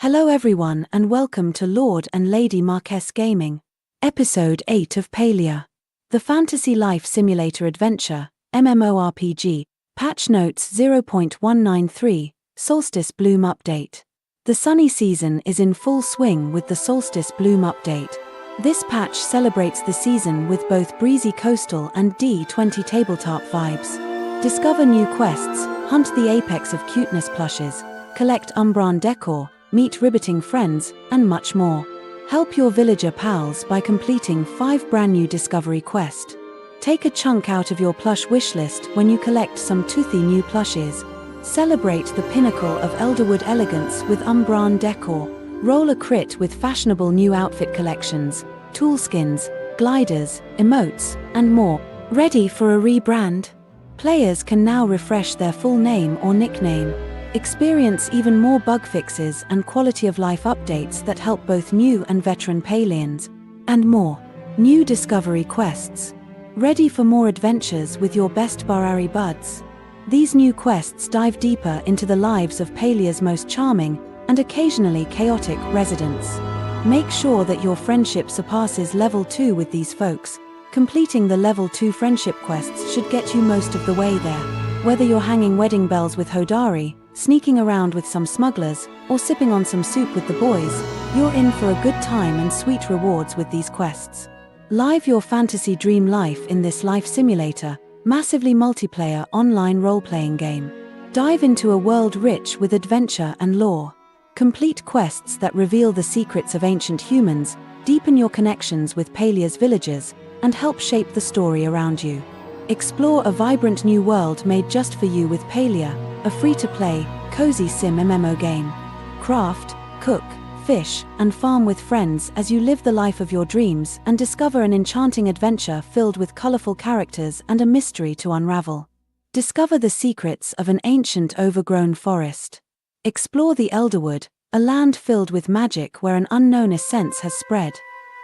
Hello everyone and welcome to Lord and Lady Marquess Gaming, Episode 8 of Palia, the Fantasy Life Simulator Adventure, MMORPG, Patch Notes 0.193, Solstice Bloom Update. The sunny season is in full swing with the Solstice Bloom Update. This patch celebrates the season with both breezy coastal and D20 tabletop vibes. Discover new quests, hunt the apex of cuteness plushes, collect Umbran decor, meet riveting friends, and much more. Help your villager pals by completing 5 brand new discovery quests. Take a chunk out of your plush wishlist when you collect some toothy new plushes. Celebrate the pinnacle of Elderwood elegance with Umbran decor. Roll a crit with fashionable new outfit collections, tool skins, gliders, emotes, and more. Ready for a rebrand? Players can now refresh their full name or nickname. Experience even more bug fixes and quality of life updates that help both new and veteran Palians. And more. New discovery quests. Ready for more adventures with your best Barari buds? These new quests dive deeper into the lives of Palia's most charming and occasionally chaotic residents. Make sure that your friendship surpasses level 2 with these folks. Completing the level 2 friendship quests should get you most of the way there. Whether you're hanging wedding bells with Hodari, sneaking around with some smugglers, or sipping on some soup with the boys, you're in for a good time and sweet rewards with these quests. Live your fantasy dream life in this life simulator, massively multiplayer online role-playing game. Dive into a world rich with adventure and lore. Complete quests that reveal the secrets of ancient humans, deepen your connections with Palia's villagers, and help shape the story around you. Explore a vibrant new world made just for you with Palia, a free-to-play, cozy sim MMO game. Craft, cook, fish, and farm with friends as you live the life of your dreams and discover an enchanting adventure filled with colorful characters and a mystery to unravel. Discover the secrets of an ancient overgrown forest. Explore the Elderwood, a land filled with magic where an unknown essence has spread.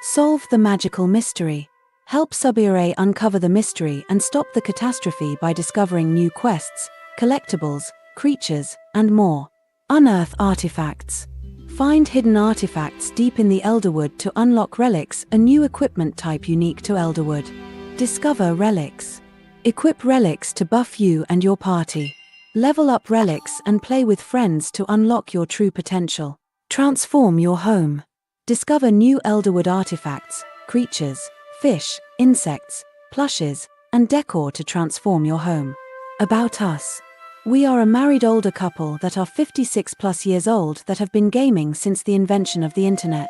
Solve the magical mystery. Help Subire uncover the mystery and stop the catastrophe by discovering new quests, collectibles, creatures, and more. Unearth artifacts. Find hidden artifacts deep in the Elderwood to unlock relics, a new equipment type unique to Elderwood. Discover relics. Equip relics to buff you and your party. Level up relics and play with friends to unlock your true potential. Transform your home. Discover new Elderwood artifacts, creatures, fish, insects, plushes, and decor to transform your home. About us. We are a married older couple that are 56 plus years old that have been gaming since the invention of the internet.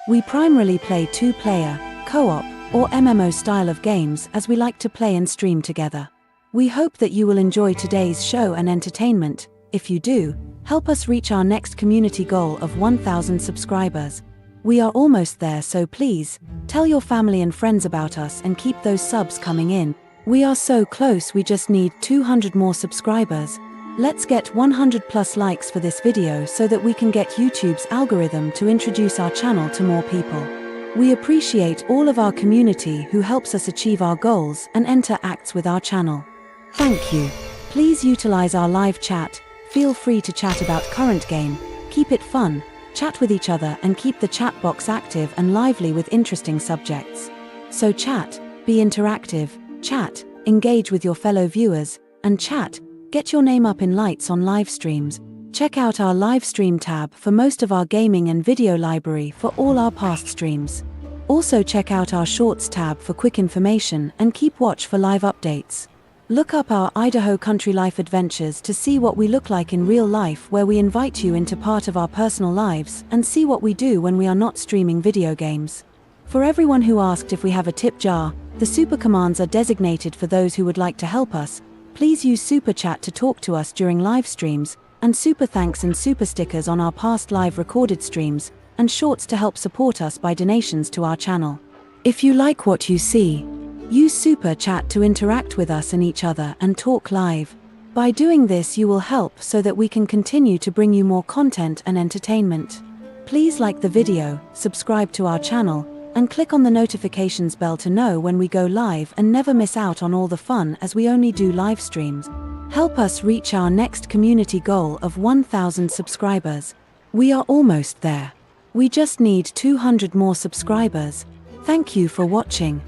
We primarily play 2-player, co-op, or MMO style of games as we like to play and stream together. We hope that you will enjoy today's show and entertainment. If you do, help us reach our next community goal of 1,000 subscribers. We are almost there, so please, tell your family and friends about us and keep those subs coming in. We are so close, we just need 200 more subscribers. Let's get 100 plus likes for this video so that we can get YouTube's algorithm to introduce our channel to more people. We appreciate all of our community who helps us achieve our goals and enter acts with our channel. Thank you. Please utilize our live chat, feel free to chat about current game, keep it fun, chat with each other and keep the chat box active and lively with interesting subjects. So chat, be interactive, chat, engage with your fellow viewers, and chat, get your name up in lights on live streams. Check out our live stream tab for most of our gaming and video library for all our past streams. Also check out our shorts tab for quick information and keep watch for live updates. Look up our Idaho Country Life Adventures to see what we look like in real life, where we invite you into part of our personal lives and see what we do when we are not streaming video games. For everyone who asked if we have a tip jar, the super commands are designated for those who would like to help us. Please use super chat to talk to us during live streams, and super thanks and super stickers on our past live recorded streams, and shorts to help support us by donations to our channel. If you like what you see, use super chat to interact with us and each other and talk live. By doing this you will help so that we can continue to bring you more content and entertainment. Please like the video, subscribe to our channel, and click on the notifications bell to know when we go live and never miss out on all the fun as we only do live streams. Help us reach our next community goal of 1,000 subscribers. We are almost there. We just need 200 more subscribers. Thank you for watching.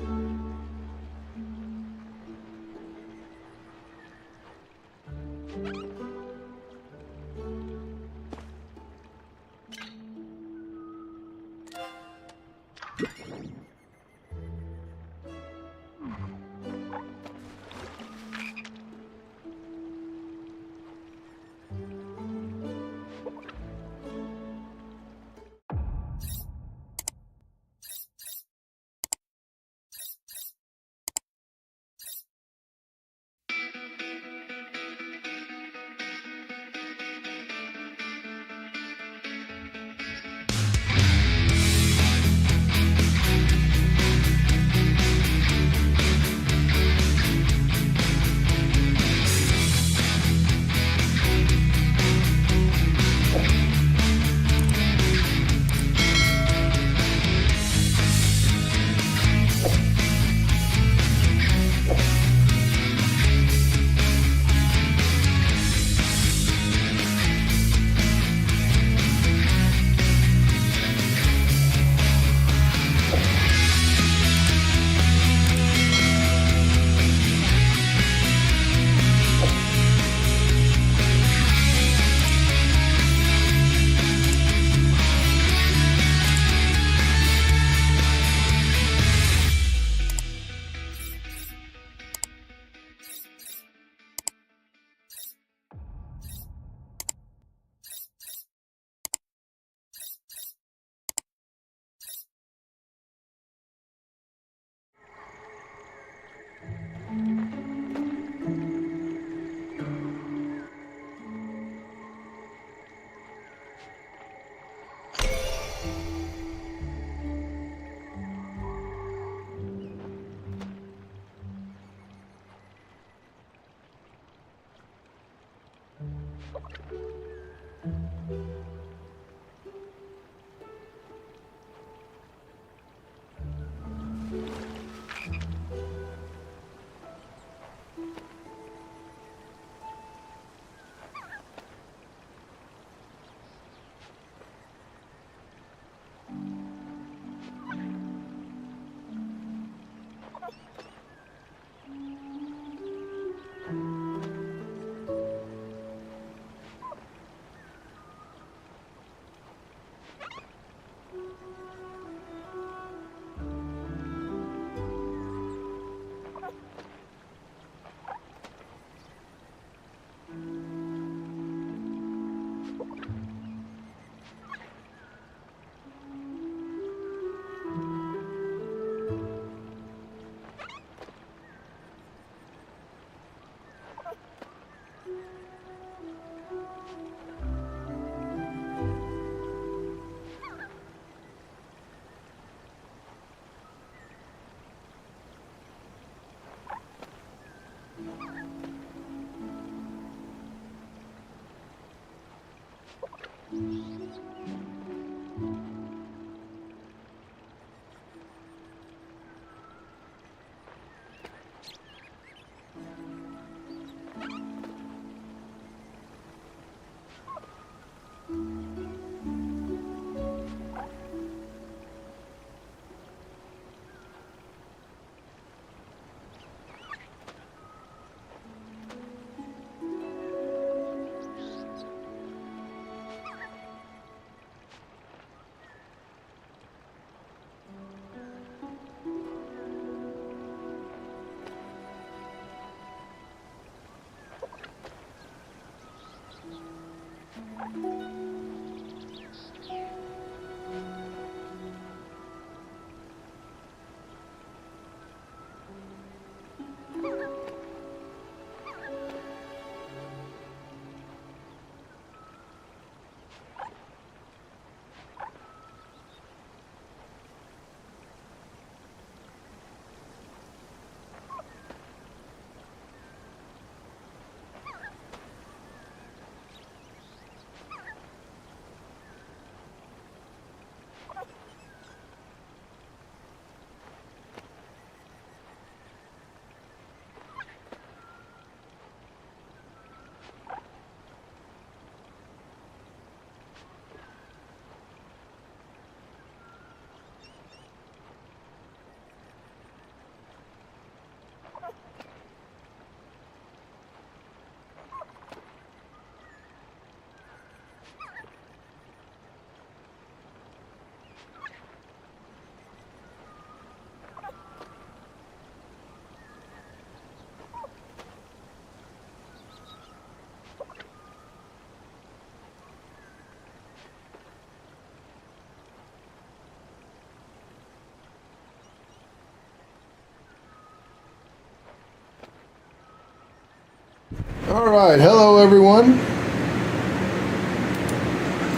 Alright, hello everyone.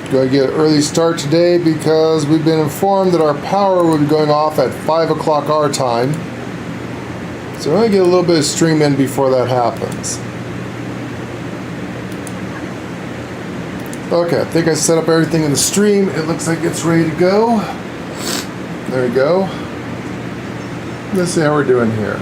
Going to get an early start today because we've been informed that our power will be going off at 5 o'clock our time. So we're going to get a little bit of stream in before that happens. Okay, I think I set up everything in the stream. It looks like it's ready to go. There we go. Let's see how we're doing here.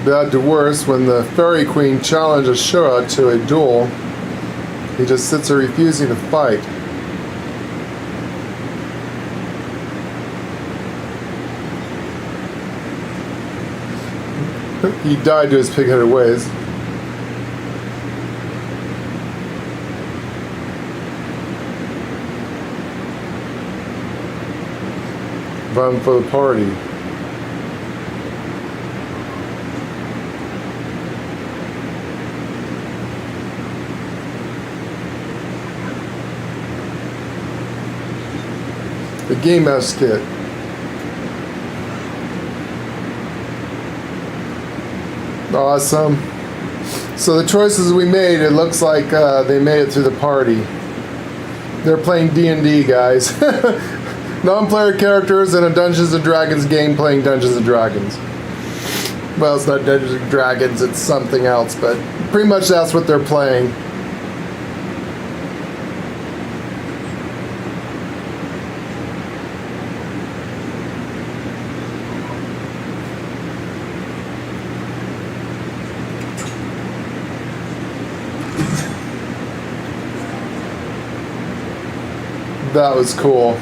Bad to worse, when the Fairy Queen challenges Shura to a duel, he just sits there refusing to fight. He died to his pig-headed ways. Run for the party. The Game Mouse kit. Awesome. So the choices we made, it looks like they made it through the party. They're playing D&D, guys. Non-player characters in a Dungeons & Dragons game playing Dungeons & Dragons. Well, it's not Dungeons & Dragons, it's something else, but pretty much that's what they're playing. That was cool.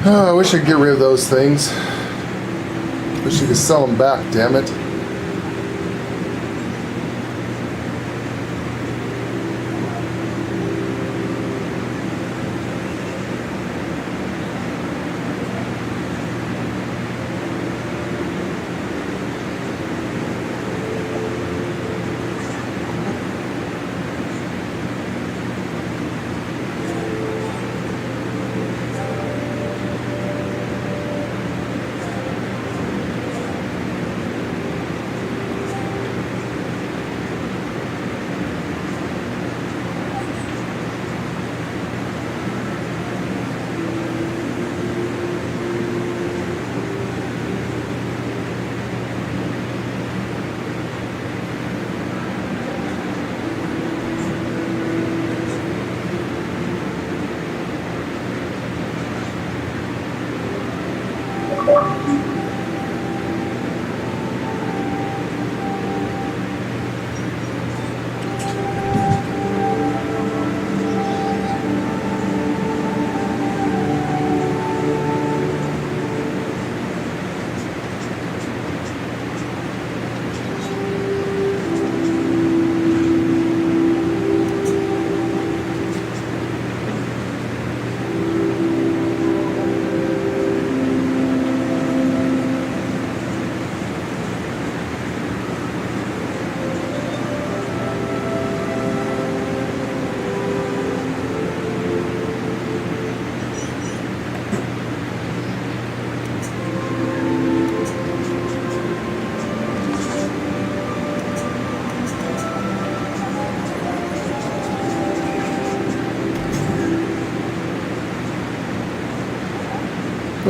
Oh, I wish I could get rid of those things. Wish you could sell them back, damn it.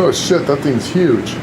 Oh shit, that thing's huge.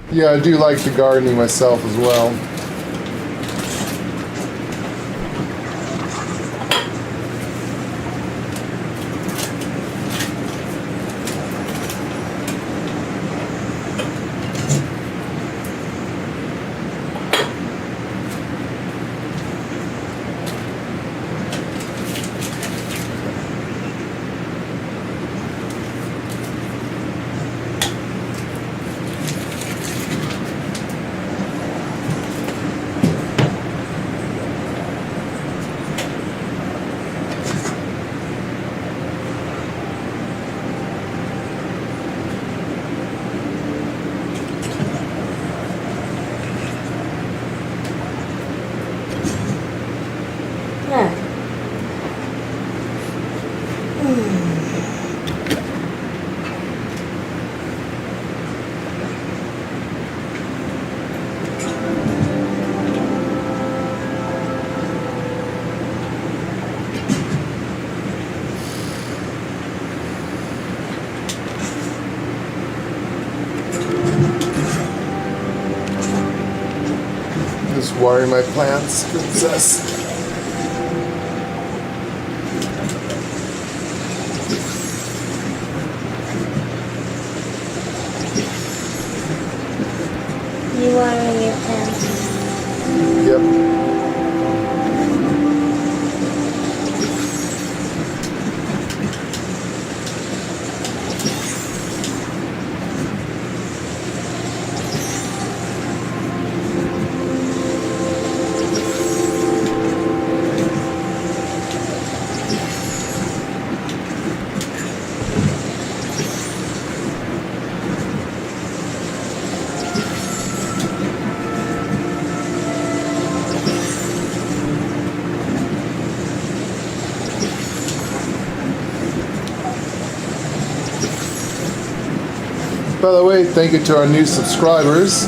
Yeah, I do like the gardening myself as well. Just watering my plants, princess. You watering your plants? Yep. By the way, thank you to our new subscribers.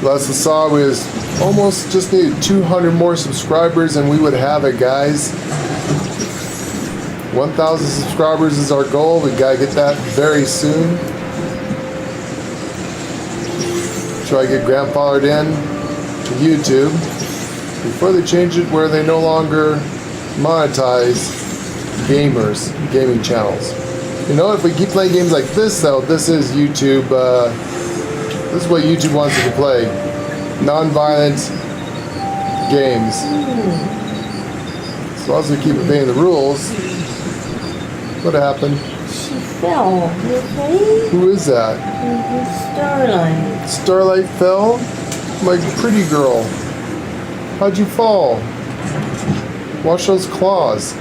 Last I saw, we was almost just needed 200 more subscribers and we would have it, guys. 1,000 subscribers is our goal. We gotta get that very soon. Try to get grandfathered in to YouTube before they change it where they no longer monetize gaming channels. You know, if we keep playing games like this though, this is YouTube, this is what YouTube wants us to play. Non-violent games. As long as we keep obeying the rules. What happened? She fell. You okay? Who is that? Starlight. Starlight fell? My pretty girl. How'd you fall? Watch those claws.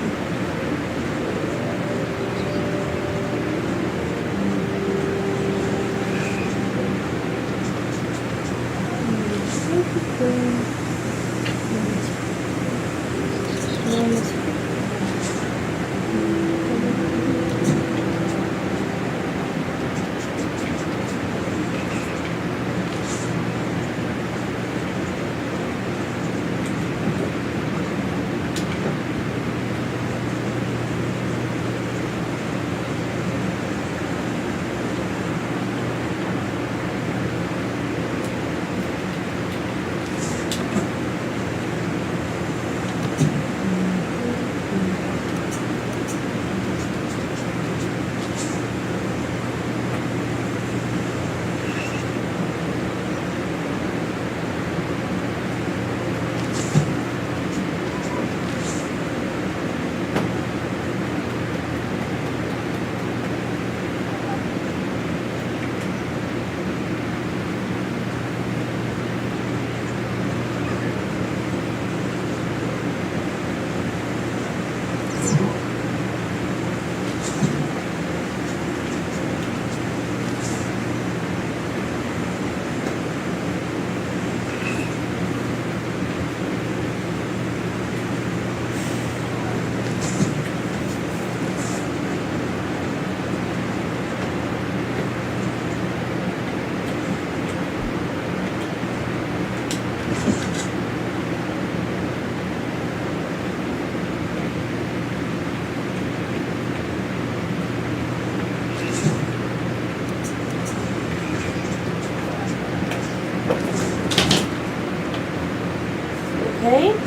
Okay.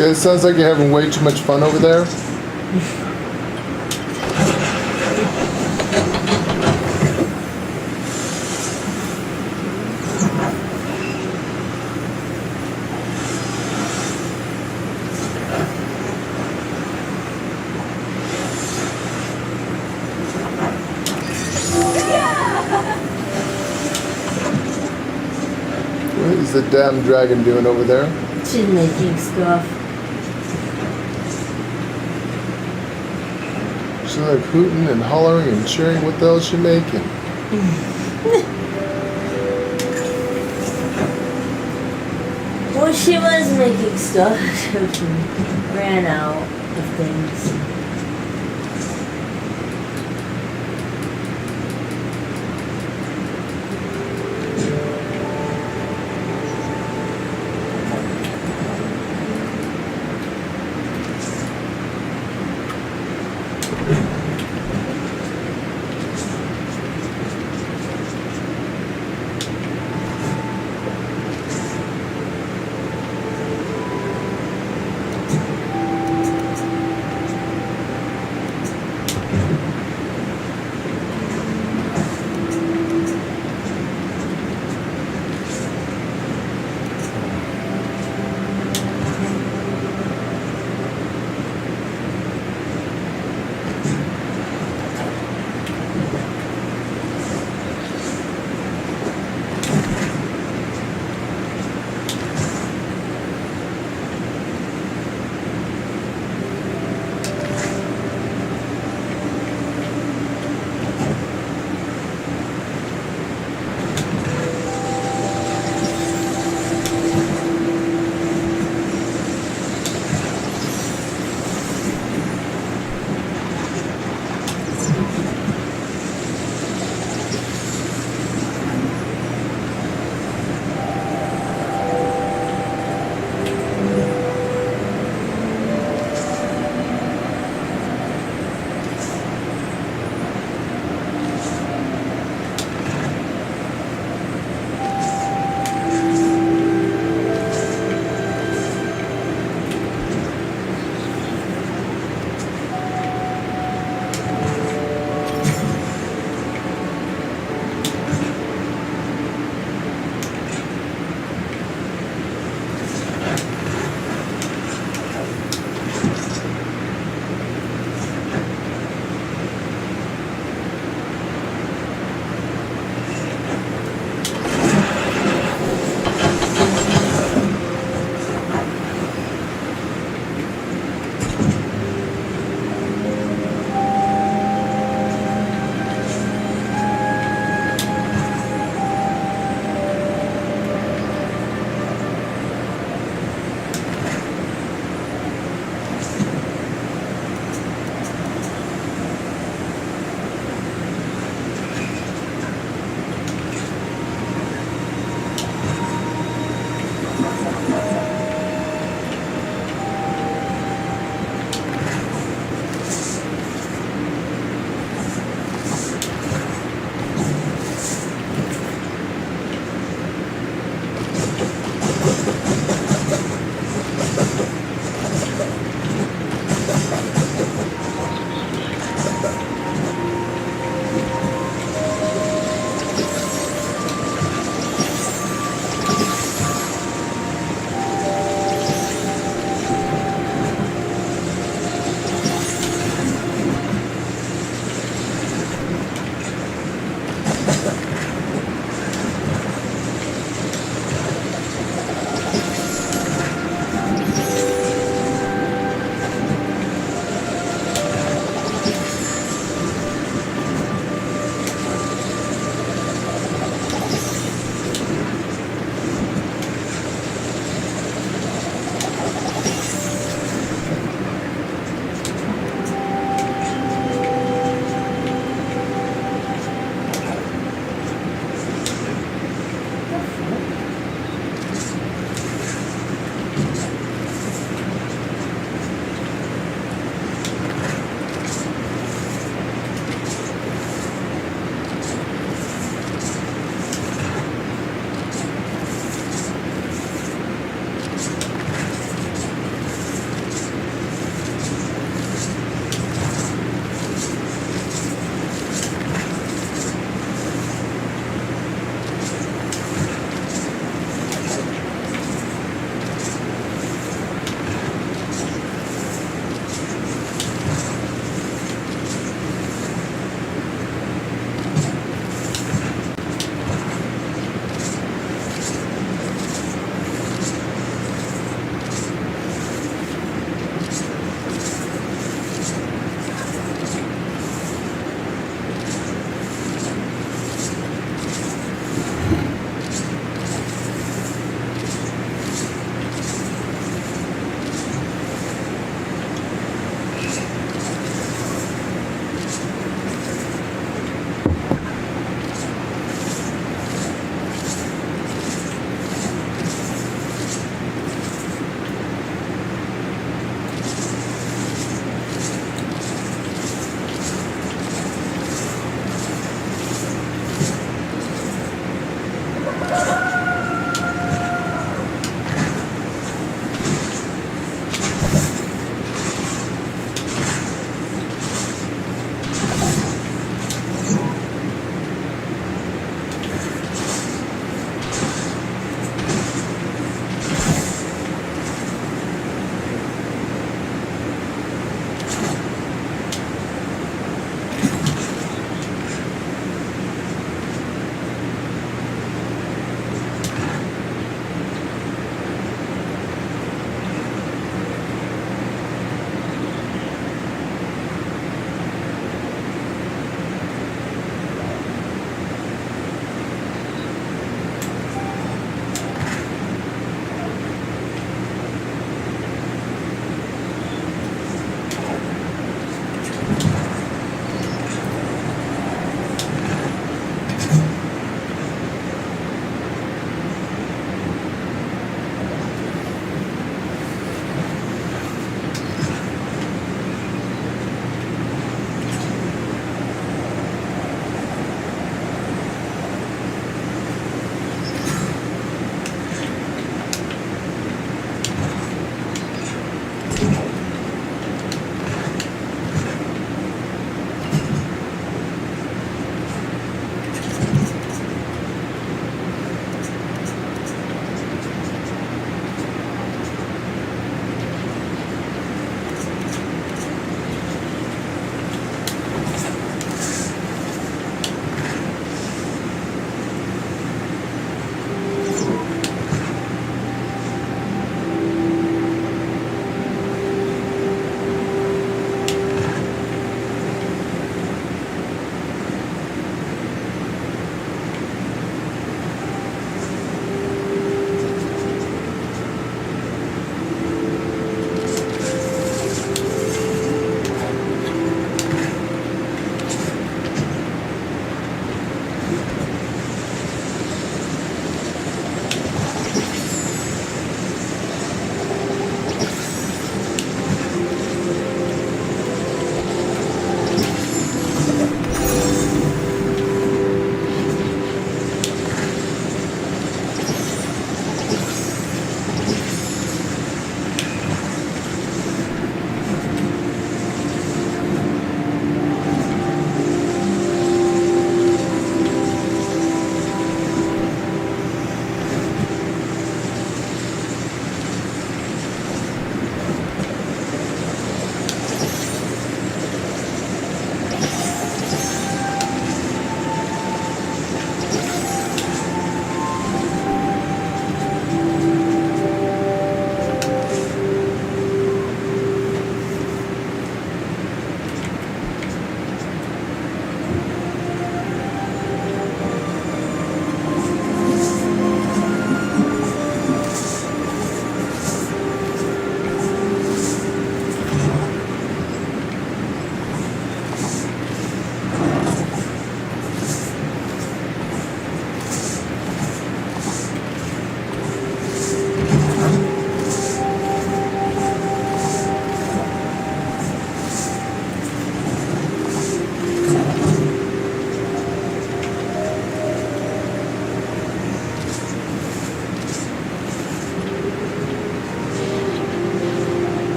Okay, it sounds like you're having way too much fun over there. What is the damn dragon doing over there? She's making stuff. She's like hooting and hollering and cheering. What the hell is she making? Well, she was making stuff. She ran out of things.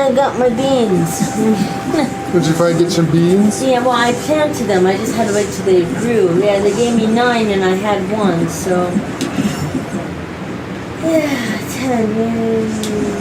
I got my beans. Did you finally get some beans? Yeah, well, I planted them. I just had to wait till they grew. Yeah, they gave me 9 and I had 1, so. Yeah, 10.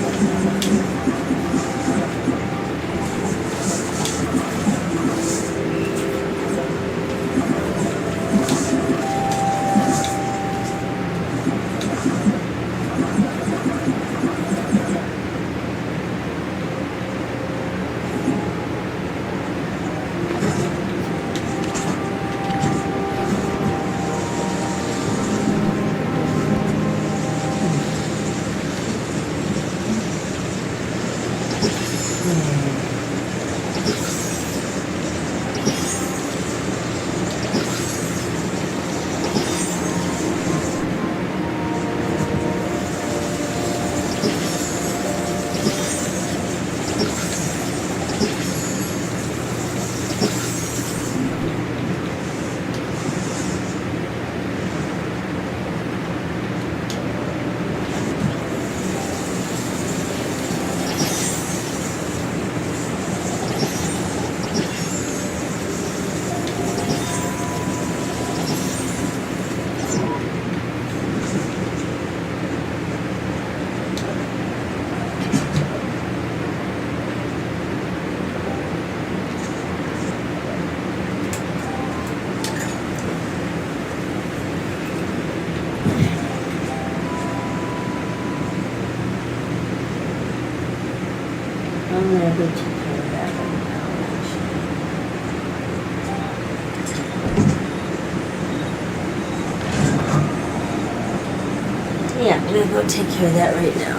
I'm gonna go take care of that right now, actually. Yeah, I'm gonna go take care of that right now.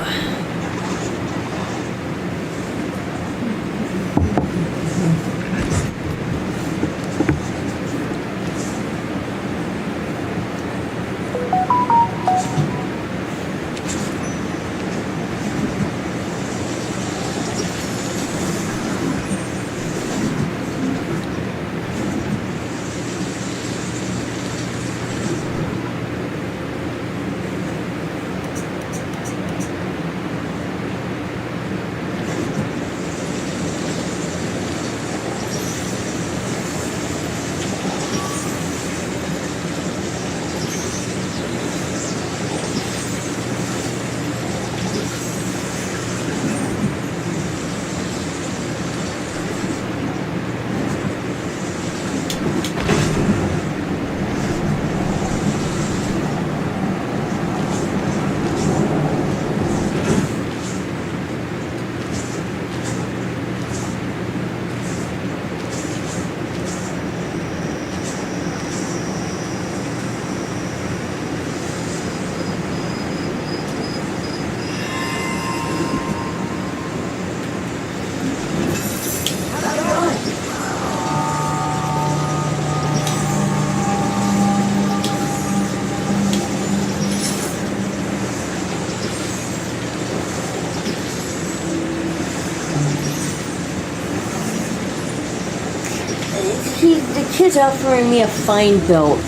The kid's offering me a fine belt.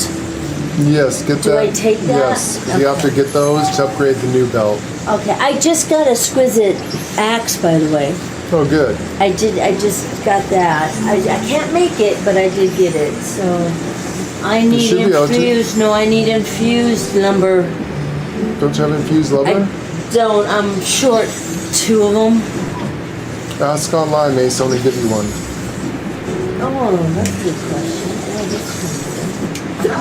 Yes, get that. Do I take that? Yes, you have to get those to upgrade the new belt. Okay, I just got a exquisite axe, by the way. Oh, good. I just got that. I can't make it, but I did get it. So I need should be able to. infused. No, I need infused lumber. Don't you have infused lumber? I don't. I'm short 2 of them. Ask online, they only give you one. Oh, that's a good question. Oh, that's good. I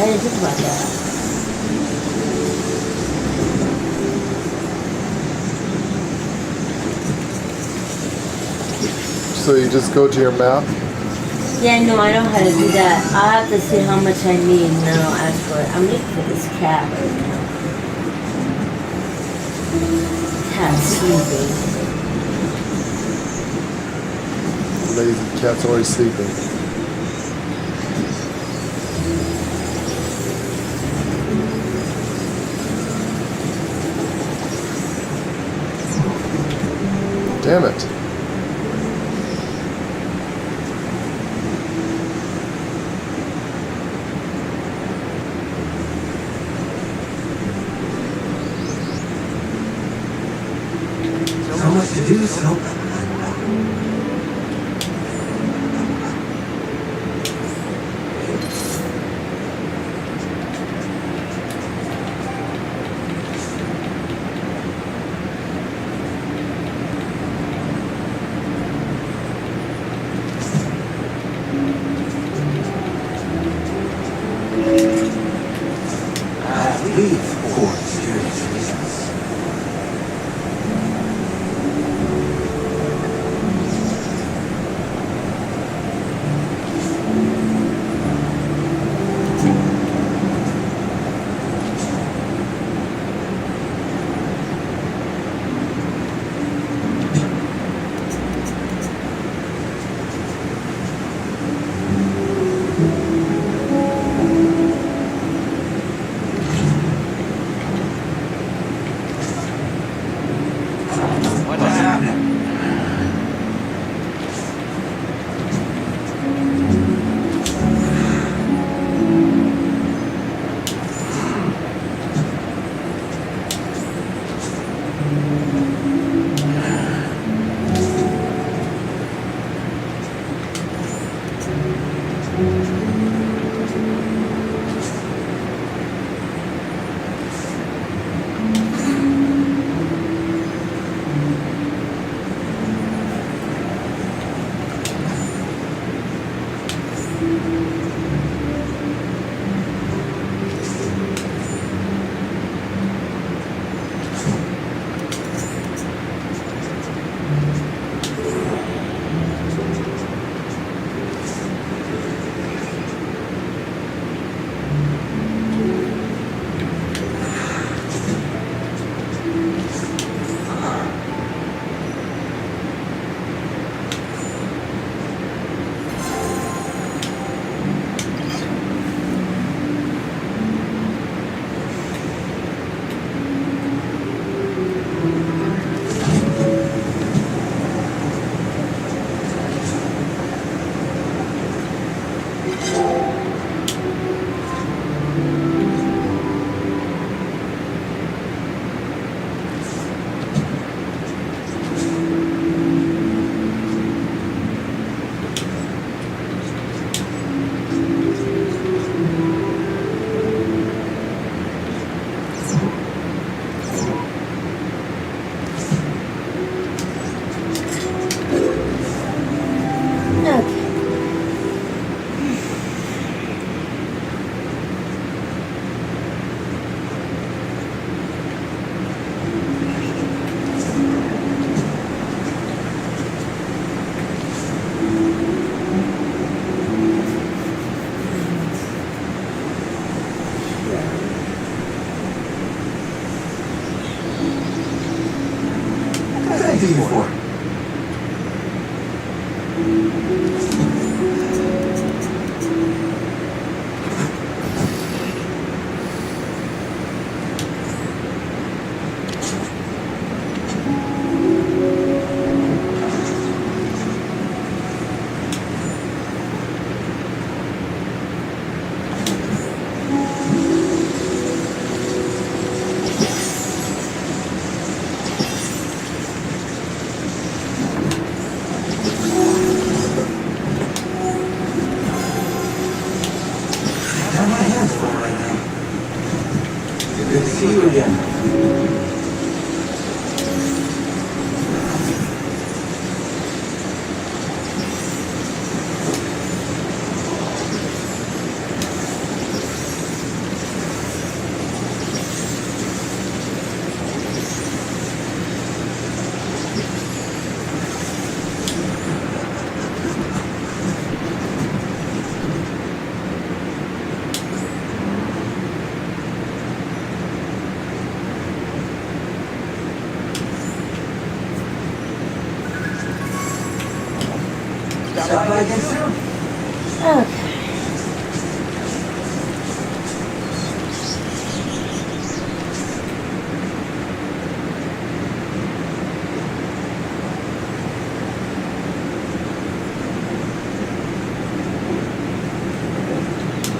didn't think about that. So you just go to your map. Yeah, no, I know how to do that. I'll have to see how much I need and then I'll ask for it. I'm looking for this cat right now. Cat's sleeping. Lazy cat's always sleeping. Damn it. So much to do do so. Leave for serious reasons. What's happening? Okay. What can I do you for? Got my hands full right now. Good to see you again. Stop by again soon. Okay.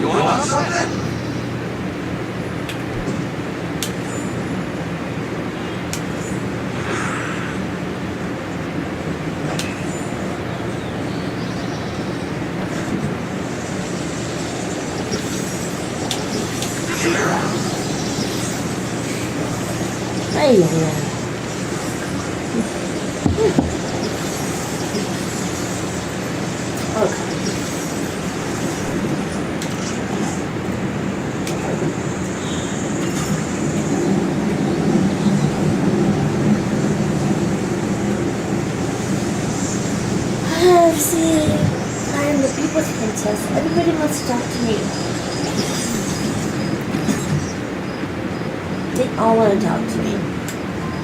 You want something? Ay, ay, ay. Okay. See, I am the people's princess. Everybody must talk to me. They all want to talk to me.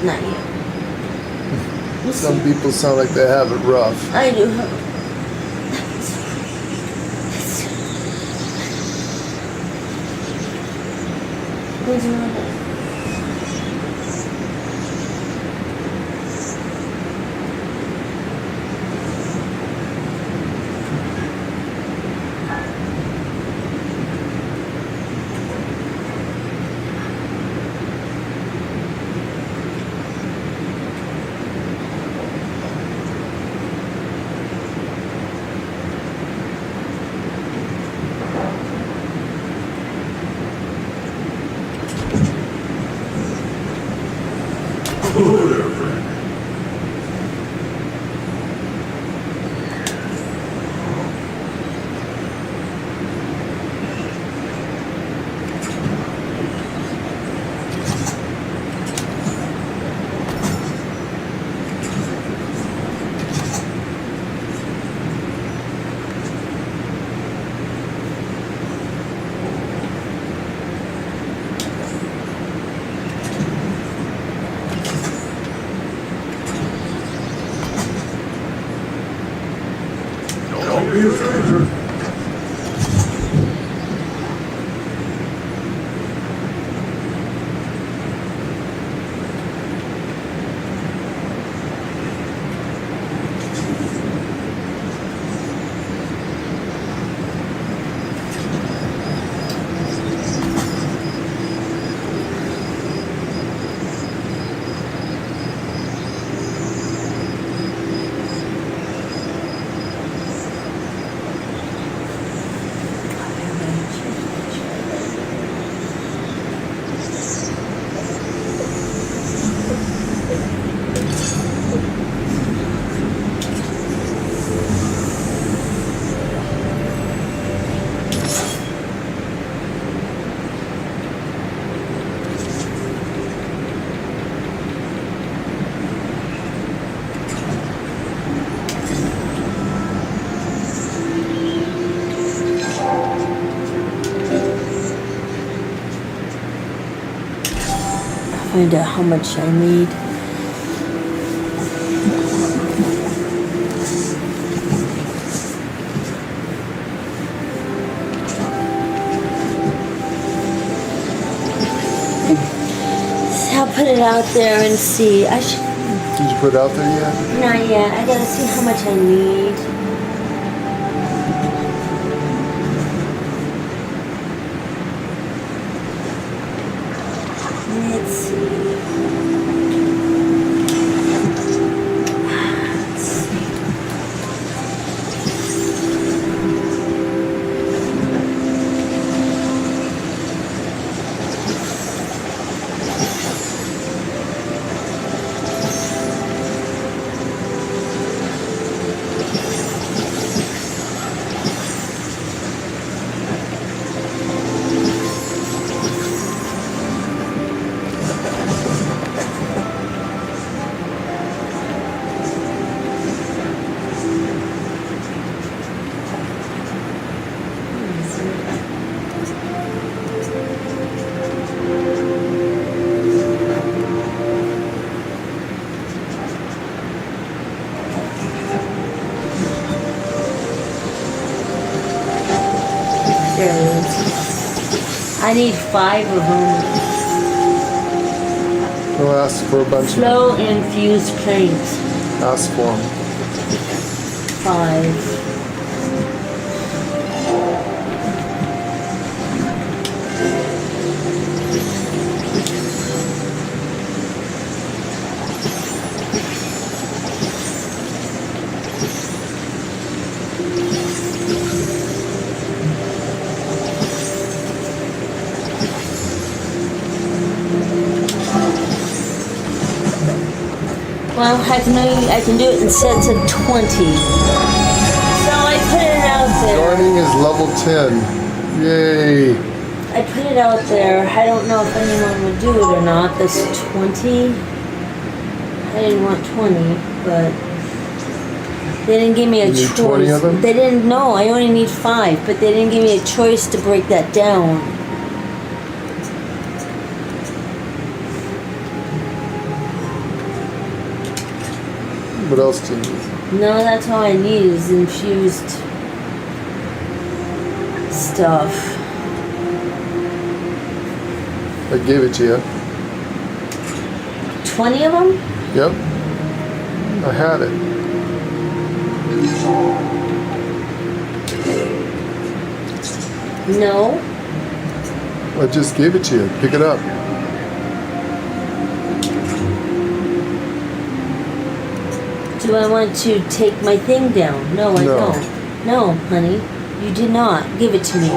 Not you. Some people sound like they have it rough. I do. Who's wrong? Don't be a stranger. Find out how much I need. So I'll put it out there and see. I should Did you put it out there yet? not yet. I gotta see how much I need. Let's see. There it is. I need 5 of them. We'll ask for a bunch of Flow infused paint. ask for them. 5. Well, I can do it in sets of 20. So I put it out there. Gardening is level 10. Yay. I put it out there. I don't know if anyone would do it or not. This 20. I didn't want 20, but they didn't give me a You need choice. 20 of them? They didn't know. I only need 5, but they didn't give me a choice to break that down. What else do you need? No, that's all I need is infused stuff. I gave it to you. 20 of them? Yep. I had it. No. I just gave it to you. Pick it up. Do I want to take my thing down? No, I No. don't. No, honey. You did not. Give it to me.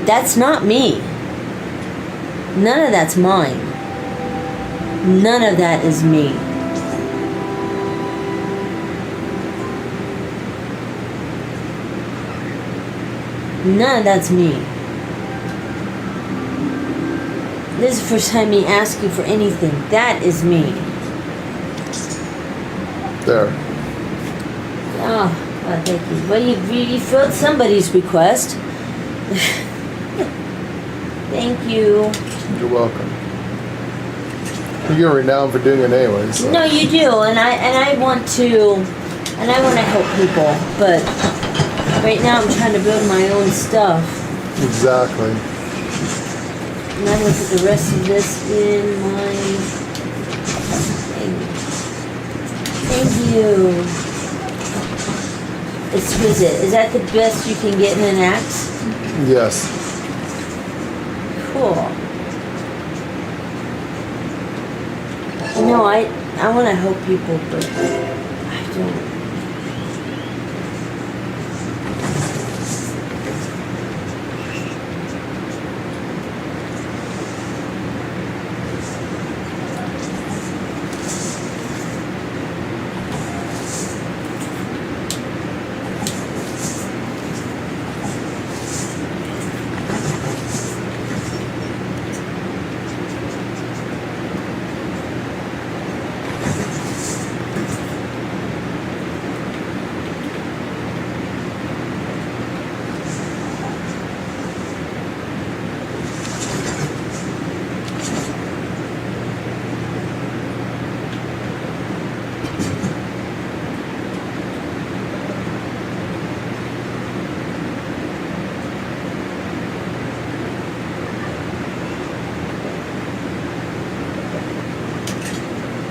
That's not me. None of that's mine. None of that is me. None of that's me. This is the first time me asking for anything. That is me. There. Oh, thank you. Well, you filled somebody's request. Thank you. You're welcome. You get renowned for doing it anyway. So. No, you do, and I want to help people, but right now I'm trying to build my own stuff. Exactly. And I'm gonna put the rest of this in my thing. Thank you. Exquisite. Is that the best you can get in an axe? Yes. Cool. No, I want to help people, but I don't.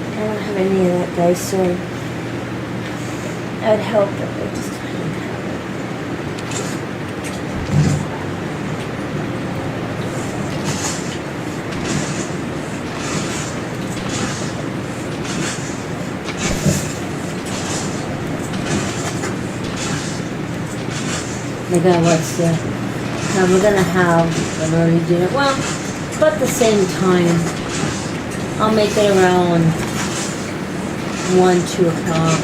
I don't have any of that, guys, so I would help, but I just don't have it. My God, what's the... Now we're gonna have an early dinner. Well, about the same time. I'll make it around 1, 2 o'clock.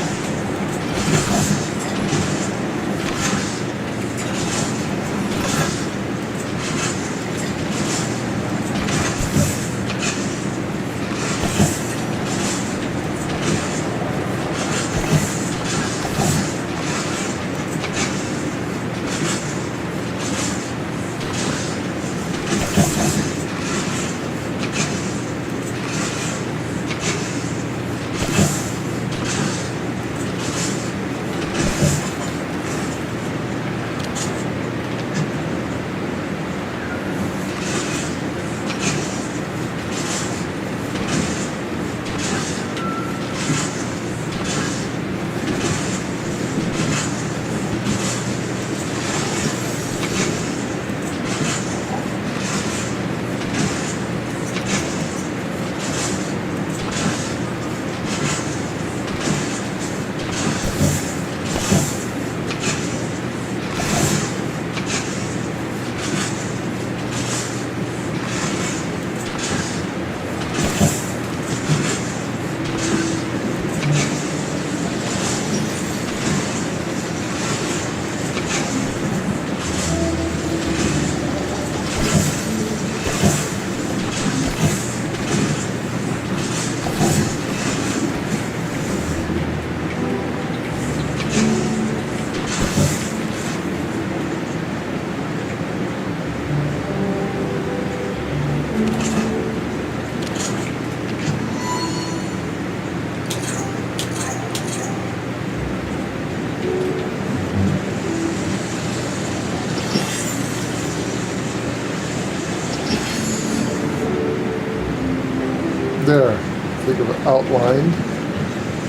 think I've outlined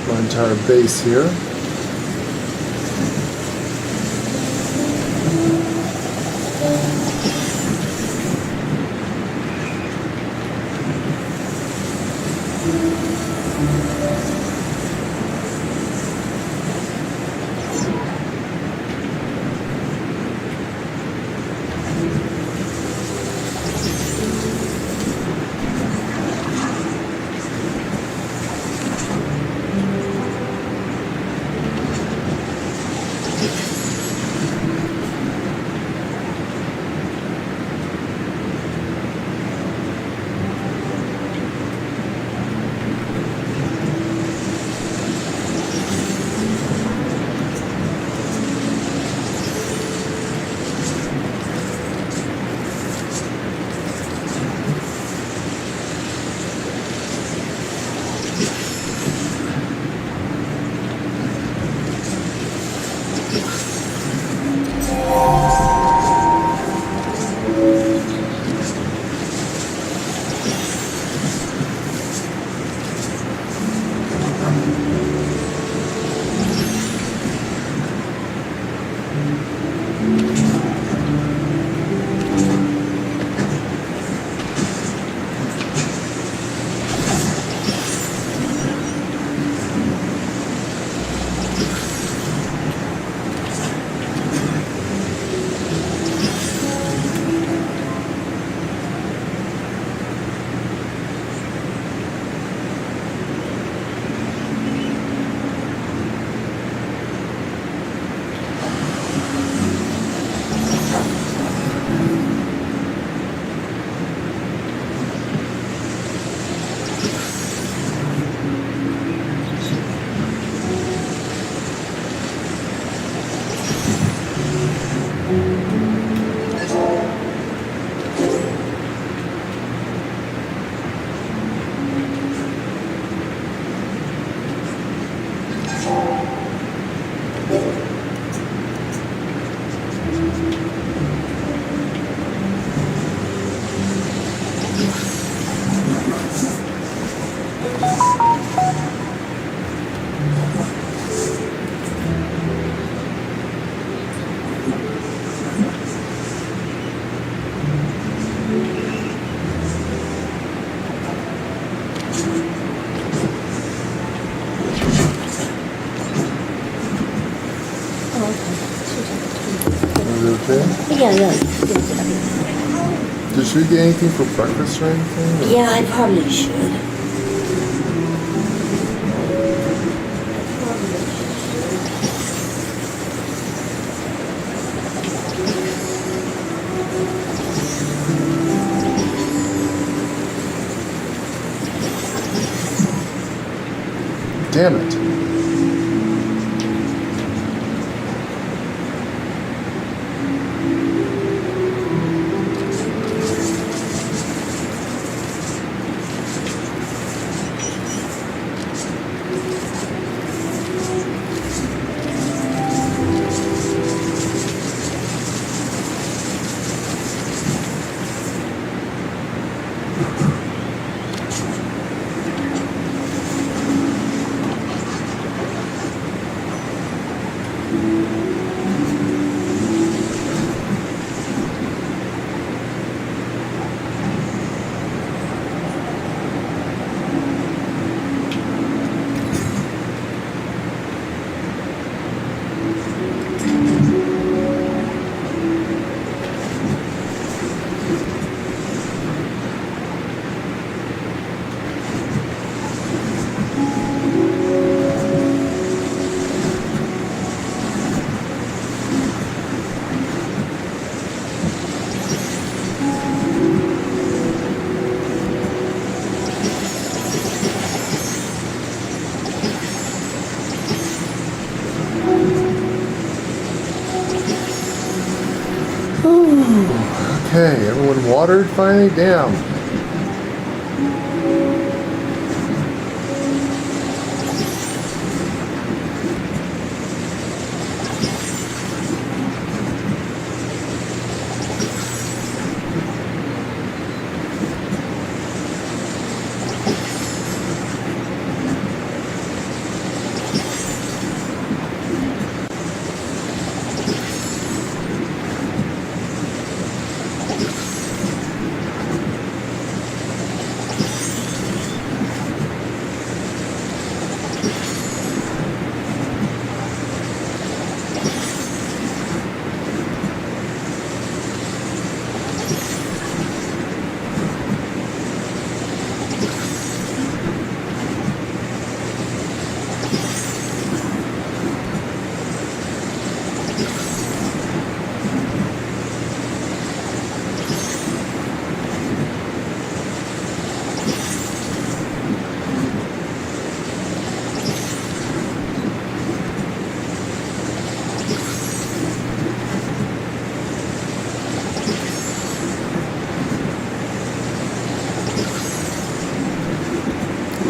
my entire base here. Okay. Yeah. Did you get anything for breakfast or anything? Yeah, I probably should. Damn it. Okay, everyone watered finally? Damn.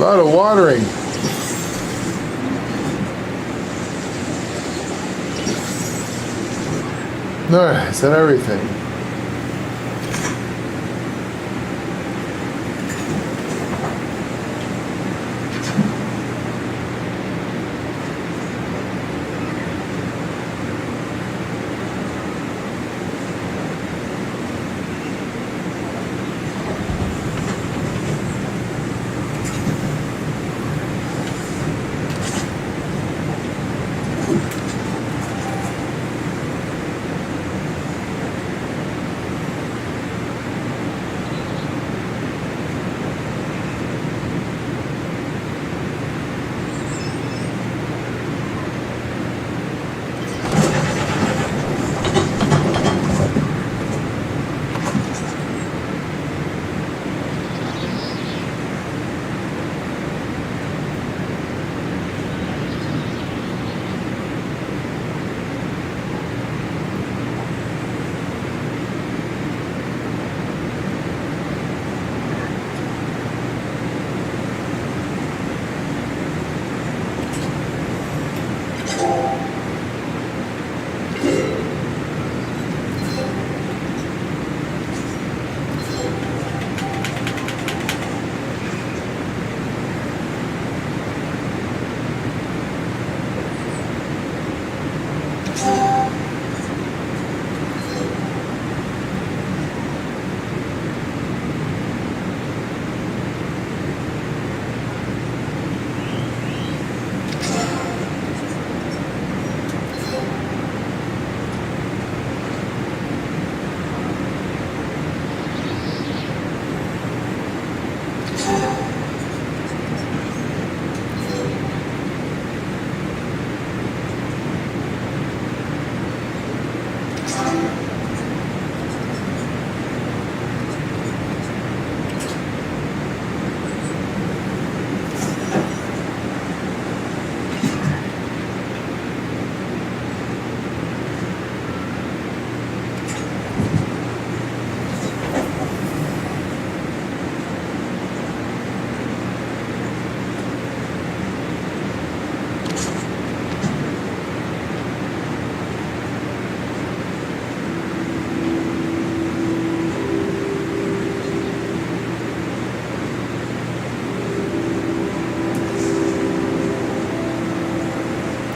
lot of watering. Alright, is that everything?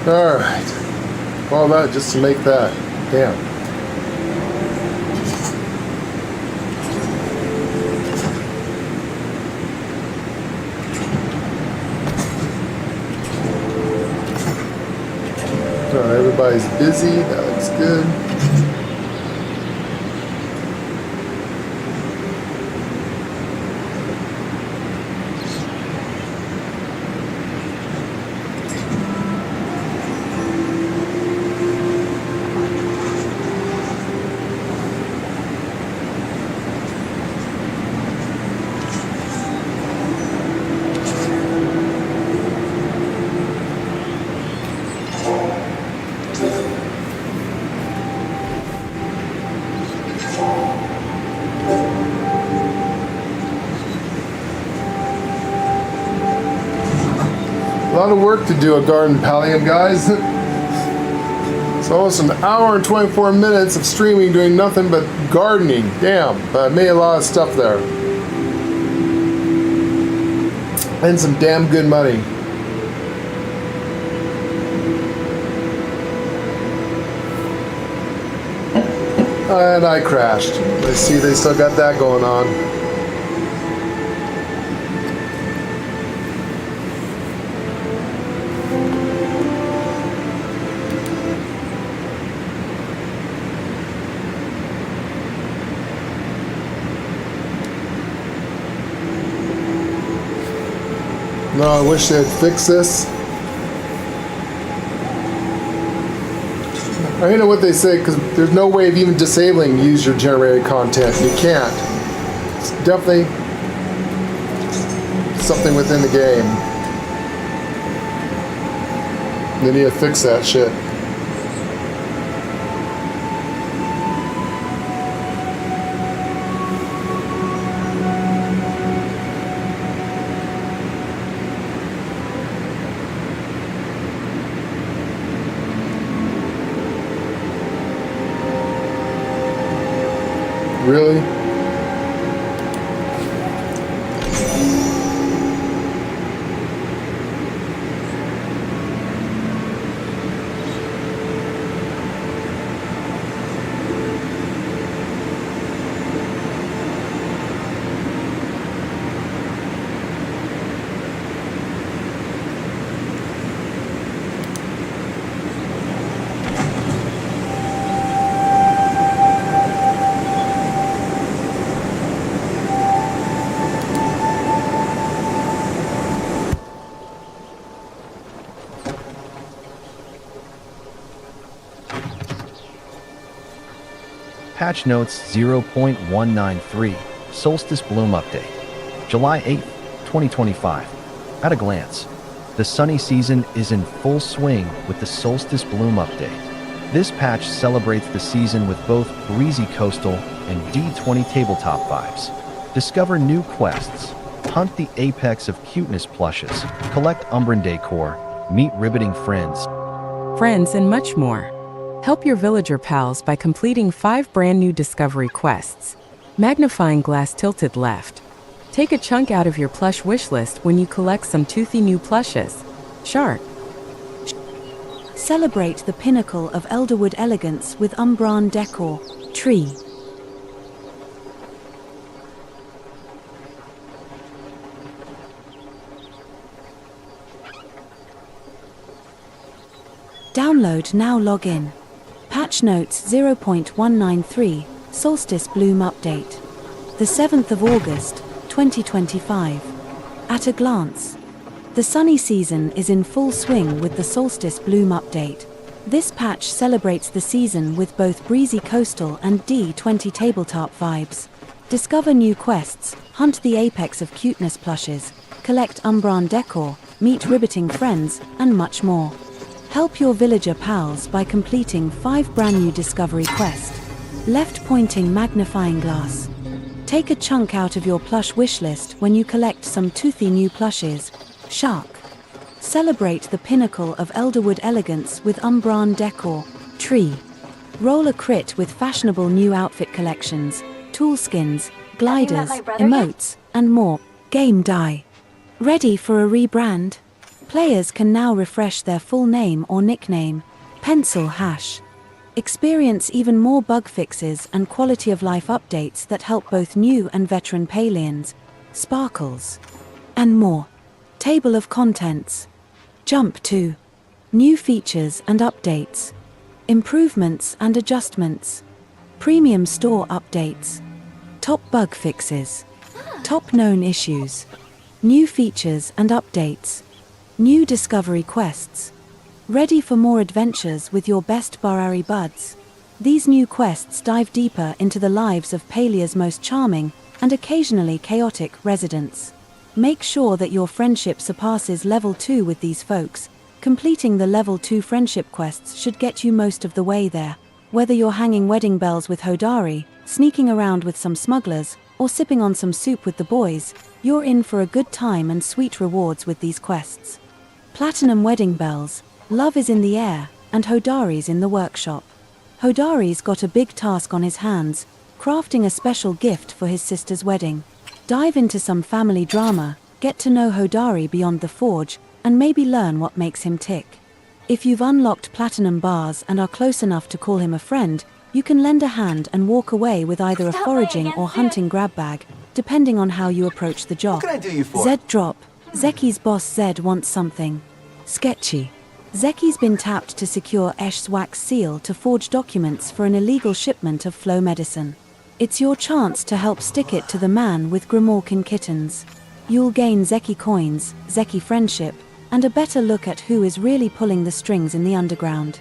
Alright. All that just to make that. Damn. Alright, everybody's busy. That looks good. A lot of work to do a garden, Palia, guys. It's almost an hour and 24 minutes of streaming doing nothing but gardening. Damn, but I made a lot of stuff there. And some damn good money. And I crashed. I see they still got that going on. No, I wish they'd fix this. I don't know what they say, because there's no way of even disabling user-generated content. You can't. It's definitely something within the game. They need to fix that shit. Really? Patch Notes 0.193 Solstice Bloom Update, July 8, 2025. At a glance, the sunny season is in full swing with the Solstice Bloom Update. This patch celebrates the season with both breezy coastal and D20 tabletop vibes. Discover new quests, hunt the apex of cuteness plushes, collect Umbran decor, meet riveting friends, and much more. Help your villager pals by completing 5 brand new discovery quests. Magnifying glass tilted left. Take a chunk out of your plush wish list when you collect some toothy new plushes. Shark. Celebrate the pinnacle of Elderwood elegance with Umbran decor, tree. Download now, log in. Patch Notes 0.193 Solstice Bloom Update. The 7th of August, 2025. At a glance, the sunny season is in full swing with the Solstice Bloom Update. This patch celebrates the season with both breezy coastal and D20 tabletop vibes. Discover new quests, hunt the apex of cuteness plushes, collect Umbran decor, meet riveting friends, and much more. Help your villager pals by completing 5 brand new discovery quests. Left pointing magnifying glass. Take a chunk out of your plush wish list when you collect some toothy new plushes. Shark. Celebrate the pinnacle of Elderwood elegance with Umbran decor, tree. Roll a crit with fashionable new outfit collections, tool skins, gliders, emotes, and more. Game die. Ready for a rebrand? Players can now refresh their full name or nickname, pencil hash. Experience even more bug fixes and quality of life updates that help both new and veteran Palians, sparkles, and more. Table of contents. Jump to new features and updates, improvements and adjustments, premium store updates, top bug fixes, top known issues, new features and updates, new discovery quests. Ready for more adventures with your best Barari buds? These new quests dive deeper into the lives of Palia's most charming and occasionally chaotic residents. Make sure that your friendship surpasses level 2 with these folks. Completing the level 2 friendship quests should get you most of the way there. Whether you're hanging wedding bells with Hodari, sneaking around with some smugglers, or sipping on some soup with the boys, you're in for a good time and sweet rewards with these quests. Platinum wedding bells, love is in the air, and Hodari's in the workshop. Hodari's got a big task on his hands, crafting a special gift for his sister's wedding. Dive into some family drama, get to know Hodari beyond the forge, and maybe learn what makes him tick. If you've unlocked platinum bars and are close enough to call him a friend, you can lend a hand and walk away with either a foraging or hunting grab bag, depending on how you approach the job. What can I do you for? Zed drop. Zeki's boss Zed wants something sketchy. Zeki's been tapped to secure Esh's wax seal to forge documents for an illegal shipment of flow medicine. It's your chance to help stick it to the man with Grimorkin kittens. You'll gain Zeki coins, Zeki friendship, and a better look at who is really pulling the strings in the underground.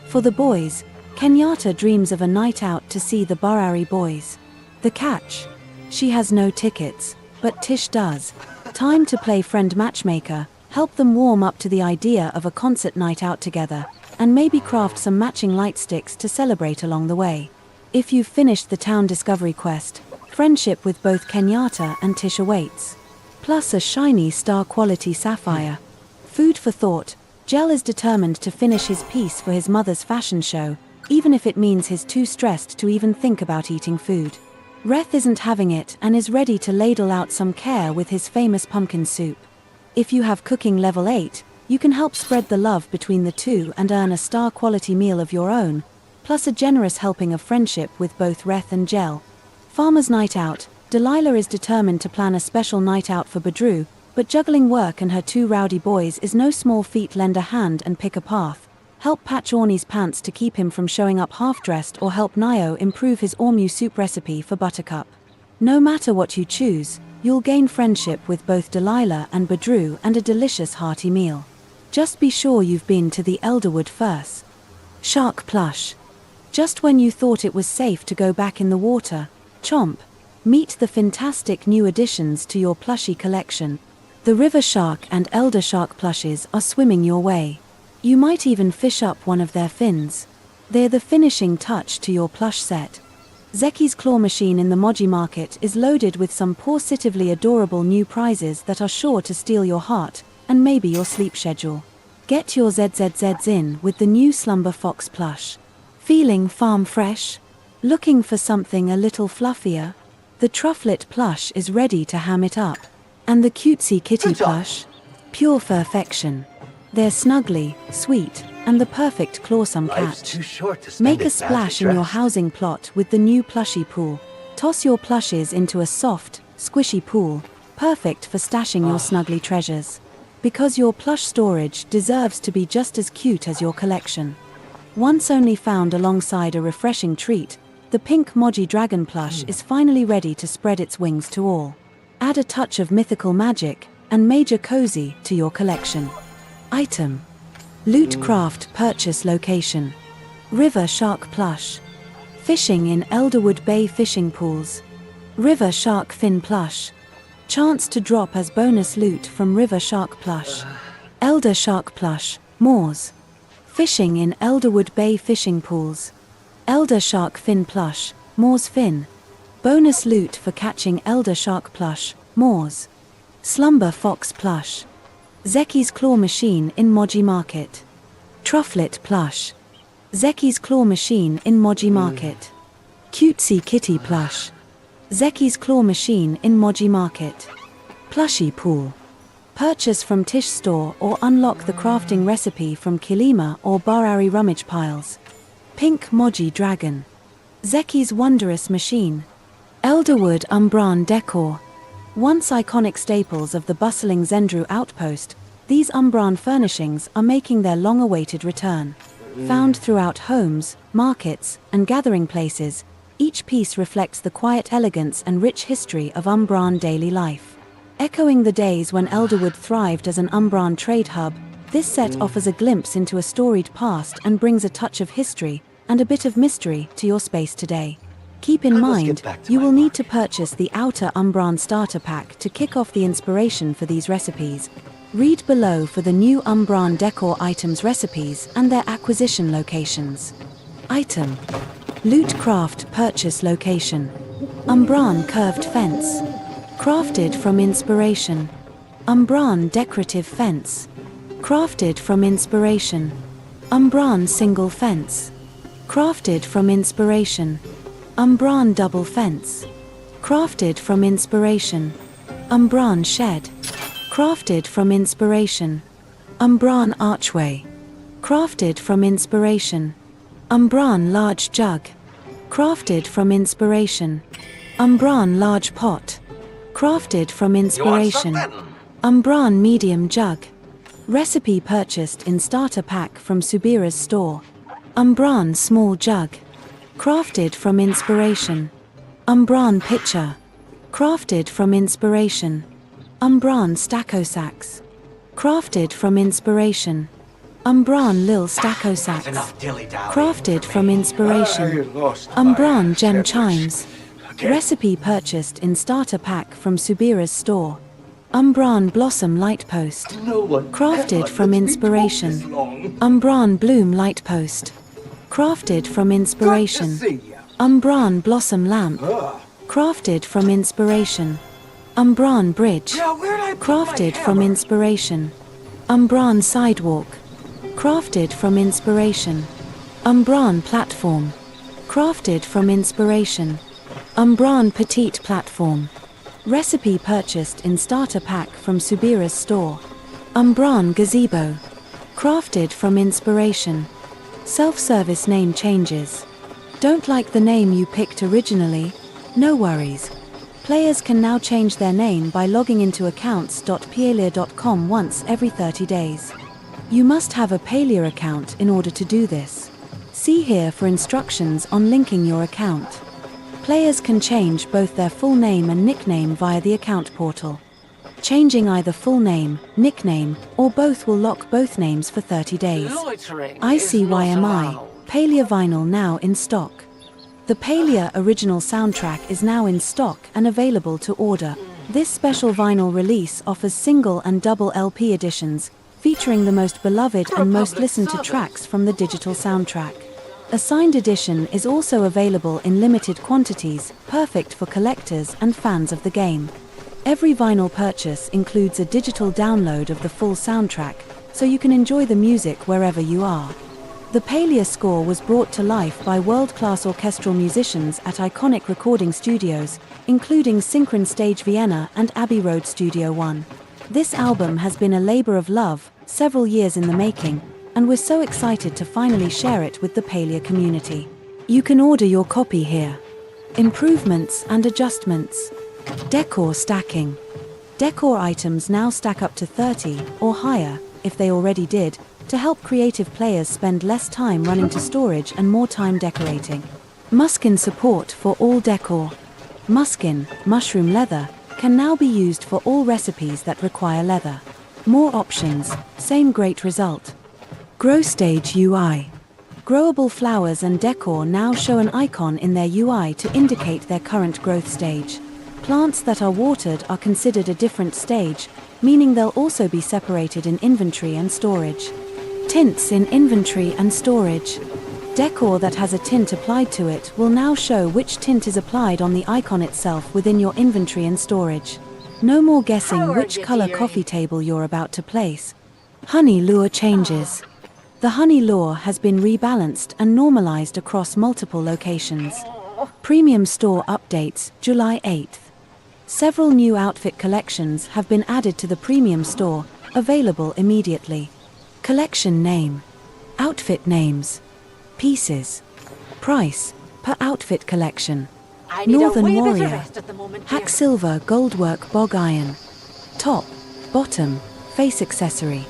For the boys, Kenyatta dreams of a night out to see the Barari boys. The catch? She has no tickets, but Tish does. Time to play friend matchmaker, help them warm up to the idea of a concert night out together, and maybe craft some matching light sticks to celebrate along the way. If you've finished the town discovery quest, friendship with both Kenyatta and Tish awaits. Plus a shiny star quality sapphire. Food for thought, Gel is determined to finish his piece for his mother's fashion show, even if it means he's too stressed to even think about eating food. Reth isn't having it and is ready to ladle out some care with his famous pumpkin soup. If you have cooking level 8, you can help spread the love between the two and earn a star-quality meal of your own, plus a generous helping of friendship with both Reth and Gel. Farmer's night out. Delilah is determined to plan a special night out for Badru, but juggling work and her 2 rowdy boys is no small feat. Lend a hand and pick a path. Help patch Orny's pants to keep him from showing up half-dressed, or help Nio improve his Ormu soup recipe for Buttercup. No matter what you choose, you'll gain friendship with both Delilah and Badru and a delicious hearty meal. Just be sure you've been to the Elderwood first. Shark plush. Just when you thought it was safe to go back in the water, chomp. Meet the fantastic new additions to your plushie collection. The River Shark and Elder Shark plushes are swimming your way. You might even fish up one of their fins. They're the finishing touch to your plush set. Zeki's claw machine in the Moji Market is loaded with some positively adorable new prizes that are sure to steal your heart, and maybe your sleep schedule. Get your ZZZs in with the new Slumber Fox plush. Feeling farm fresh? Looking for something a little fluffier? The Trufflet plush is ready to ham it up. And the Cutesy Kitty plush? Pure perfection. They're snuggly, sweet, and the perfect clawsome catch. Make a splash in your housing plot with the new plushie pool. Toss your plushes into a soft, squishy pool, perfect for stashing your snuggly treasures. Because your plush storage deserves to be just as cute as your collection. Once only found alongside a refreshing treat, the pink Moji Dragon plush is finally ready to spread its wings to all. Add a touch of mythical magic and major cozy to your collection. Item. Loot Craft Purchase Location. River Shark Plush. Fishing in Elderwood Bay Fishing Pools. River Shark Fin Plush. Chance to drop as bonus loot from River Shark Plush. Elder Shark Plush, Moors. Fishing in Elderwood Bay Fishing Pools. Elder Shark Fin Plush, Moors Fin. Bonus loot for catching Elder Shark Plush, Moors. Slumber Fox Plush. Zeki's Claw Machine in Moji Market. Trufflet Plush. Zeki's Claw Machine in Moji Market. Cutesy Kitty Plush. Zeki's Claw Machine in Moji Market. Plushie Pool. Purchase from Tish Store or unlock the crafting recipe from Kilima or Barari Rummage Piles. Pink Moji Dragon. Zeki's Wondrous Machine. Elderwood Umbran Decor. Once iconic staples of the bustling Zendru outpost, these Umbran furnishings are making their long-awaited return. Found throughout homes, markets, and gathering places, each piece reflects the quiet elegance and rich history of Umbran daily life. Echoing the days when Elderwood thrived as an Umbran trade hub, this set offers a glimpse into a storied past and brings a touch of history and a bit of mystery to your space today. Keep in mind, you will need to purchase the outer Umbran starter pack to kick off the inspiration for these recipes. Read below for the new Umbran decor items recipes and their acquisition locations. Item. Loot Craft Purchase Location. Umbran Curved Fence. Crafted from Inspiration. Umbran Decorative Fence. Crafted from Inspiration. Umbran Single Fence. Crafted from Inspiration. Umbran Double Fence. Crafted from Inspiration. Umbran Shed. Crafted from Inspiration. Umbran Archway. Crafted from Inspiration. Umbran Large Jug. Crafted from Inspiration. Umbran Large Pot. Crafted from Inspiration. Umbran Medium Jug. Recipe purchased in starter pack from Subira's store. Umbran Small Jug. Crafted from Inspiration. Umbran Pitcher. Crafted from Inspiration. Umbran Stacko Sacks. Crafted from Inspiration. Umbran Lil Stacko Sacks. Crafted from Inspiration. Umbran Gem Chimes. Recipe purchased in starter pack from Subira's store. Umbran Blossom Light Post. Crafted from Inspiration. Umbran Bloom Light Post. Crafted from Inspiration. Umbran Blossom Lamp. Crafted from Inspiration. Umbran Bridge. Crafted from Inspiration. Umbran Sidewalk. Crafted from Inspiration. Umbran Platform. Crafted from Inspiration. Umbran Petite Platform. Recipe purchased in starter pack from Subira's store. Umbran Gazebo. Crafted from inspiration. Self-service name changes. Don't like the name you picked originally? No worries. Players can now change their name by logging into accounts.palia.com once every 30 days. You must have a Palia account in order to do this. See here for instructions on linking your account. Players can change both their full name and nickname via the account portal. Changing either full name, nickname, or both will lock both names for 30 days. ICYMI, Palia vinyl now in stock. The Palia original soundtrack is now in stock and available to order. This special vinyl release offers single and double LP editions, featuring the most beloved and most listened to tracks from the digital soundtrack. A signed edition is also available in limited quantities, perfect for collectors and fans of the game. Every vinyl purchase includes a digital download of the full soundtrack, so you can enjoy the music wherever you are. The Palia score was brought to life by world-class orchestral musicians at iconic recording studios, including Synchron Stage Vienna and Abbey Road Studio One. This album has been a labor of love, several years in the making, and we're so excited to finally share it with the Palia community. You can order your copy here. Improvements and adjustments. Decor stacking. Decor items now stack up to 30 or higher, if they already did, to help creative players spend less time running to storage and more time decorating. Muskin support for all decor. Muskin, mushroom leather, can now be used for all recipes that require leather. More options, same great result. Grow Stage UI. Growable flowers and decor now show an icon in their UI to indicate their current growth stage. Plants that are watered are considered a different stage, meaning they'll also be separated in inventory and storage. Tints in inventory and storage. Decor that has a tint applied to it will now show which tint is applied on the icon itself within your inventory and storage. No more guessing which color coffee table you're about to place. Honey lure changes. The honey lure has been rebalanced and normalized across multiple locations. Premium store updates, July 8th. Several new outfit collections have been added to the premium store, available immediately. Collection name. Outfit names. Pieces. Price, per outfit collection. Northern Warrior. Hack Silver Goldwork Bog Iron. Top, bottom, face accessory.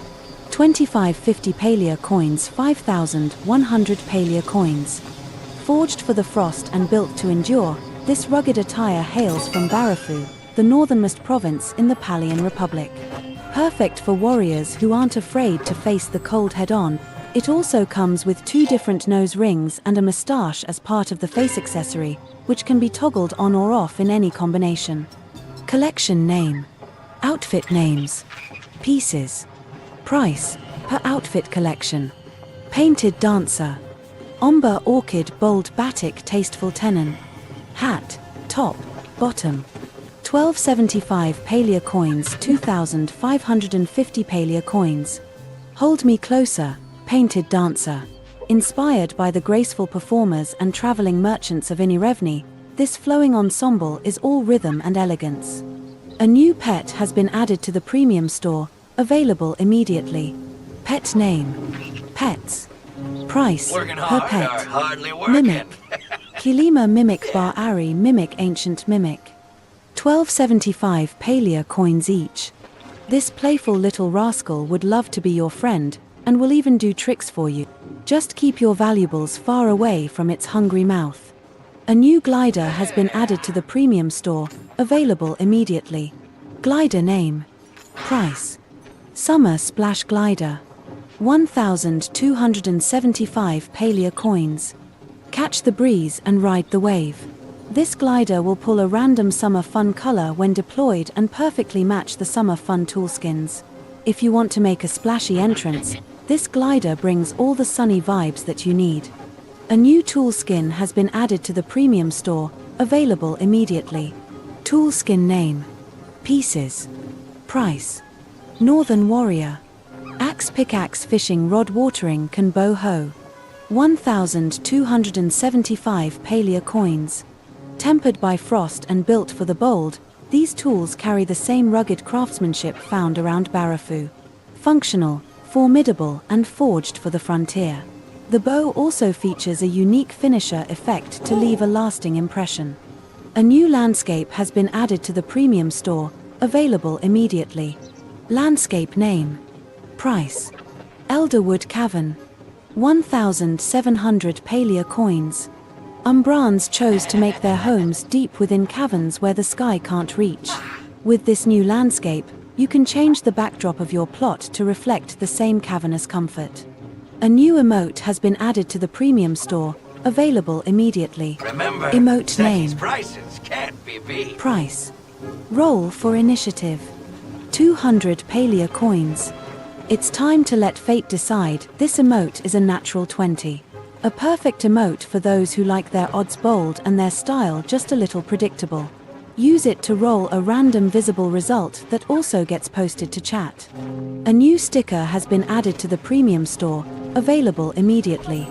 2550 Palia coins, 5100 Palia coins. Forged for the frost and built to endure, this rugged attire hails from Barafu, the northernmost province in the Palian Republic. Perfect for warriors who aren't afraid to face the cold head-on, it also comes with 2 different nose rings and a moustache as part of the face accessory, which can be toggled on or off in any combination. Collection name. Outfit names. Pieces. Price, per outfit collection. Painted dancer. Ombre orchid bold batik tasteful tenon. Hat, top, bottom. 1275 Palia coins, 2550 Palia coins. Hold Me Closer, painted dancer. Inspired by the graceful performers and traveling merchants of Inirevni, this flowing ensemble is all rhythm and elegance. A new pet has been added to the premium store, available immediately. Pet name. Pets. Price, per pet. Mimic. Kilima Mimic Bar Ari Mimic Ancient Mimic. 1275 Palia coins each. This playful little rascal would love to be your friend, and will even do tricks for you. Just keep your valuables far away from its hungry mouth. A new glider has been added to the premium store, available immediately. Glider name. Price. Summer Splash Glider. 1275 Palia coins. Catch the breeze and ride the wave. This glider will pull a random summer fun color when deployed and perfectly match the summer fun toolskins. If you want to make a splashy entrance, this glider brings all the sunny vibes that you need. A new toolskin has been added to the premium store, available immediately. Toolskin name. Pieces. Price. Northern Warrior. Axe pickaxe fishing rod watering can bow hoe. 1275 Palia coins. Tempered by frost and built for the bold, these tools carry the same rugged craftsmanship found around Barafu. Functional, formidable, and forged for the frontier. The bow also features a unique finisher effect to leave a lasting impression. A new landscape has been added to the premium store, available immediately. Landscape name. Price. Elderwood Cavern. 1,700 Palia coins. Umbrans chose to make their homes deep within caverns where the sky can't reach. With this new landscape, you can change the backdrop of your plot to reflect the same cavernous comfort. A new emote has been added to the premium store, available immediately. Remember, Emote name. prices can't be beat. Price. Roll for initiative. 200 Palia coins. It's time to let fate decide. This emote is a natural 20. A perfect emote for those who like their odds bold and their style just a little predictable. Use it to roll a random visible result that also gets posted to chat. A new sticker has been added to the premium store, available immediately.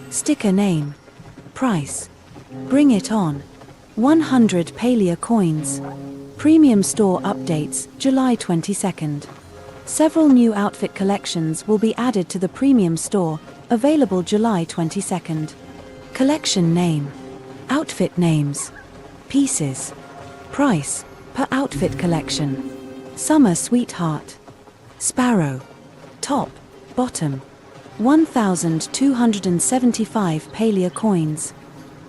Sticker name. Price. Bring it on. 100 Palia coins. Premium store updates, July 22nd. Several new outfit collections will be added to the premium store, available July 22nd. Collection name. Outfit names. Pieces. Price, per outfit collection. Summer Sweetheart. Sparrow. Top, bottom. 1,275 Palia coins.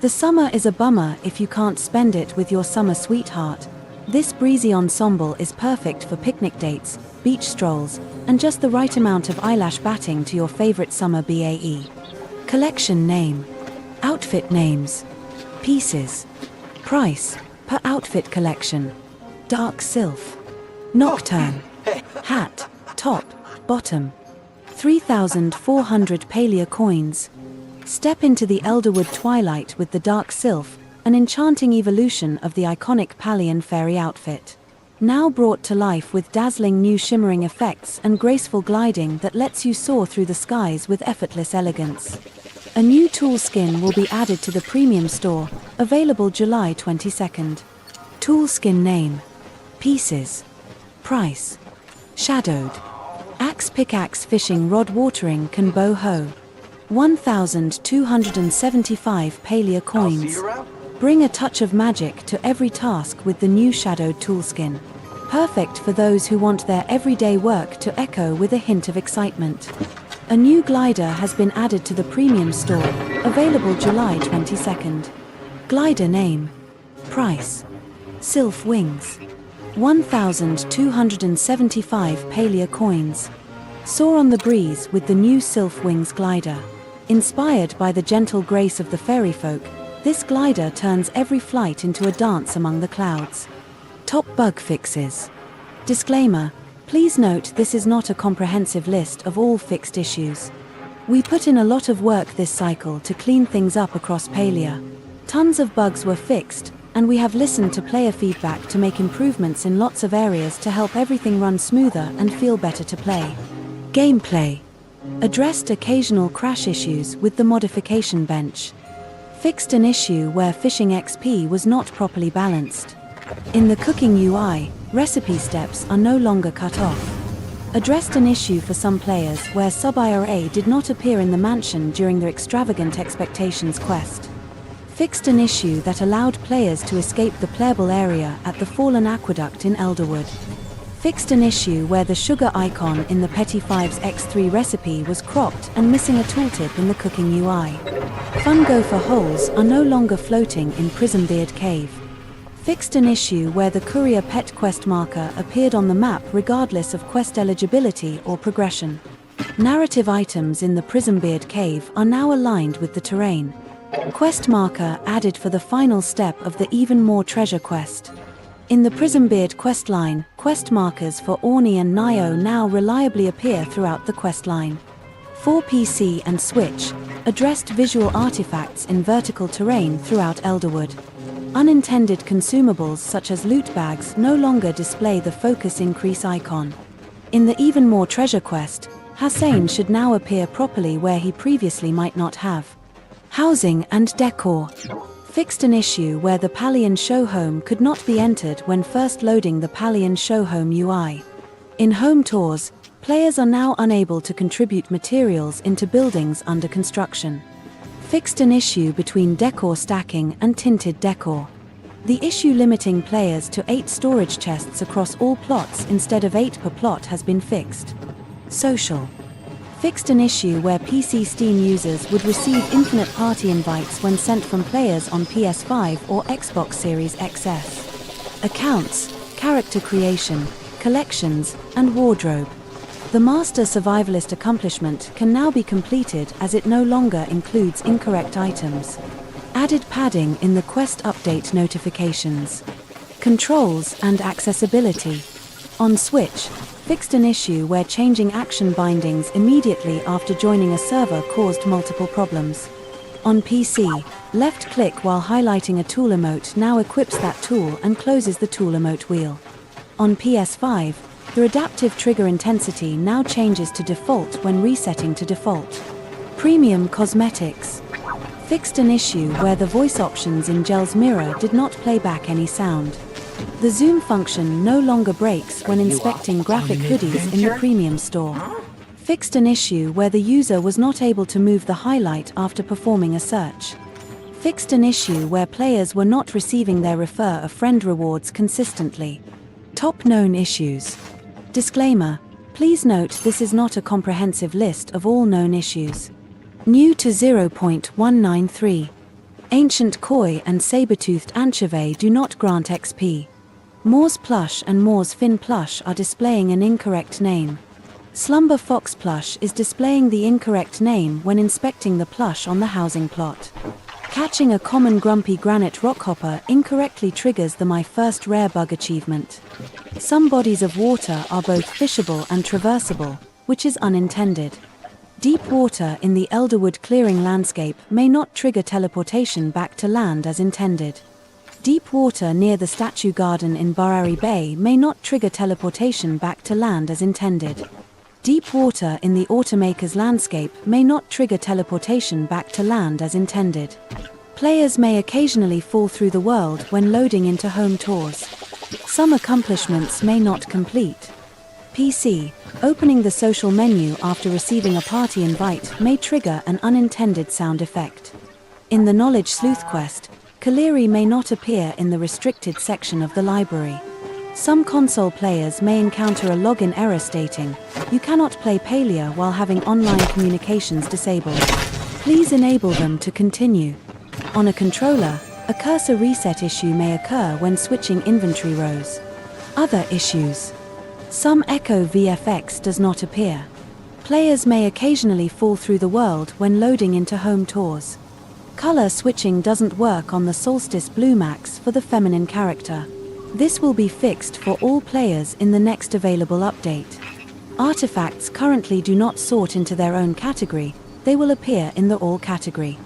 The summer is a bummer if you can't spend it with your summer sweetheart. This breezy ensemble is perfect for picnic dates, beach strolls, and just the right amount of eyelash batting to your favorite summer BAE. Collection name. Outfit names. Pieces. Price, per outfit collection. Dark Sylph. Nocturne. Hat, top, bottom. 3,400 Palia coins. Step into the Elderwood twilight with the Dark Sylph, an enchanting evolution of the iconic Palian fairy outfit. Now brought to life with dazzling new shimmering effects and graceful gliding that lets you soar through the skies with effortless elegance. A new tool skin will be added to the premium store, available July 22nd. Tool skin name. Pieces. Price. Shadowed. Axe pickaxe fishing rod watering can bow hoe. 1,275 Palia coins. Bring a touch of magic to every task with the new shadowed tool skin. Perfect for those who want their everyday work to echo with a hint of excitement. A new glider has been added to the premium store, available July 22nd. Glider name. Price. Sylph wings. 1,275 Palia coins. Soar on the breeze with the new Sylph wings glider. Inspired by the gentle grace of the fairy folk, this glider turns every flight into a dance among the clouds. Top bug fixes. Disclaimer: please note this is not a comprehensive list of all fixed issues. We put in a lot of work this cycle to clean things up across Palia. Tons of bugs were fixed, and we have listened to player feedback to make improvements in lots of areas to help everything run smoother and feel better to play. Gameplay. Addressed occasional crash issues with the modification bench. Fixed an issue where fishing XP was not properly balanced. In the cooking UI, recipe steps are no longer cut off. Addressed an issue for some players where sub-IRA did not appear in the mansion during their Extravagant Expectations quest. Fixed an issue that allowed players to escape the playable area at the Fallen Aqueduct in Elderwood. Fixed an issue where the sugar icon in the Petty Fives X3 recipe was cropped and missing a tooltip in the cooking UI. Fun gopher holes are no longer floating in Prismbeard Cave. Fixed an issue where the courier pet quest marker appeared on the map regardless of quest eligibility or progression. Narrative items in the Prismbeard Cave are now aligned with the terrain. Quest marker added for the final step of the Even More Treasure quest. In the Prismbeard questline, quest markers for Orni and Nio now reliably appear throughout the questline. For PC and Switch, addressed visual artifacts in vertical terrain throughout Elderwood. Unintended consumables such as loot bags no longer display the focus increase icon. In the Even More Treasure quest, Hussein should now appear properly where he previously might not have. Housing and decor. Fixed an issue where the Palian Show Home could not be entered when first loading the Palian Show Home UI. In home tours, players are now unable to contribute materials into buildings under construction. Fixed an issue between decor stacking and tinted decor. The issue limiting players to 8 storage chests across all plots instead of 8 per plot has been fixed. Social. Fixed an issue where PC Steam users would receive infinite party invites when sent from players on PS5 or Xbox Series XS. Accounts, character creation, collections, and wardrobe. The Master Survivalist accomplishment can now be completed as it no longer includes incorrect items. Added padding in the quest update notifications. Controls and accessibility. On Switch, fixed an issue where changing action bindings immediately after joining a server caused multiple problems. On PC, left-click while highlighting a tool emote now equips that tool and closes the tool emote wheel. On PS5, the adaptive trigger intensity now changes to default when resetting to default. Premium cosmetics. Fixed an issue where the voice options in Gel's mirror did not play back any sound. The zoom function no longer breaks when inspecting graphic hoodies in the premium store. Fixed an issue where the user was not able to move the highlight after performing a search. Fixed an issue where players were not receiving their refer a friend rewards consistently. Top known issues. Disclaimer: please note this is not a comprehensive list of all known issues. New to 0.193. Ancient Koi and Saber-toothed Anchovy do not grant XP. Moore's Plush and Moore's Fin Plush are displaying an incorrect name. Slumber Fox Plush is displaying the incorrect name when inspecting the plush on the housing plot. Catching a common grumpy granite rockhopper incorrectly triggers the My First Rare Bug achievement. Some bodies of water are both fishable and traversable, which is unintended. Deep water in the Elderwood clearing landscape may not trigger teleportation back to land as intended. Deep water near the statue garden in Barari Bay may not trigger teleportation back to land as intended. Deep water in the Automaker's landscape may not trigger teleportation back to land as intended. Players may occasionally fall through the world when loading into home tours. Some accomplishments may not complete. PC, opening the social menu after receiving a party invite may trigger an unintended sound effect. In the Knowledge Sleuth quest, Kaleri may not appear in the restricted section of the library. Some console players may encounter a login error stating, "You cannot play Palia while having online communications disabled. Please enable them to continue." On a controller, a cursor reset issue may occur when switching inventory rows. Other issues. Some Echo VFX does not appear. Players may occasionally fall through the world when loading into home tours. Color switching doesn't work on the Solstice Blue Max for the feminine character. This will be fixed for all players in the next available update. Artifacts currently do not sort into their own category, they will appear in the All category.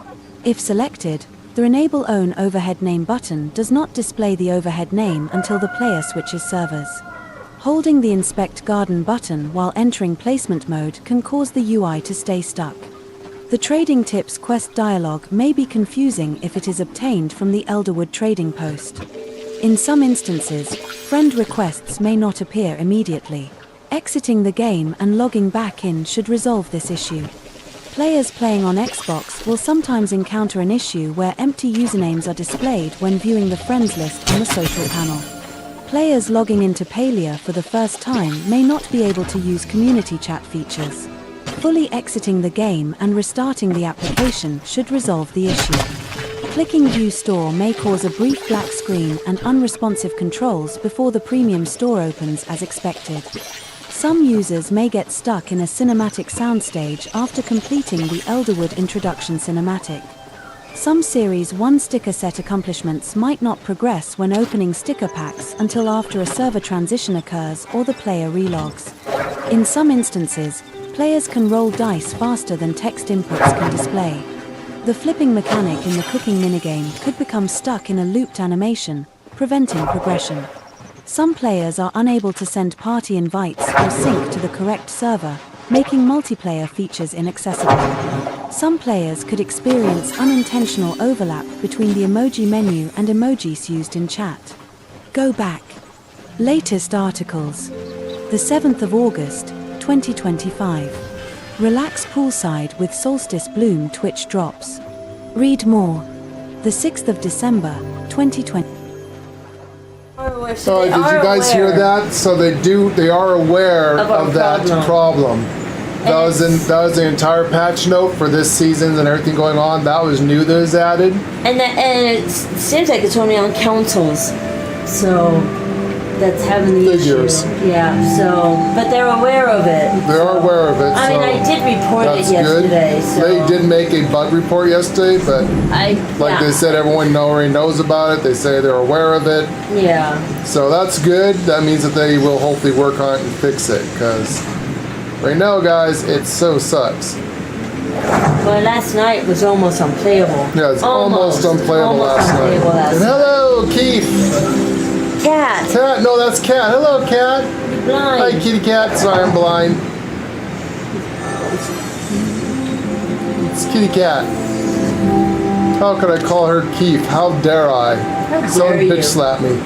If selected, the Enable Own Overhead Name button does not display the overhead name until the player switches servers. Holding the Inspect Garden button while entering placement mode can cause the UI to stay stuck. The Trading Tips quest dialog may be confusing if it is obtained from the Elderwood trading post. In some instances, friend requests may not appear immediately. Exiting the game and logging back in should resolve this issue. Players playing on Xbox will sometimes encounter an issue where empty usernames are displayed when viewing the friends list on the social panel. Players logging into Palia for the first time may not be able to use community chat features. Fully exiting the game and restarting the application should resolve the issue. Clicking View Store may cause a brief black screen and unresponsive controls before the premium store opens as expected. Some users may get stuck in a cinematic soundstage after completing the Elderwood Introduction cinematic. Some Series 1 sticker set accomplishments might not progress when opening sticker packs until after a server transition occurs or the player relogs. In some instances, players can roll dice faster than text inputs can display. The flipping mechanic in the cooking minigame could become stuck in a looped animation, preventing progression. Some players are unable to send party invites or sync to the correct server, making multiplayer features inaccessible. Some players could experience unintentional overlap between the emoji menu and emojis used in chat. Go back. Latest articles. The 7th of August, 2025. Relax poolside with solstice bloom Twitch drops. Read more. The 6th of December, 2020. So did you guys hear that? So they are aware of that problem. That was the entire patch note for this season and everything going on. That was new that was added. And it seems like it's only on councils, so that's having the Figures. issue. Yeah. So, but they're aware of it. They are aware of it. I mean, I did report it yesterday. Good. So they did make a bug report yesterday, but they said, everyone already knows about it. They say they're aware of it. Yeah. So that's good. That means that they will hopefully work on it and fix it, because right now, guys, it so sucks. Well, last night was almost unplayable. Yeah, it's almost unplayable last night. And hello, Keith. Cat. Cat. No, that's Cat. Hello, Cat. Blind. Hi, kitty cat. Sorry, I'm blind. It's kitty cat. How could I call her Keith? How dare I? How dare Someone you? bitch slap me.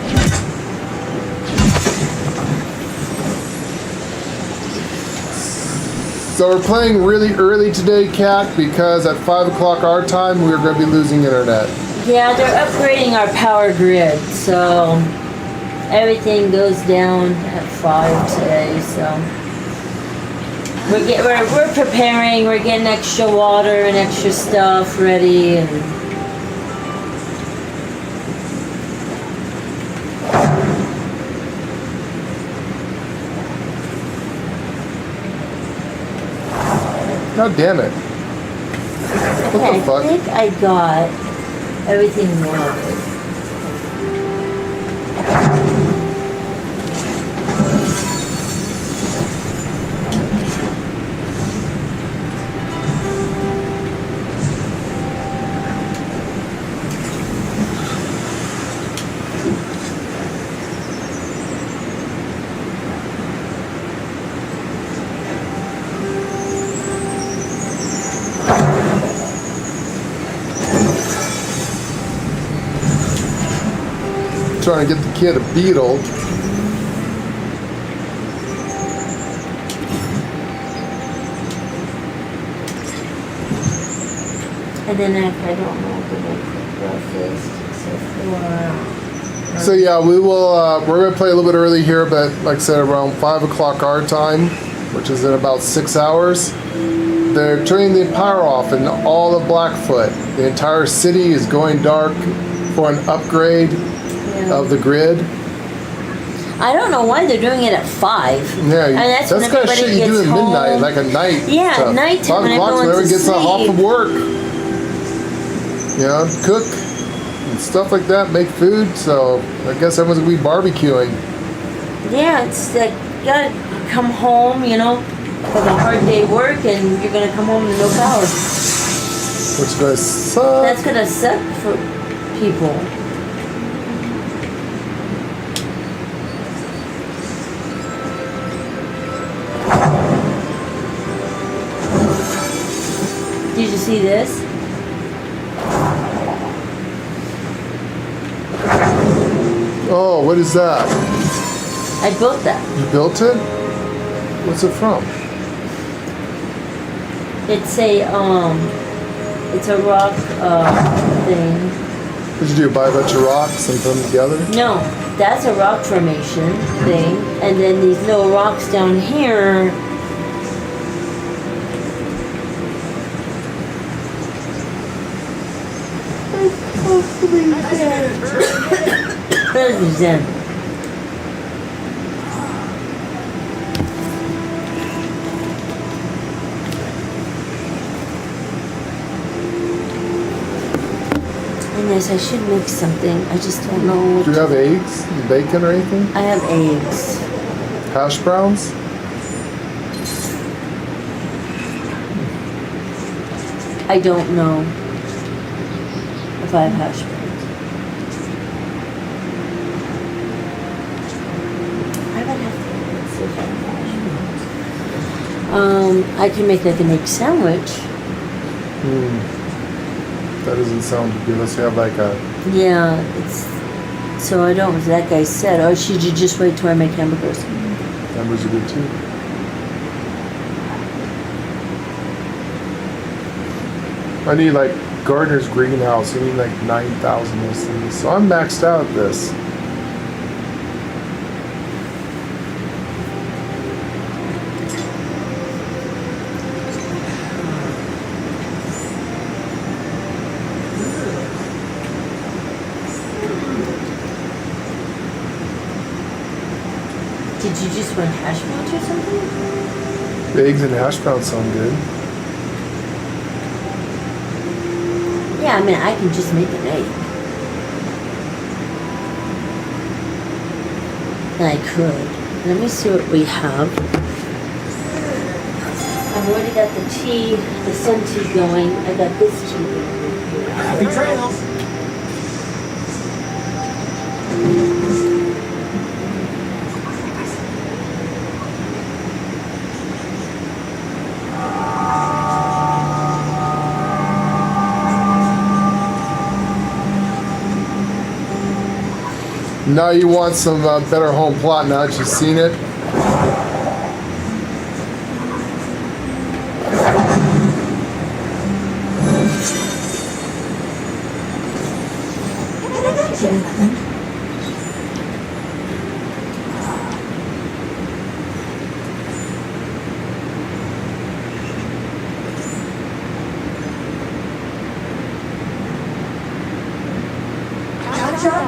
So we're playing really early today, Cat, because at 5 o'clock our time, we're going to be losing internet. Yeah, they're upgrading our power grid, so everything goes down at 5 today. So we're preparing. We're getting extra water and extra stuff ready, and God damn it. What the fuck? I think I got everything watered. Trying to get the kid a beetle. And then I don't know what the breakfast. So yeah, we will. We're gonna play a little bit early here, but like I said, around 5 o'clock our time, which is in about 6 hours. They're turning the power off in all of Blackfoot. The entire city is going dark for an upgrade of the grid. I don't know why they're doing it at 5. Yeah, and that's when kind of everybody shit you gets do at home. midnight, like a night. Yeah, stuff. nighttime 5 when o'clock when everyone's everyone gets off asleep. of work. You know, cook and stuff like that, make food. So I guess everyone's gonna be barbecuing. Yeah, it's like you gotta come home, you know, with a hard day work, and you're gonna come home with no power. Which is gonna suck. That's gonna suck for people. Did you see this? Oh, what is that? I built that. You built it? What's it from? It's a rock thing. What'd you do? Buy a bunch of rocks and put them together? No, that's a rock formation thing, and then these little rocks down here. There's the Zen. And yes, I should make something. I just don't know what. Do you have eggs and bacon or anything? I have eggs. Hash browns? I don't know if I have hash browns. I would have to let's see if I have hash browns. I can make like an egg sandwich. That doesn't sound good. Let's have like a... Yeah, it's... So I don't... That guy said, oh, should you just wait till I make hamburgers? Numbers are good too. I need like gardener's greenhouse. I need like 9,000 of those things. So I'm maxed out at this. Did you just want hash browns or something? The eggs and hash browns sound good. Yeah, I mean, I can just make an egg. I could. Let me see what we have. I've already got the tea, the sun tea going. I got this tea. Happy trails. Now you want some better home plot now that you've seen it.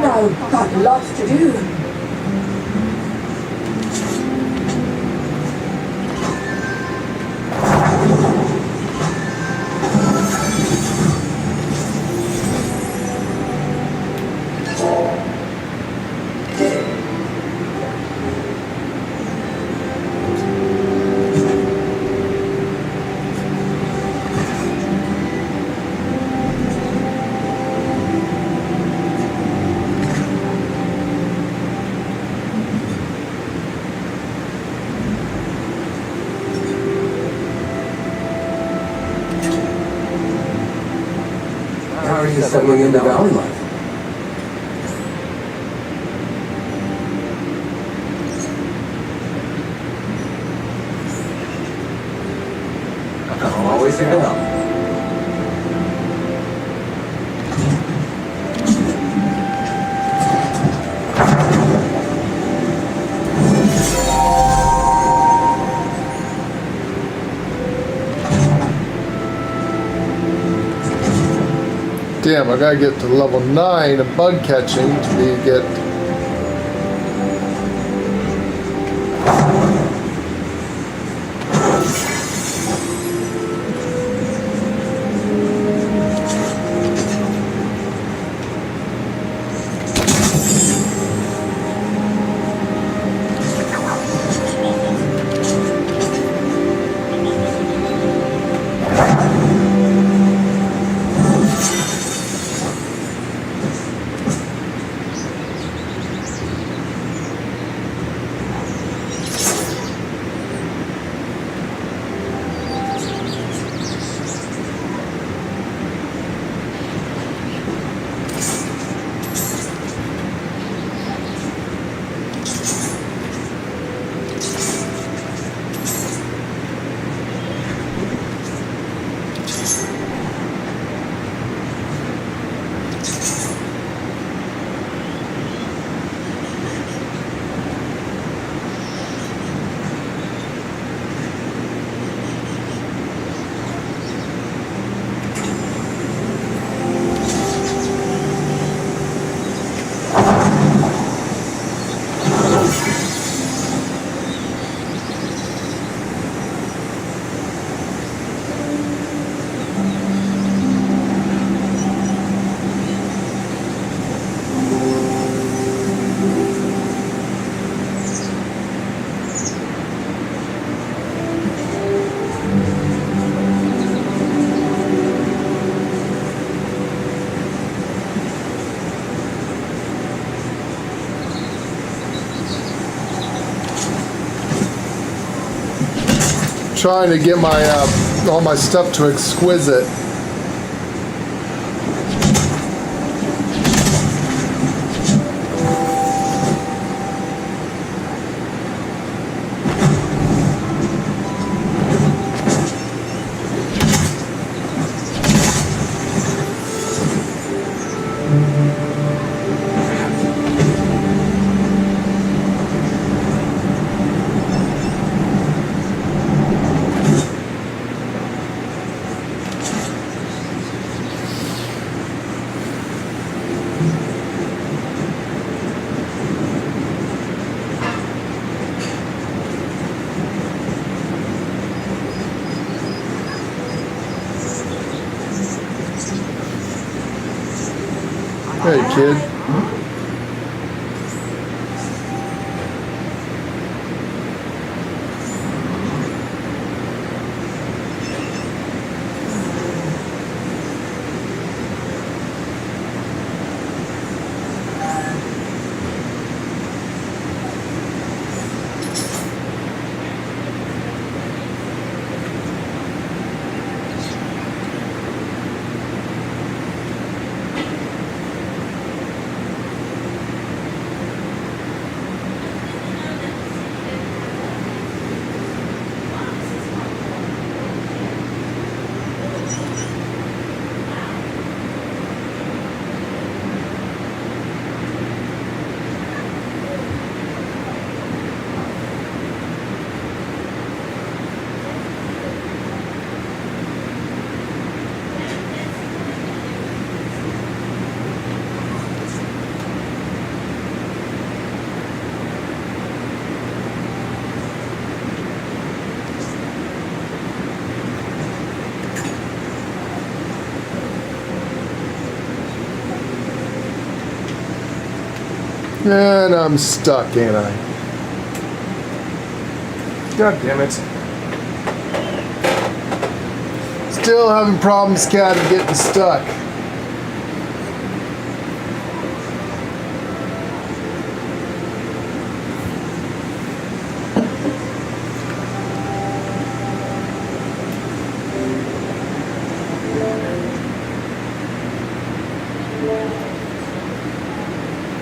No, got lots to do. How are you settling into valley life? I'm always here to help. Damn, I gotta get to level 9 of bug catching to get... Trying to get my all my stuff to exquisite. kid. And I'm stuck, ain't I? God damn it. Still having problems, cat, of getting stuck.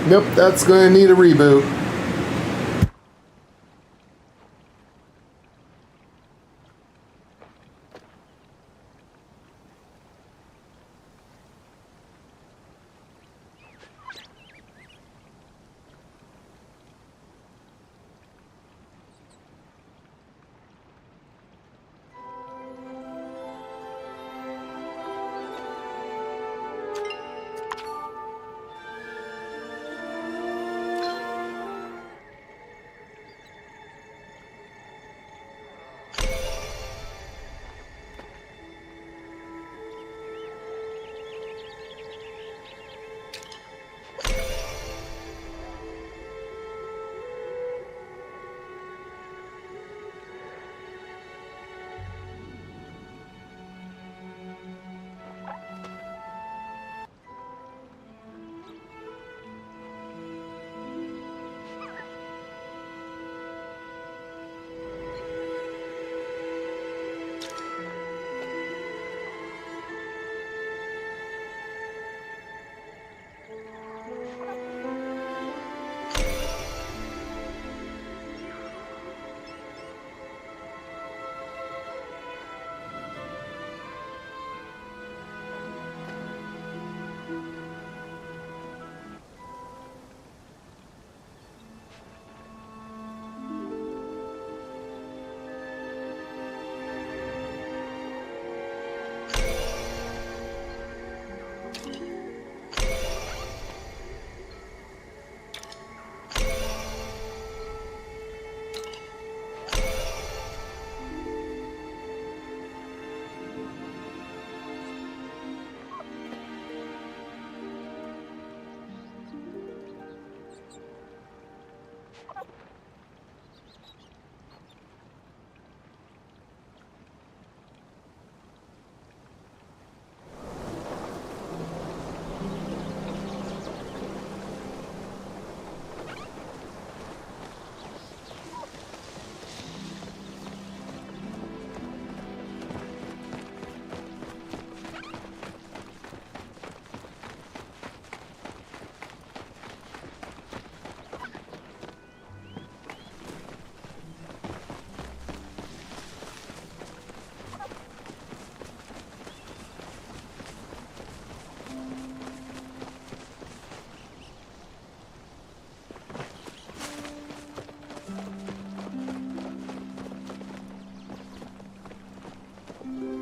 Nope, that's going to need a reboot.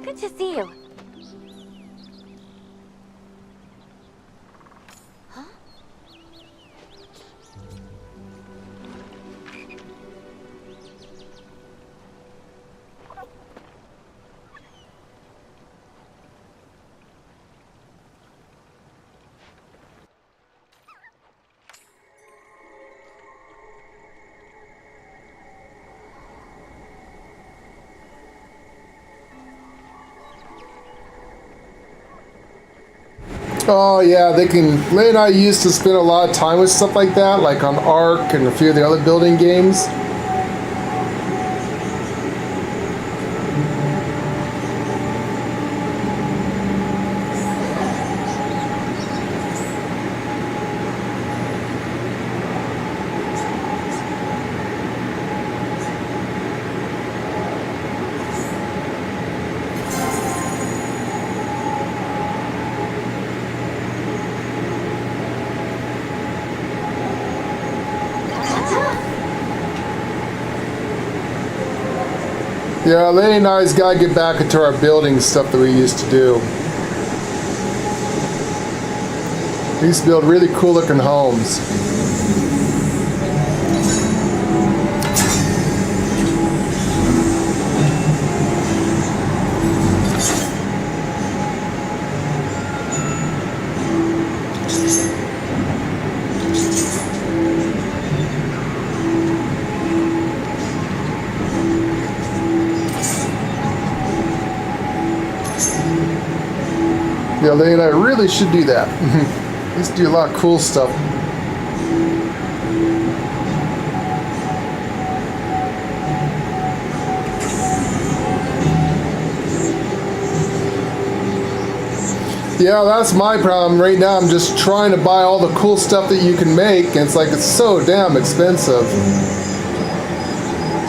Good to see you. Huh? Oh yeah, they can. Lay and I used to spend a lot of time with stuff like that, like on Ark and a few of the other building games. Yeah, Lady and I's got to get back into our building stuff that we used to do. We used to build really cool looking homes. Yeah, Lady and I really should do that. We used to do a lot of cool stuff. Yeah, that's my problem. Right now I'm just trying to buy all the cool stuff that you can make, and it's like it's so damn expensive.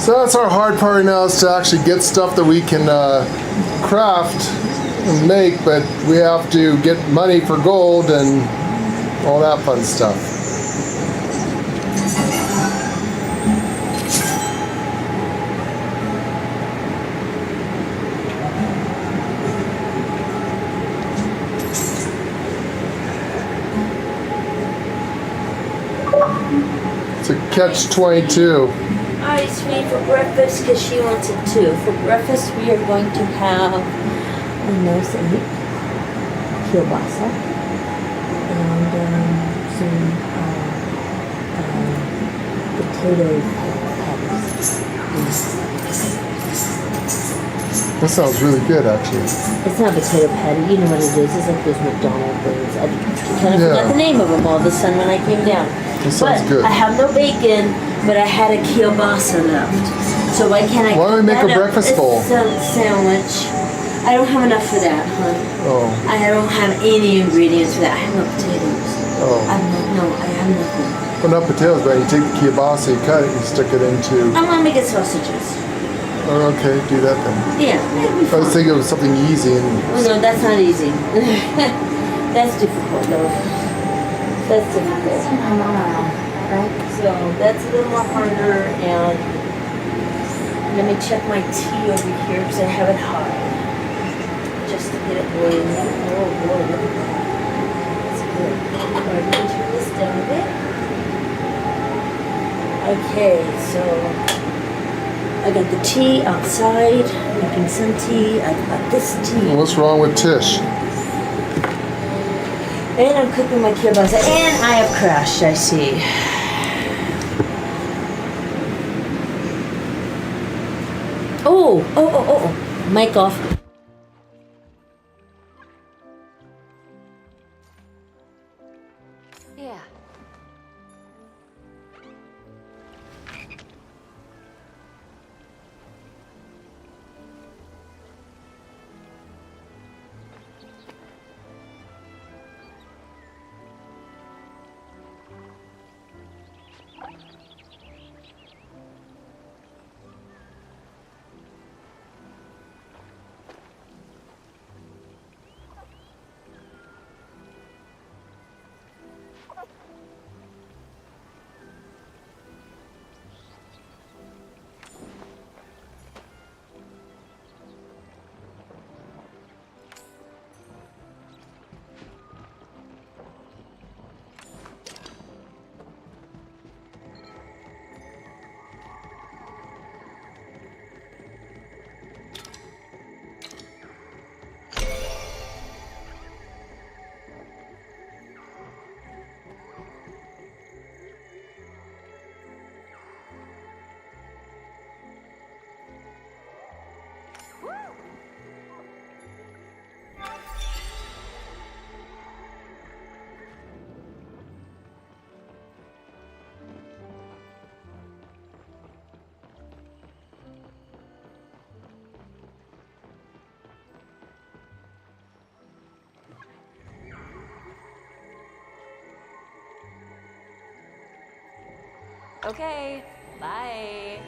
So that's our hard part right now, is to actually get stuff that we can craft and make, but we have to get money for gold and all that fun stuff. It's a catch-22. Alright, sweet, for breakfast, because she wants it too. For breakfast, we are going to have a nice egg, kielbasa, and some potato patties. That sounds really good, actually. It's not a potato patty, you know what it is. It's like those McDonald's things. I kind of forgot the name of them all of a sudden when I came down. That sounds good. I have no bacon, but I had a kielbasa left. So why can't I? Why don't we make a breakfast bowl? Sandwich. I don't have enough for that, hon. Oh. I don't have any ingredients for that. I have no potatoes. Oh. I have nothing. Well, not potatoes, but you take the kielbasa, you cut it, and stick it into. I'm gonna make it sausages. Oh, okay, do that then. Yeah, that'd be I was fun. thinking it was something easy and. Oh, no, that's not easy. That's difficult, though. That's difficult. So that's a little more harder, and let me check my tea over here because I have it hot. Just to get it boiling. Oh boy, look at that. That's good. Alright, let me turn this down a bit. Okay, so I got the tea outside, making some tea. I've got this tea. What's wrong with Tish? And I'm cooking my kielbasa. And I have crashed, I see. Oh. Mic off. Yeah. Okay, bye.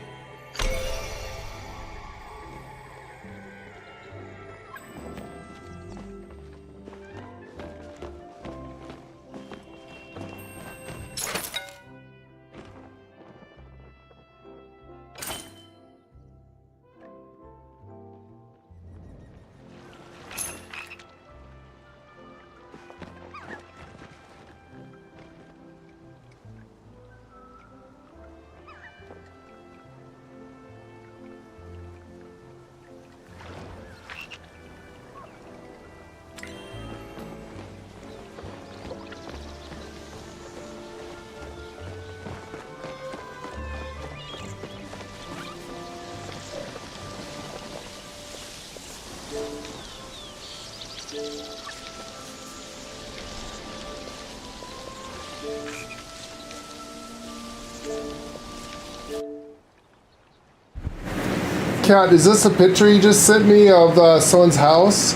Kat, is this a picture you just sent me of someone's house?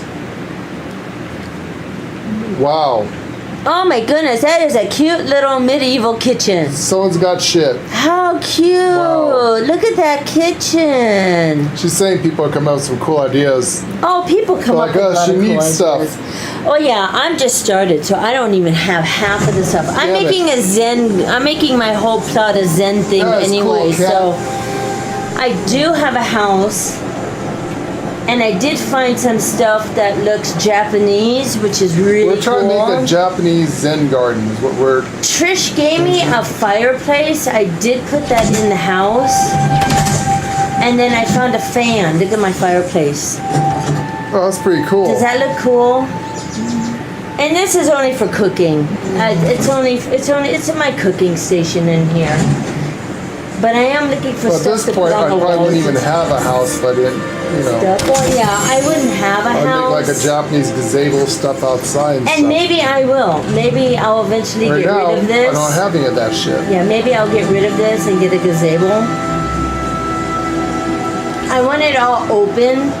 Wow. Oh my goodness, that is a cute little medieval kitchen. Someone's got shit. How cute! Wow. Look at that kitchen. She's saying people are coming up with some cool ideas. Oh, people come Like up with a us, lot she of cool needs stuff. ideas. Oh yeah, I'm just started, so I don't even have half of the stuff. I'm Damn it. making a Zen. I'm making my whole plot a Zen thing That is anyway. cool, Kat. So I do have a house, and I did find some stuff that looks Japanese, which is really We're trying cool. to make a Japanese Zen garden is what we're... Trish gave me a fireplace. I did put that in the house. And then I found a fan. Look at my fireplace. Oh, that's pretty cool. Does that look cool? And this is only for cooking. It's in my cooking station in here. But I am looking for Well, at stuff this to point, put on I the probably walls. wouldn't even have a house, but it, you know, Stuff. Well, yeah, I wouldn't have a I'd house. make like a Japanese gazebo stuff outside and and stuff. maybe I will. Maybe I'll eventually Right get now, rid of this. I don't have any of that shit. Yeah, maybe I'll get rid of this and get a gazebo. I want it all open.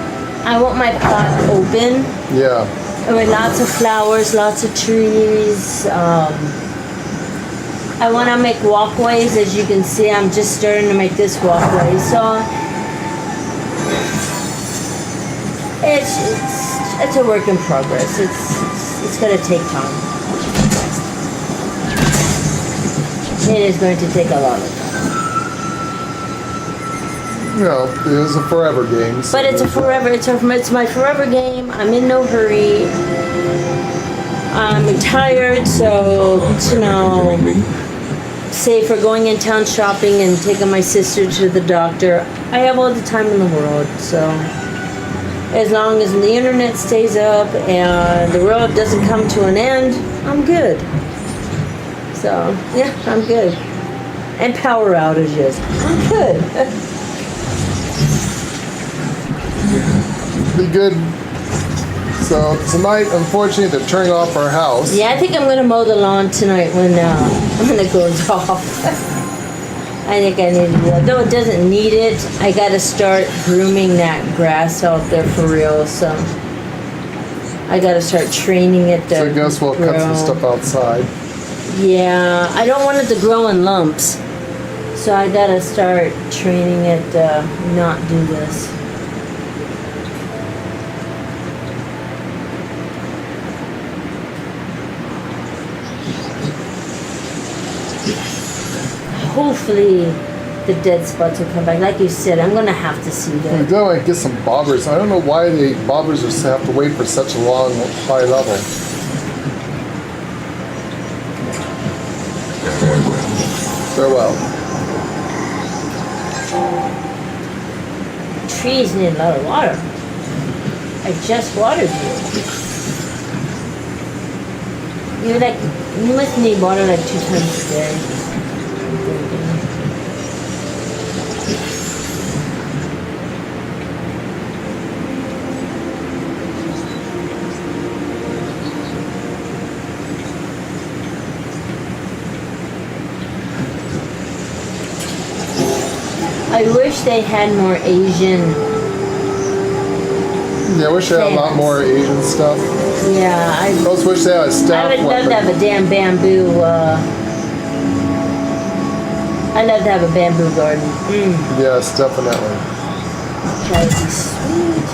I want my pot open Yeah. with lots of flowers, lots of trees. I want to make walkways. As you can see, I'm just starting to make this walkway. So it's a work in progress. It's going to take time. It is going to take a lot of time. You know, it was a forever game. So But it's it's my forever game. I'm in no hurry. I'm retired, so, you know, say for going in town shopping and taking my sister to the doctor, I have all the time in the world, so as long as the internet stays up and the world doesn't come to an end, I'm good. So, yeah, I'm good. And power outages, I'm good. Be good. So tonight, unfortunately, they're turning off our house. Yeah, I think I'm gonna mow the lawn tonight when it goes off. I think I need to do that. Though it doesn't need it, I gotta start grooming that grass out there for real. So I gotta start training it to So I guess we'll cut some grow. stuff outside. Yeah, I don't want it to grow in lumps. So I gotta start training it to not do this. Hopefully the dead spots will come back. Like you said, I'm gonna have to see We that. gotta like, get some bobbers. I don't know why the bobbers just have to wait for such a long, high level. Farewell. Trees need a lot of water. I just watered you. You must need water like 2 times a day. I'm thinking. I wish they had more Asian. Yeah, I wish they had a lot more Asian stuff. Yeah, I just wish they had a staff I would love weapon. to have a damn bamboo. I'd love to have a bamboo garden. Yes, definitely. That would be sweet.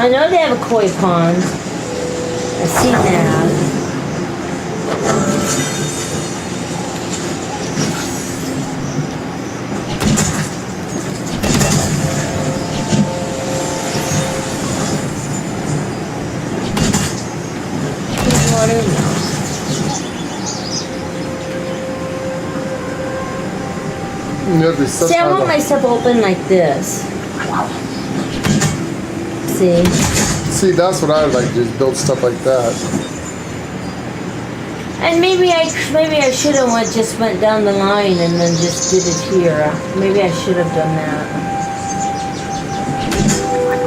I know they have a koi pond. I've seen that. See, I want my stuff open like this. See? See, that's what I would like to do, is build stuff like that. And maybe I should have just went down the line and then just did it here. Maybe I should have done that.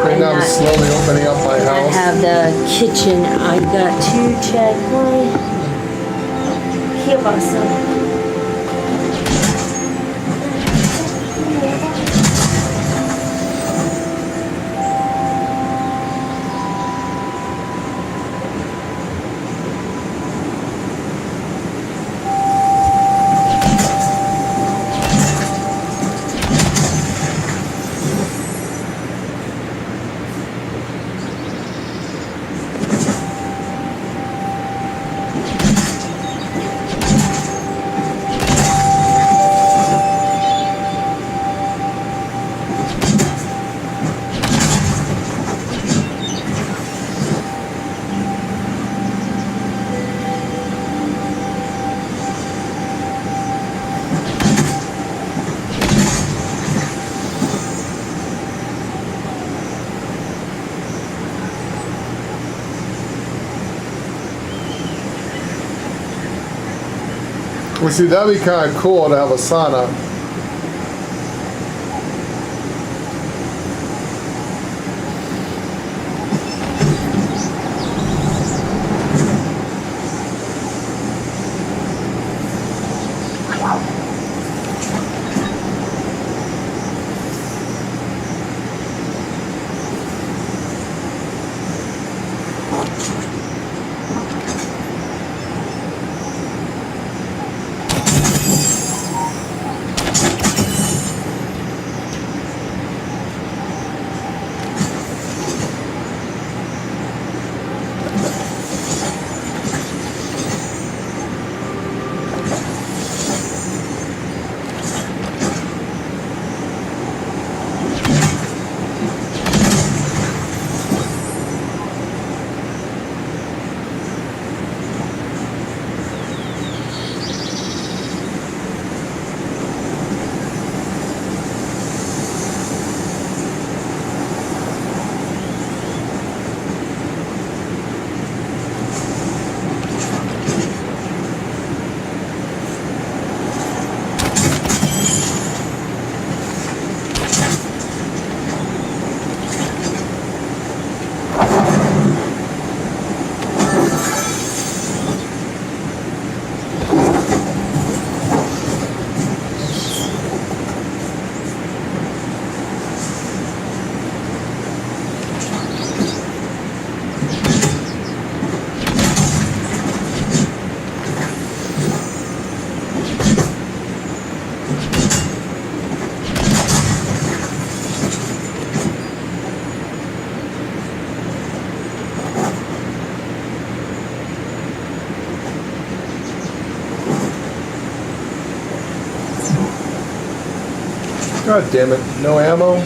Right now I'm slowly opening up my house. I have the kitchen. I got to check my kielbasa. Well, see, that'd be kind of cool to have a sauna. God damn it. No ammo?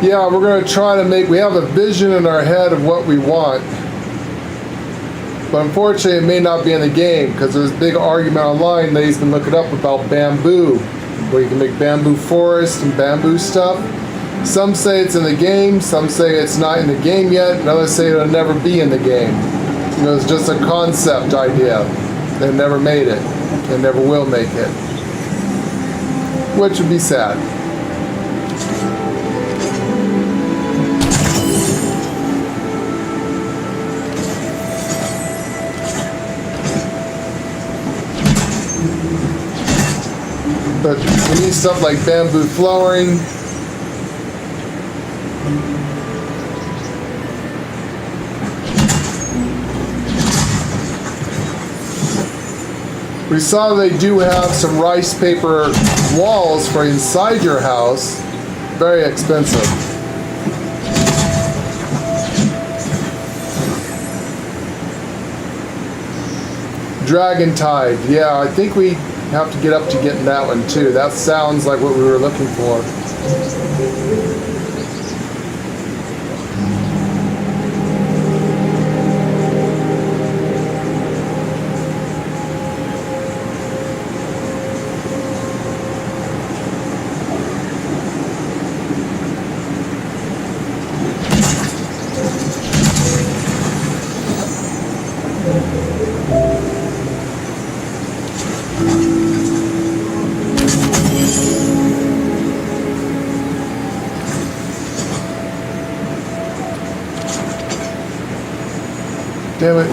Yeah, we're going to try to make, we have a vision in our head of what we want. But unfortunately, it may not be in the game because there's a big argument online that he's been looking up about bamboo, where you can make bamboo forests and bamboo stuff. Some say it's in the game, some say it's not in the game yet, and others say it'll never be in the game. You know, it's just a concept idea. They never made it. They never will make it. Which would be sad. But we need stuff like bamboo flooring. We saw they do have some rice paper walls for inside your house. Very expensive. Dragon Tide. Yeah, I think we have to get up to getting that one too. That sounds like what we were looking for. Damn it.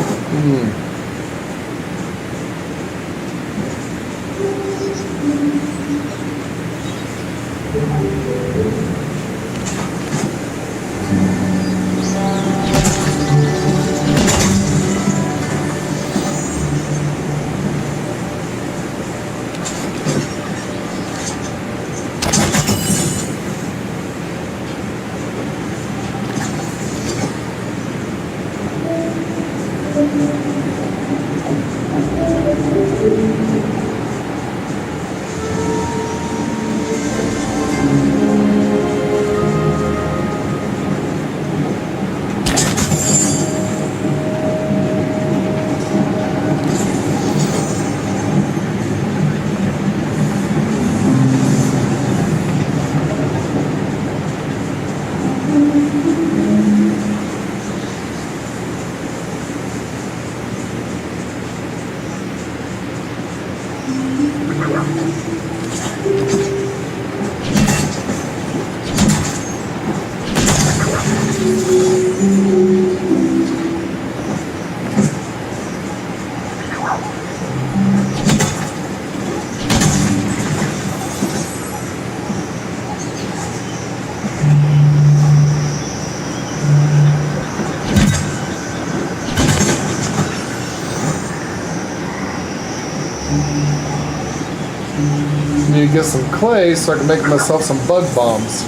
Need to get some clay so I can make myself some bug bombs.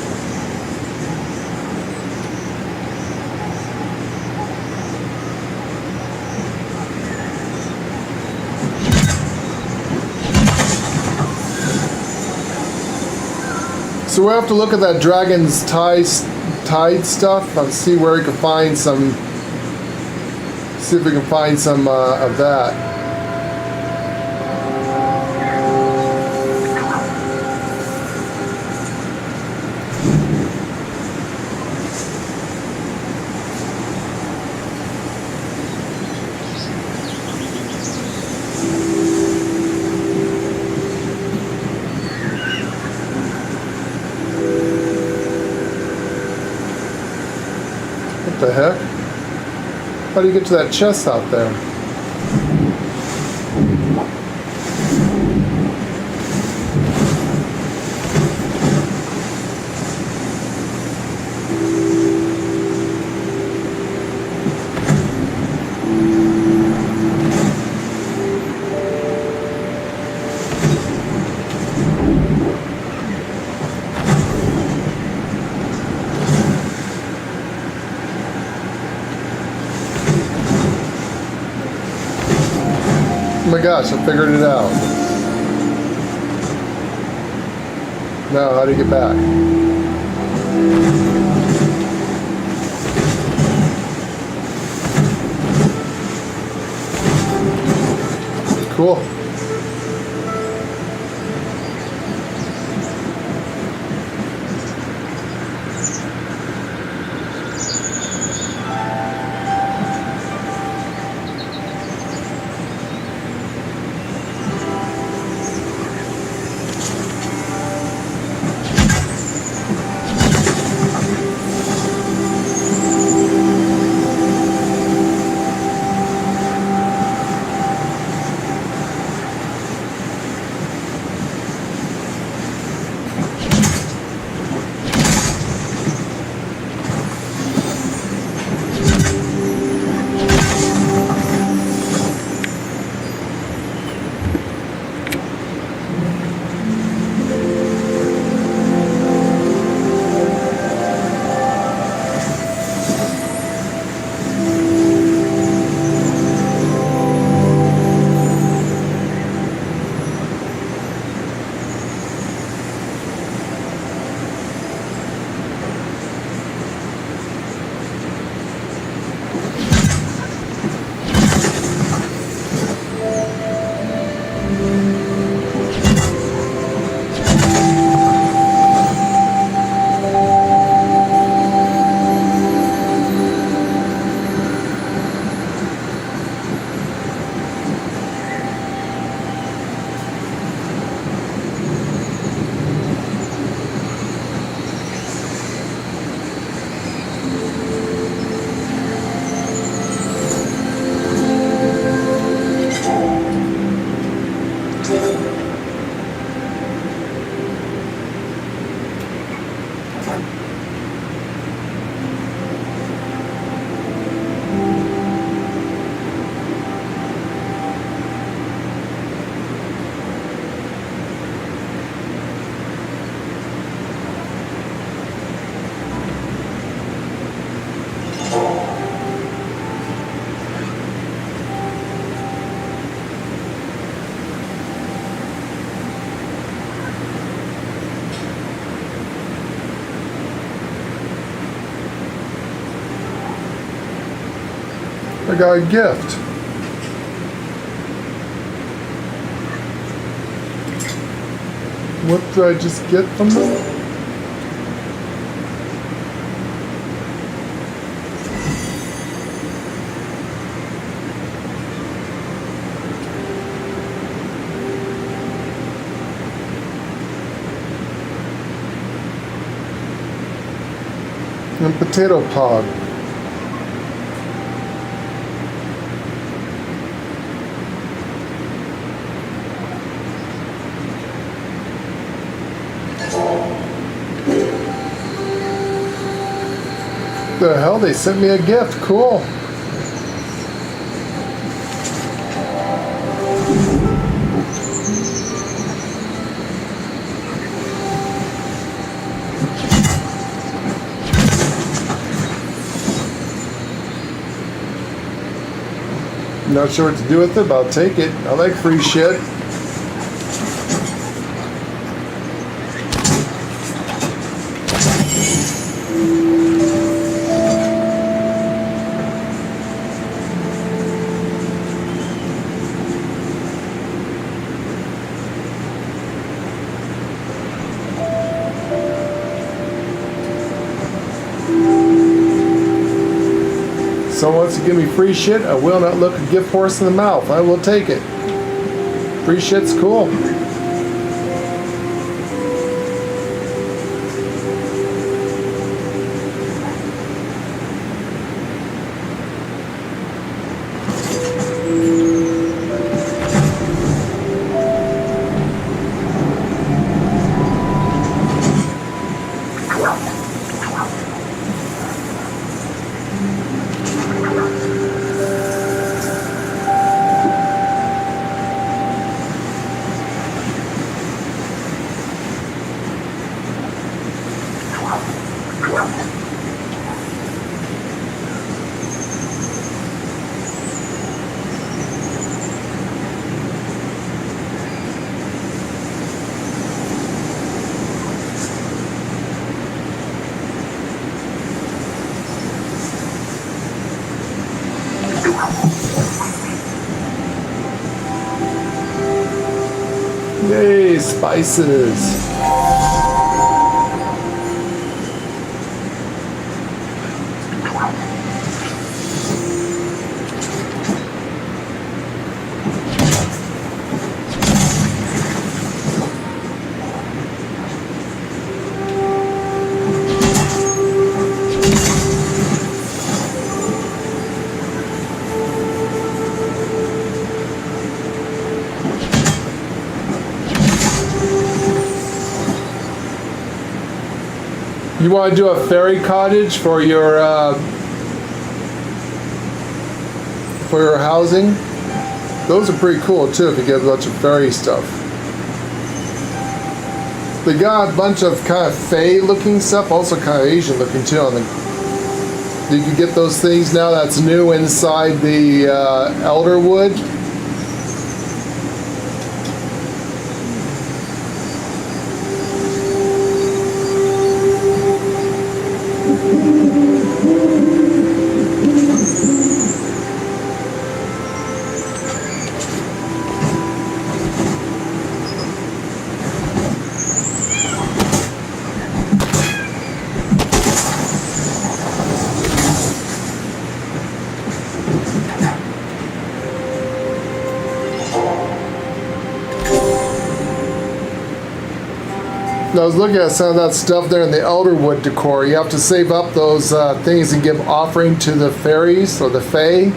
So we have to look at that dragon's tide stuff and see where we can find some. See if we can find some of that. What the heck? How do you get to that chest out there? Oh my gosh, I figured it out. Now, how do you get back? Cool. I got a gift. What did I just get from them? And potato pod. The hell, they sent me a gift. Cool. Not sure what to do with it, but I'll take it. I like free shit. Someone wants to give me free shit, I will not look a gift horse in the mouth. I will take it. Free shit's cool. spices. You want to do a fairy cottage for your housing? Those are pretty cool too if you get a bunch of fairy stuff. They got a bunch of kind of fey looking stuff, also kind of Asian looking too. On the, you can get those things now. That's new inside the elderwood. I was looking at some of that stuff there in the elderwood decor. You have to save up those things and give offering to the fairies or the fae.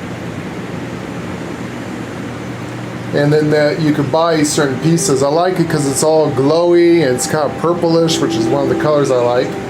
And then you could buy certain pieces. I like it because it's all glowy and it's kind of purplish, which is one of the colors I like.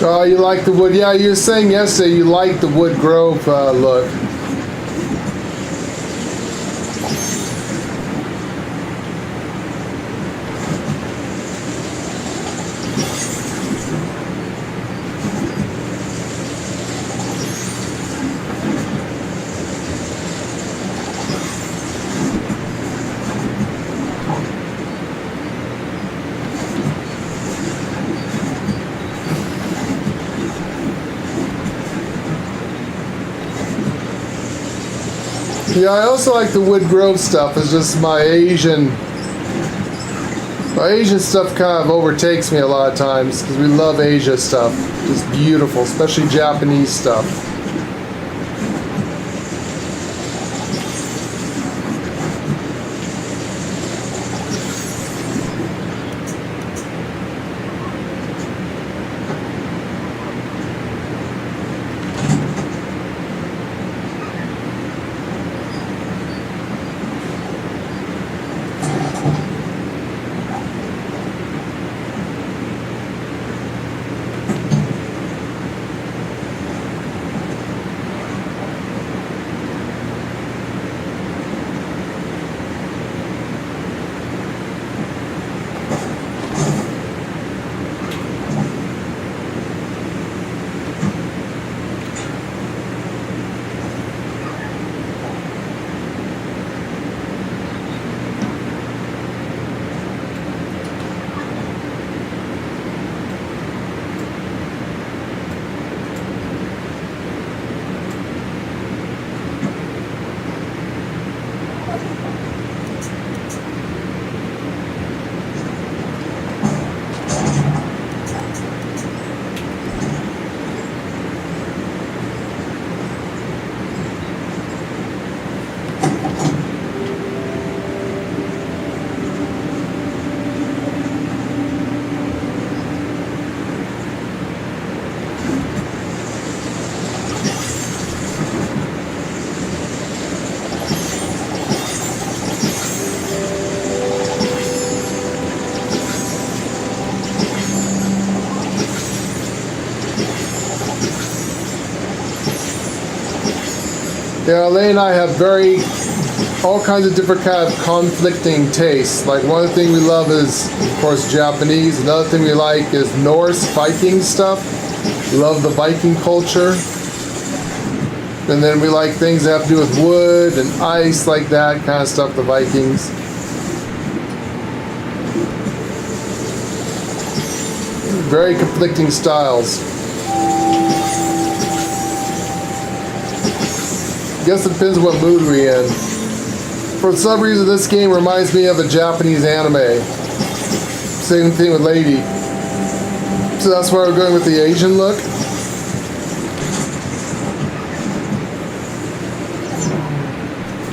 Oh, you like the wood? Yeah, you were saying yesterday you like the wood grove look. Yeah, I also like the wood grove stuff. It's just my Asian stuff kind of overtakes me a lot of times because we love Asia stuff. Just beautiful, especially Japanese stuff. Yeah, Elaine and I have all kinds of different kind of conflicting tastes. Like one thing we love is, of course, Japanese. Another thing we like is Norse Viking stuff. We love the Viking culture. And then we like things that have to do with wood and ice, like that kind of stuff, the Vikings. Very conflicting styles. I guess it depends what mood we're in. For some reason, this game reminds me of a Japanese anime. Same thing with Lady. So that's why we're going with the Asian look.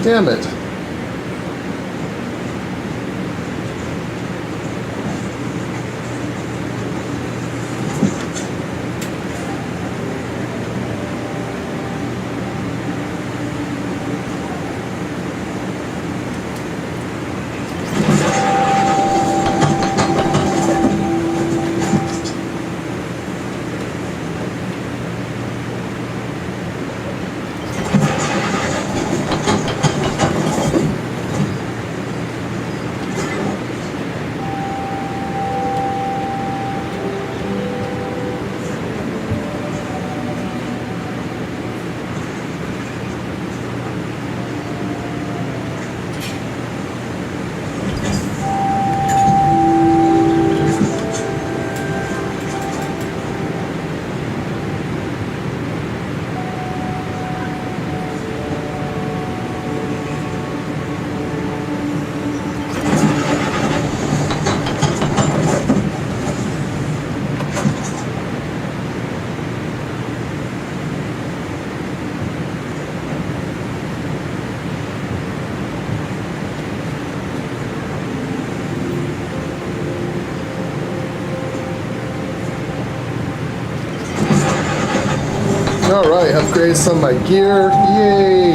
Damn it. Alright, upgrade some of my gear. Yay!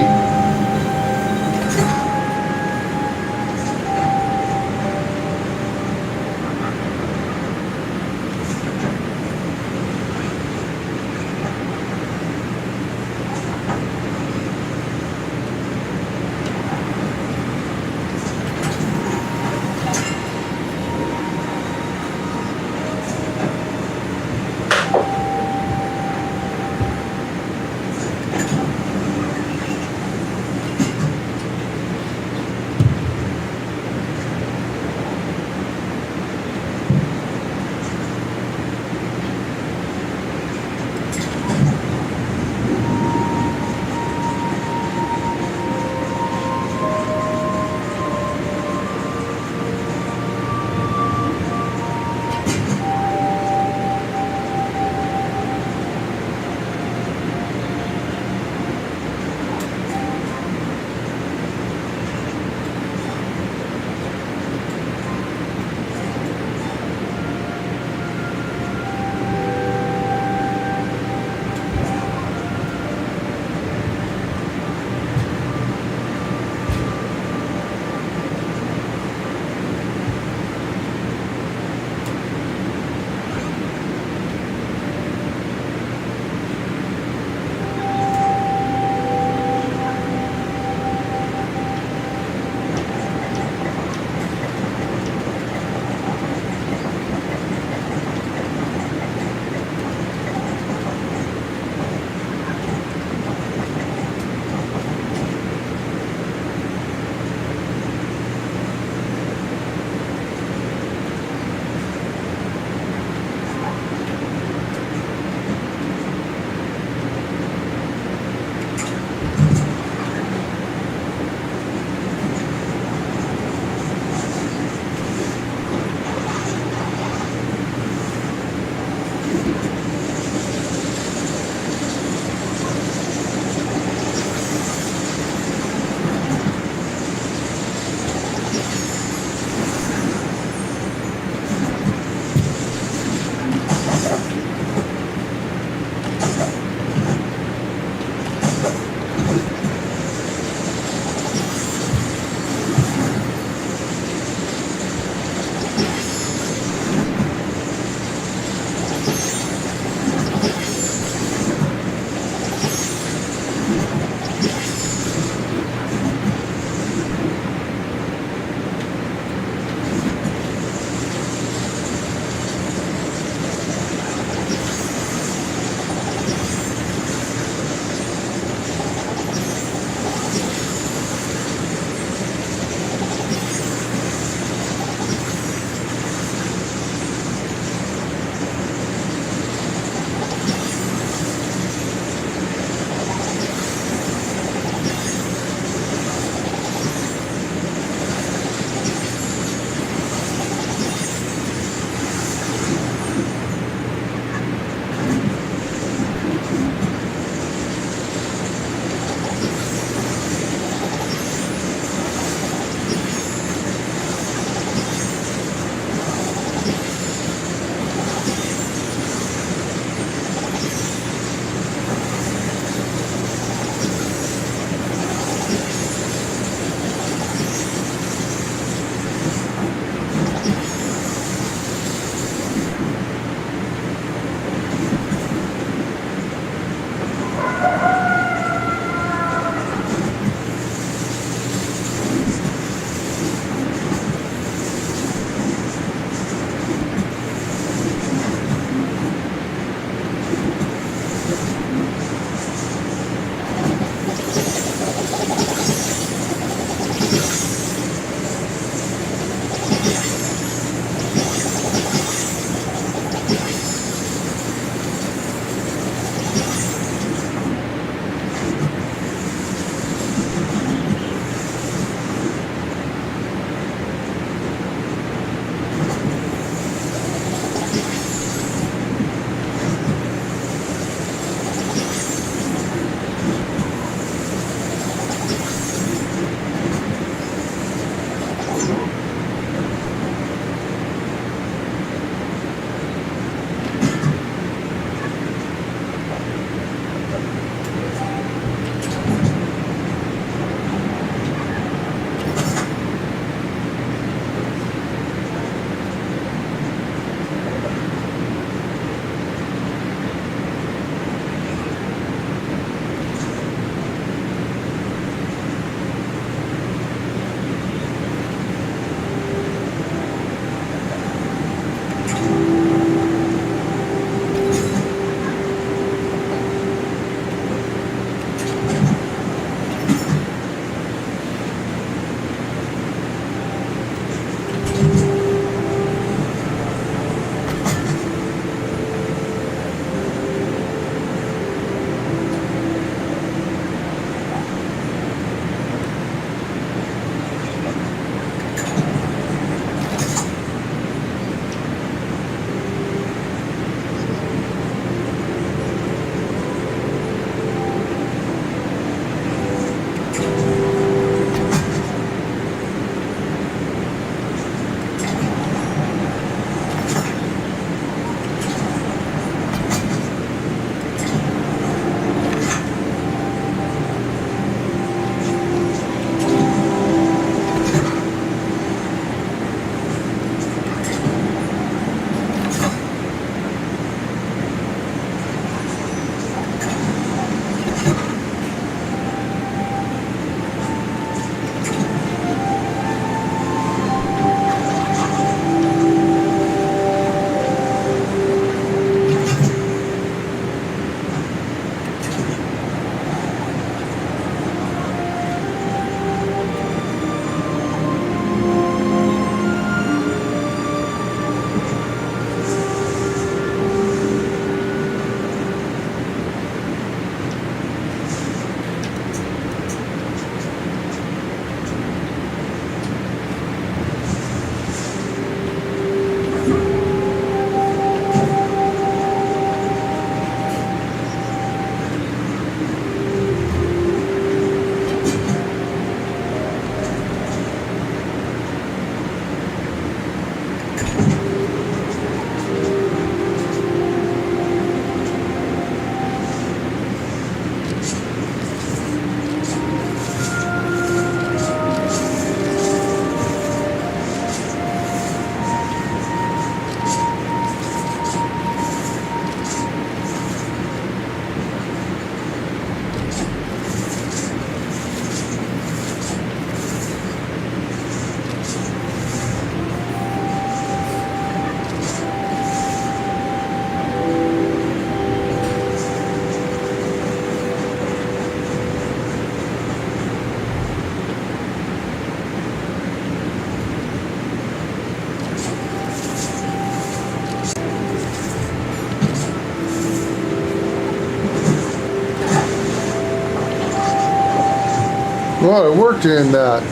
A lot of work doing that.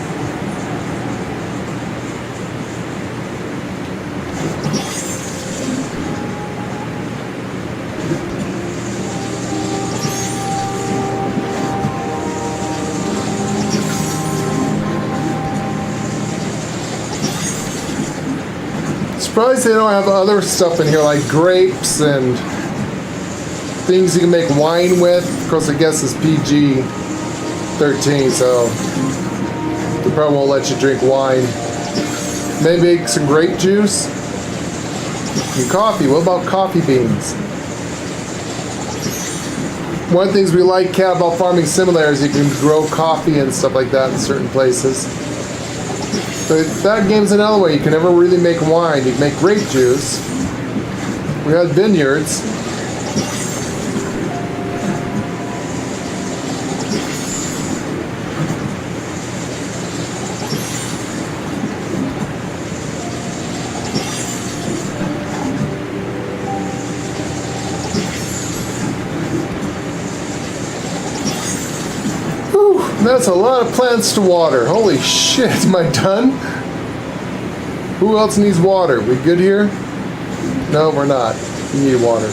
Surprised they don't have other stuff in here like grapes and things you can make wine with. Of course, I guess it's PG-13, so they probably won't let you drink wine. Maybe some grape juice and coffee. What about coffee beans? One of the things we like, Kat, about Farming Simulator is you can grow coffee and stuff like that in certain places. But that game's another way. You can never really make wine. You can make grape juice. We had vineyards. Whew, that's a lot of plants to water. Holy shit, am I done? Who else needs water? We good here? No, we're not. We need water.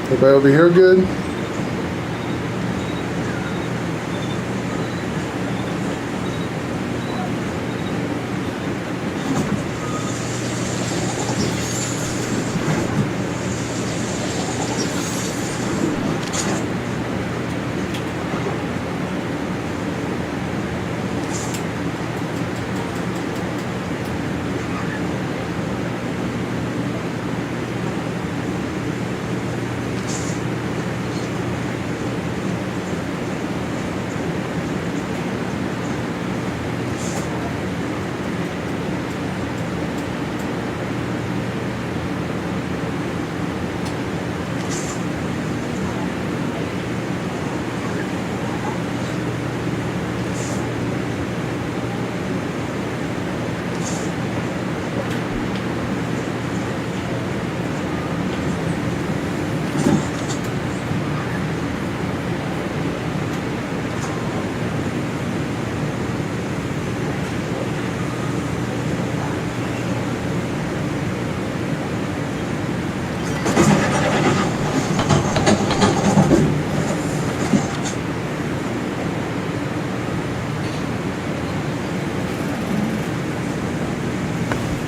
Everybody over here good?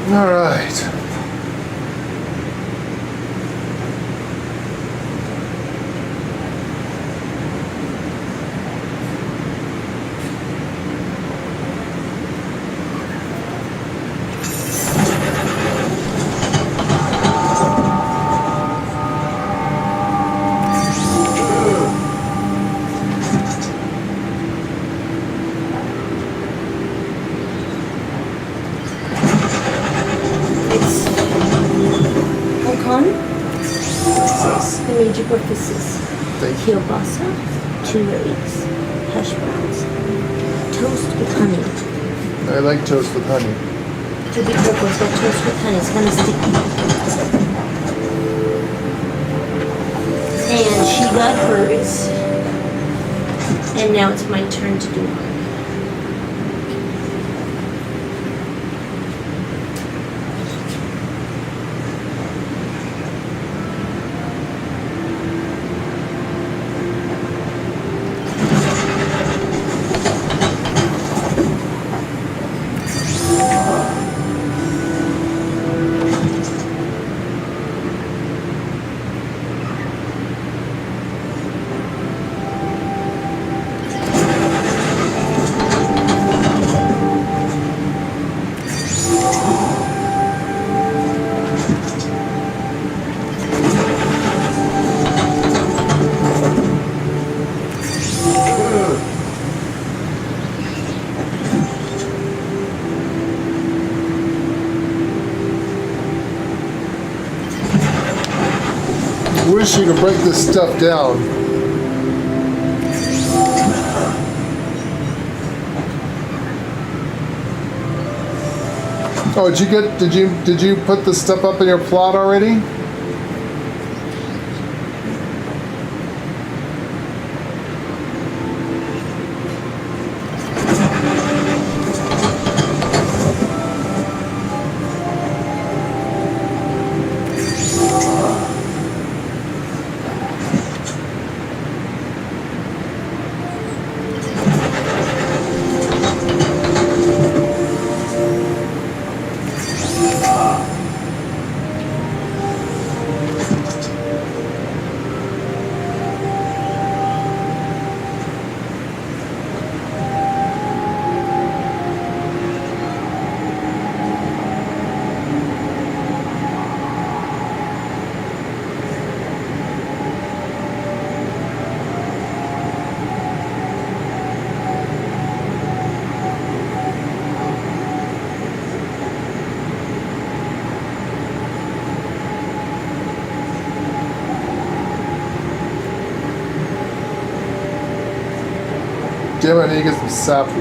All right. The major breakfasts: Thank you. kielbasa, 2 eggs, hash browns, toast with honey. I like toast with honey. To be careful, it's got toast with honey. It's kind of sticky. And she got hers. And now it's my turn to do mine. Wish you could break this stuff down. Oh, did you put the stuff up in your plot already? Damn, I need to get some sapwood.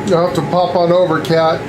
You'll have to pop on over, Cat.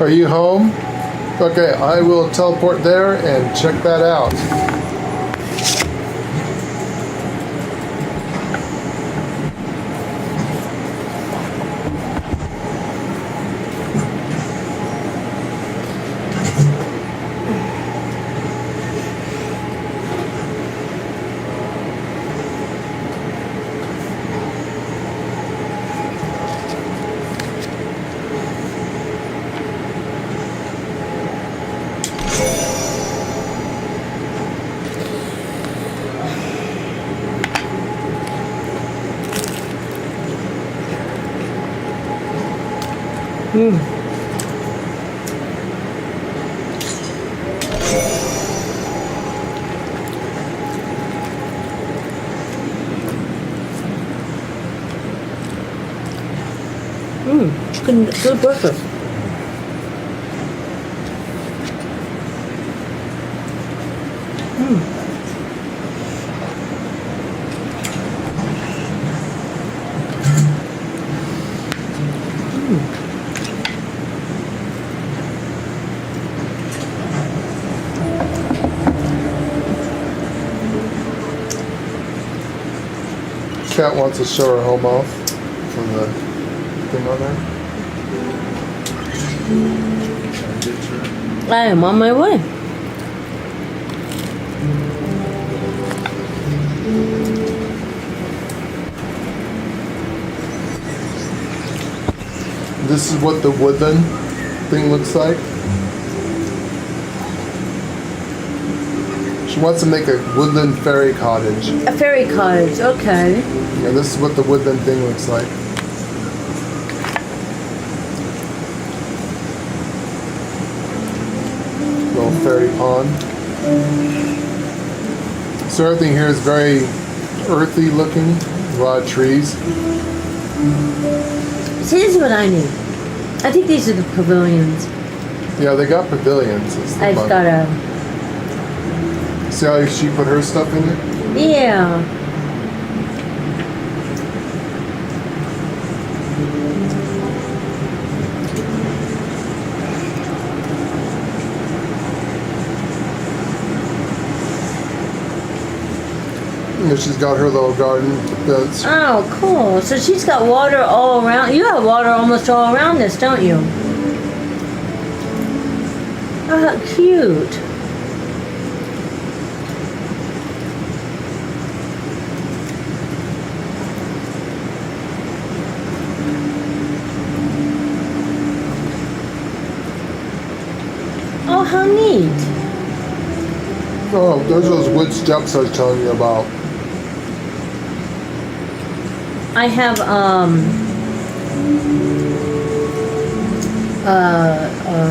Are you home? Okay, I will teleport there and check that out. Good breakfast. Cat wants to show her home off from the thing on there. I am on my way. This is what the woodland thing looks like. She wants to make a woodland fairy cottage. A fairy cottage, okay. And this is what the woodland thing looks like. Little fairy pond. So everything here is very earthy looking. A lot of trees. See, this is what I need. I think these are the pavilions. Yeah, they got pavilions. I've got a... See how she put her stuff in it? Yeah. And she's got her little garden beds. Oh, cool. So she's got water all around. You have water almost all around this, don't you? Oh, how cute. Oh, how neat. Oh, those are those wood steps I was telling you about. I have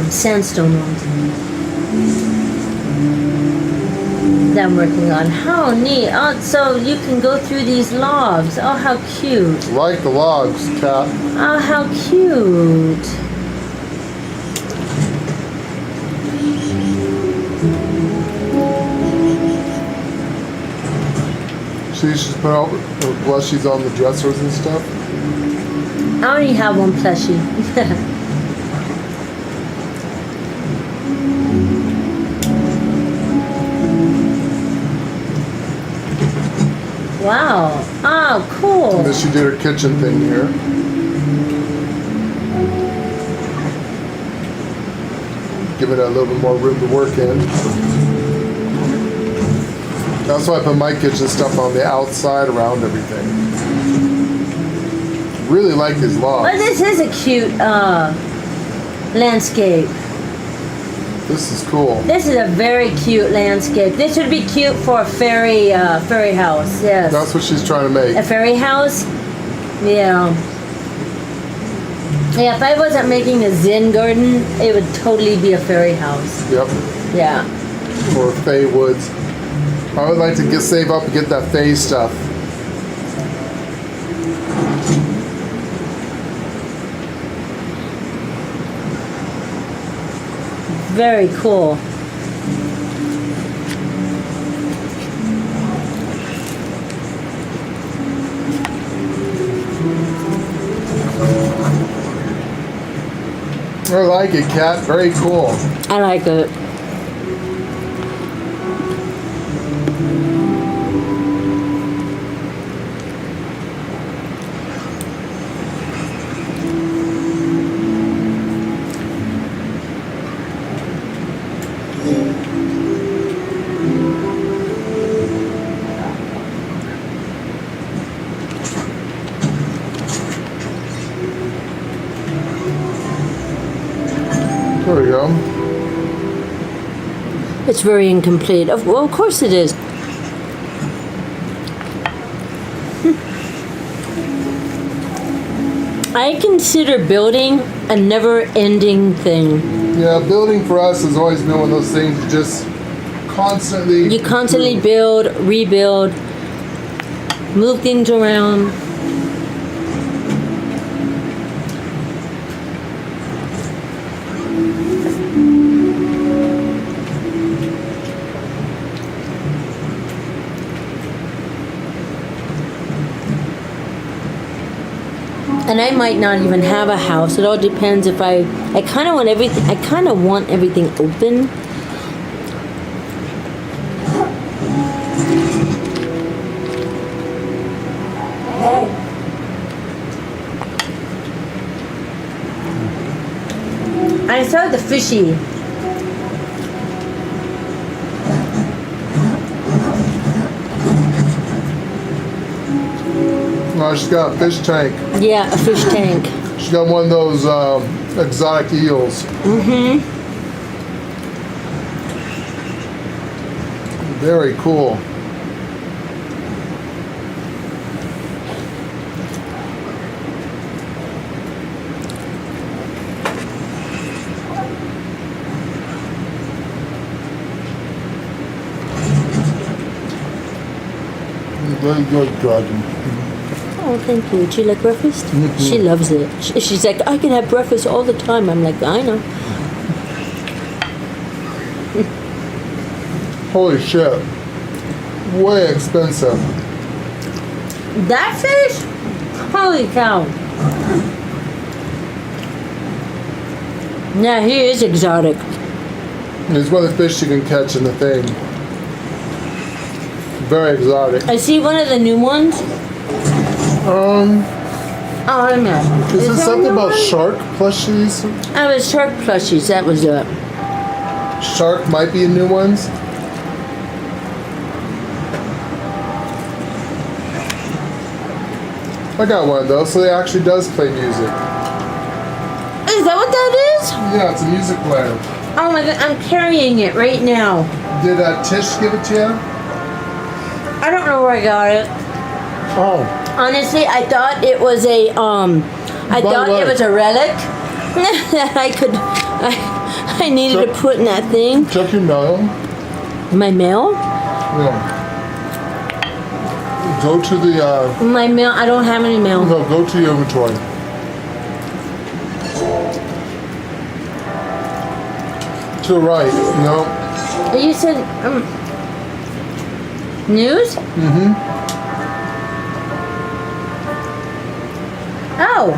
sandstone ones that I'm working on. How neat. Oh, so you can go through these logs. Oh, how cute. Like the logs, Cat. Oh, how cute. See, she's put out her plushies on the dressers and stuff. I only have one plushie. Wow. Oh, cool. And then she did her kitchen thing here. Give it a little bit more room to work in. That's why I put my kitchen stuff on the outside around everything. Really like these logs. Well, this is a cute landscape. This is cool. This is a very cute landscape. This would be cute for a fairy house. Yes. That's what she's trying to make. A fairy house? Yeah. Yeah, if I wasn't making a Zen garden, it would totally be a fairy house. Yep. Yeah. Or Fey Woods. I would like to save up and get that Fey stuff. Very cool. I like it, Cat. Very cool. I like it. There we go. It's very incomplete. Well, of course it is. I consider building a never-ending thing. Yeah, building for us has always been one of those things you just constantly... You constantly build, rebuild, move things around. And I might not even have a house. It all depends if I kind of want everything. I kind of want everything open. I saw the fishy. Oh, she's got a fish tank. Yeah, a fish tank. She's got one of those exotic eels. Mm-hmm. Very cool. Very good, Dragon. Oh, thank you. Do you like breakfast? Mm-hmm. She loves it. She's like, I can have breakfast all the time. I'm like, I know. Holy shit. Way expensive. That fish? Holy cow. Yeah, he is exotic. It's one of the fish you can catch in the thing. Very exotic. I see one of the new ones. Oh, let me ask. Is this something about shark plushies? Oh, it's shark plushies. That was it. Shark might be in new ones. I got one of those, so it actually does play music. Is that what that is? Yeah, it's a music player. Oh my god, I'm carrying it right now. Did Tish give it to you? I don't know where I got it. Oh. Honestly, I thought it was a I thought it was a relic that I needed to put in that thing. Check your mail. My mail? Yeah. Go to the My mail. I don't have any mail. no, go to your inventory. To the right, no. You said news? Mm-hmm. Oh.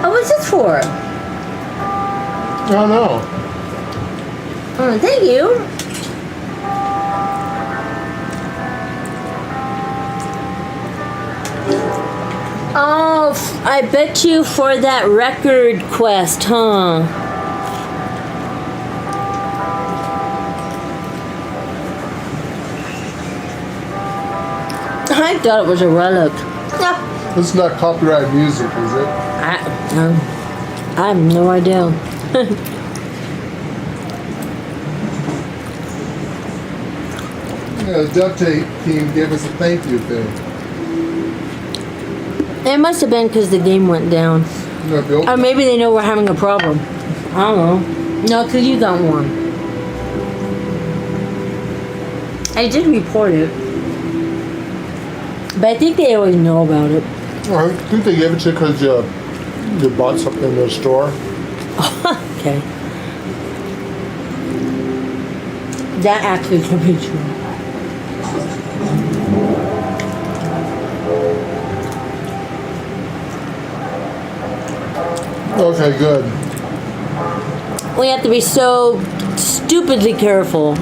Oh, what's this for? I don't know. Oh, thank you. Oh, I bet you for that record quest, huh? I thought it was a relic. Yeah. This is not copyright music, is it? I have no idea. Yeah, the duct tape team gave us a thank you thing. It must have been because the game went down. Yeah, Bill. Or maybe they know we're having a problem. I don't know. No, because you got one. I did report it. But I think they always know about it. I think they gave it to you because you bought something in their store. Okay. That actually could be true. Okay, good. We have to be so stupidly careful.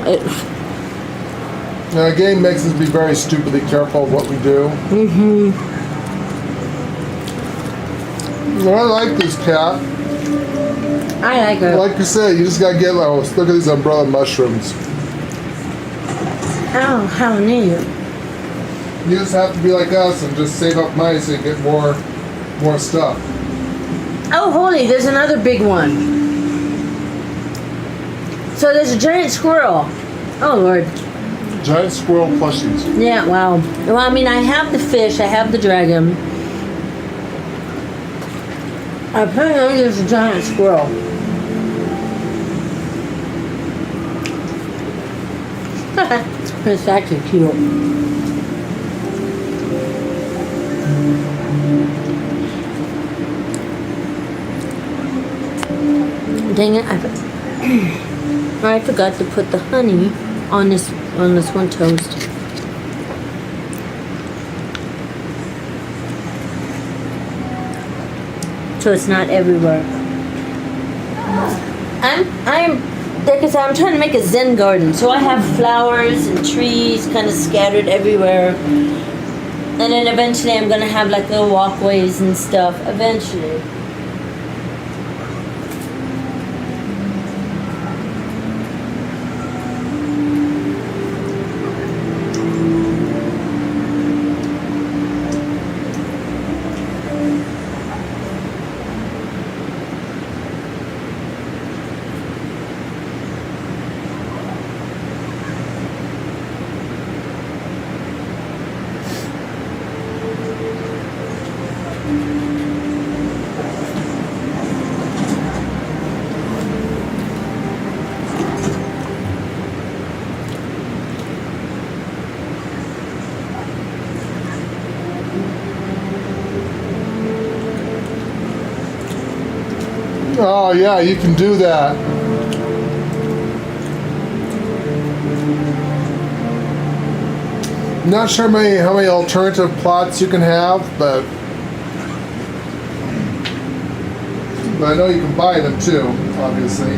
Now, the game makes us be very stupidly careful of what we do. Mm-hmm. Well, I like this cat. I like it. Like you said, you just gotta get look at these umbrella mushrooms. Oh, how neat. You just have to be like us and just save up money so you get more stuff. Oh, holy, there's another big one. So there's a giant squirrel. Oh, Lord. Giant squirrel plushies. Yeah, well, I mean, I have the fish, I have the dragon. Apparently there's a giant squirrel. It's actually cute. Dang it, I forgot to put the honey on this one toast. So it's not everywhere. Like I said, I'm trying to make a Zen garden. So I have flowers and trees kind of scattered everywhere. And then eventually I'm gonna have like little walkways and stuff. Eventually. Oh yeah, you can do that. Not sure how many alternative plots you can have, but I know you can buy them too, obviously.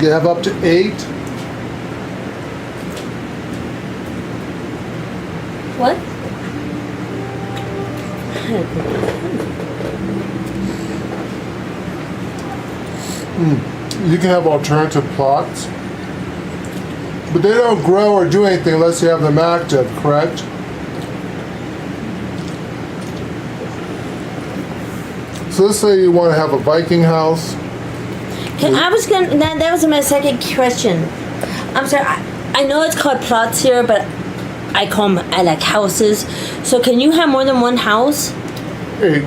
You have up to 8. What? You can have alternative plots, but they don't grow or do anything unless you have them active, correct? So let's say you want to have a Viking house. That was my second question. I'm sorry, I know it's called plots here, but I call them like houses. So can you have more than one house? 8.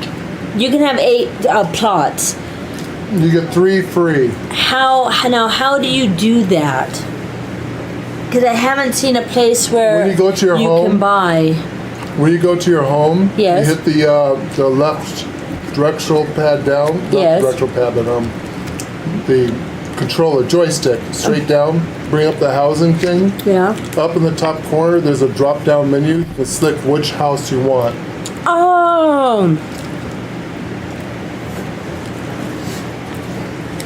You can have 8 plots. You get 3 free. How do you do that? Because I haven't seen a place where when you go to your home, can buy. When you go to your home, yes. You hit the left directional pad down. Yes. Not directional pad, but the controller joystick straight down. Bring up the housing thing. Yeah. Up in the top corner, there's a drop-down menu. You can select which house you want. Oh.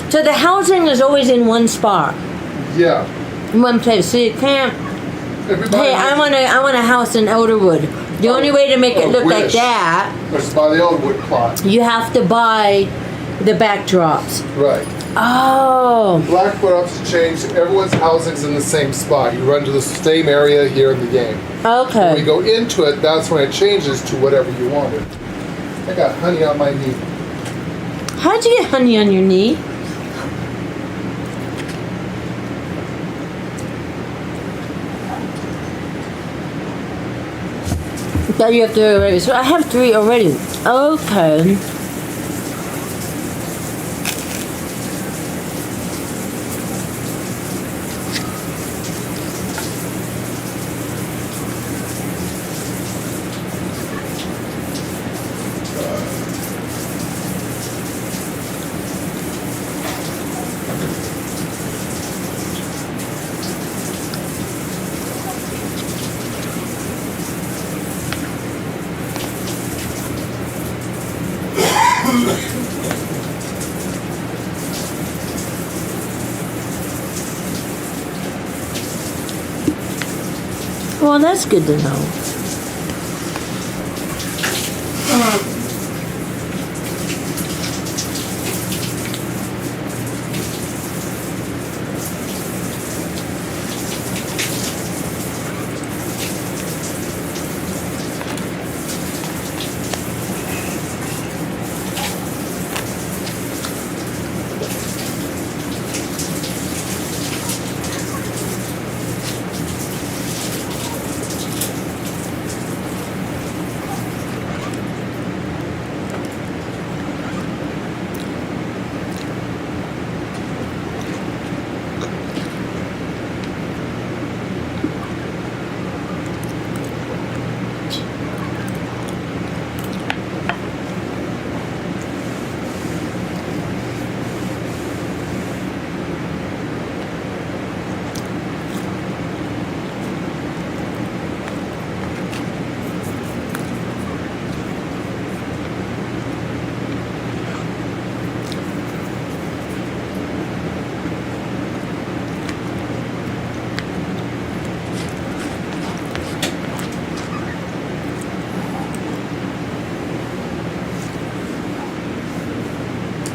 So the housing is always in one spot. Yeah. In one place. So you can't. Hey, I want a house in Elderwood. The only way to make it look like that. Let's buy the Elderwood plot. You have to buy the backdrops. Right. Oh. Blackfoot ups change. Everyone's housing's in the same spot. You run to the same area here in the game. Okay. When we go into it, that's when it changes to whatever you wanted. I got honey on my knee. How'd you get honey on your knee? That you have 3 already. So I have 3 already. Okay. Well, that's good to know.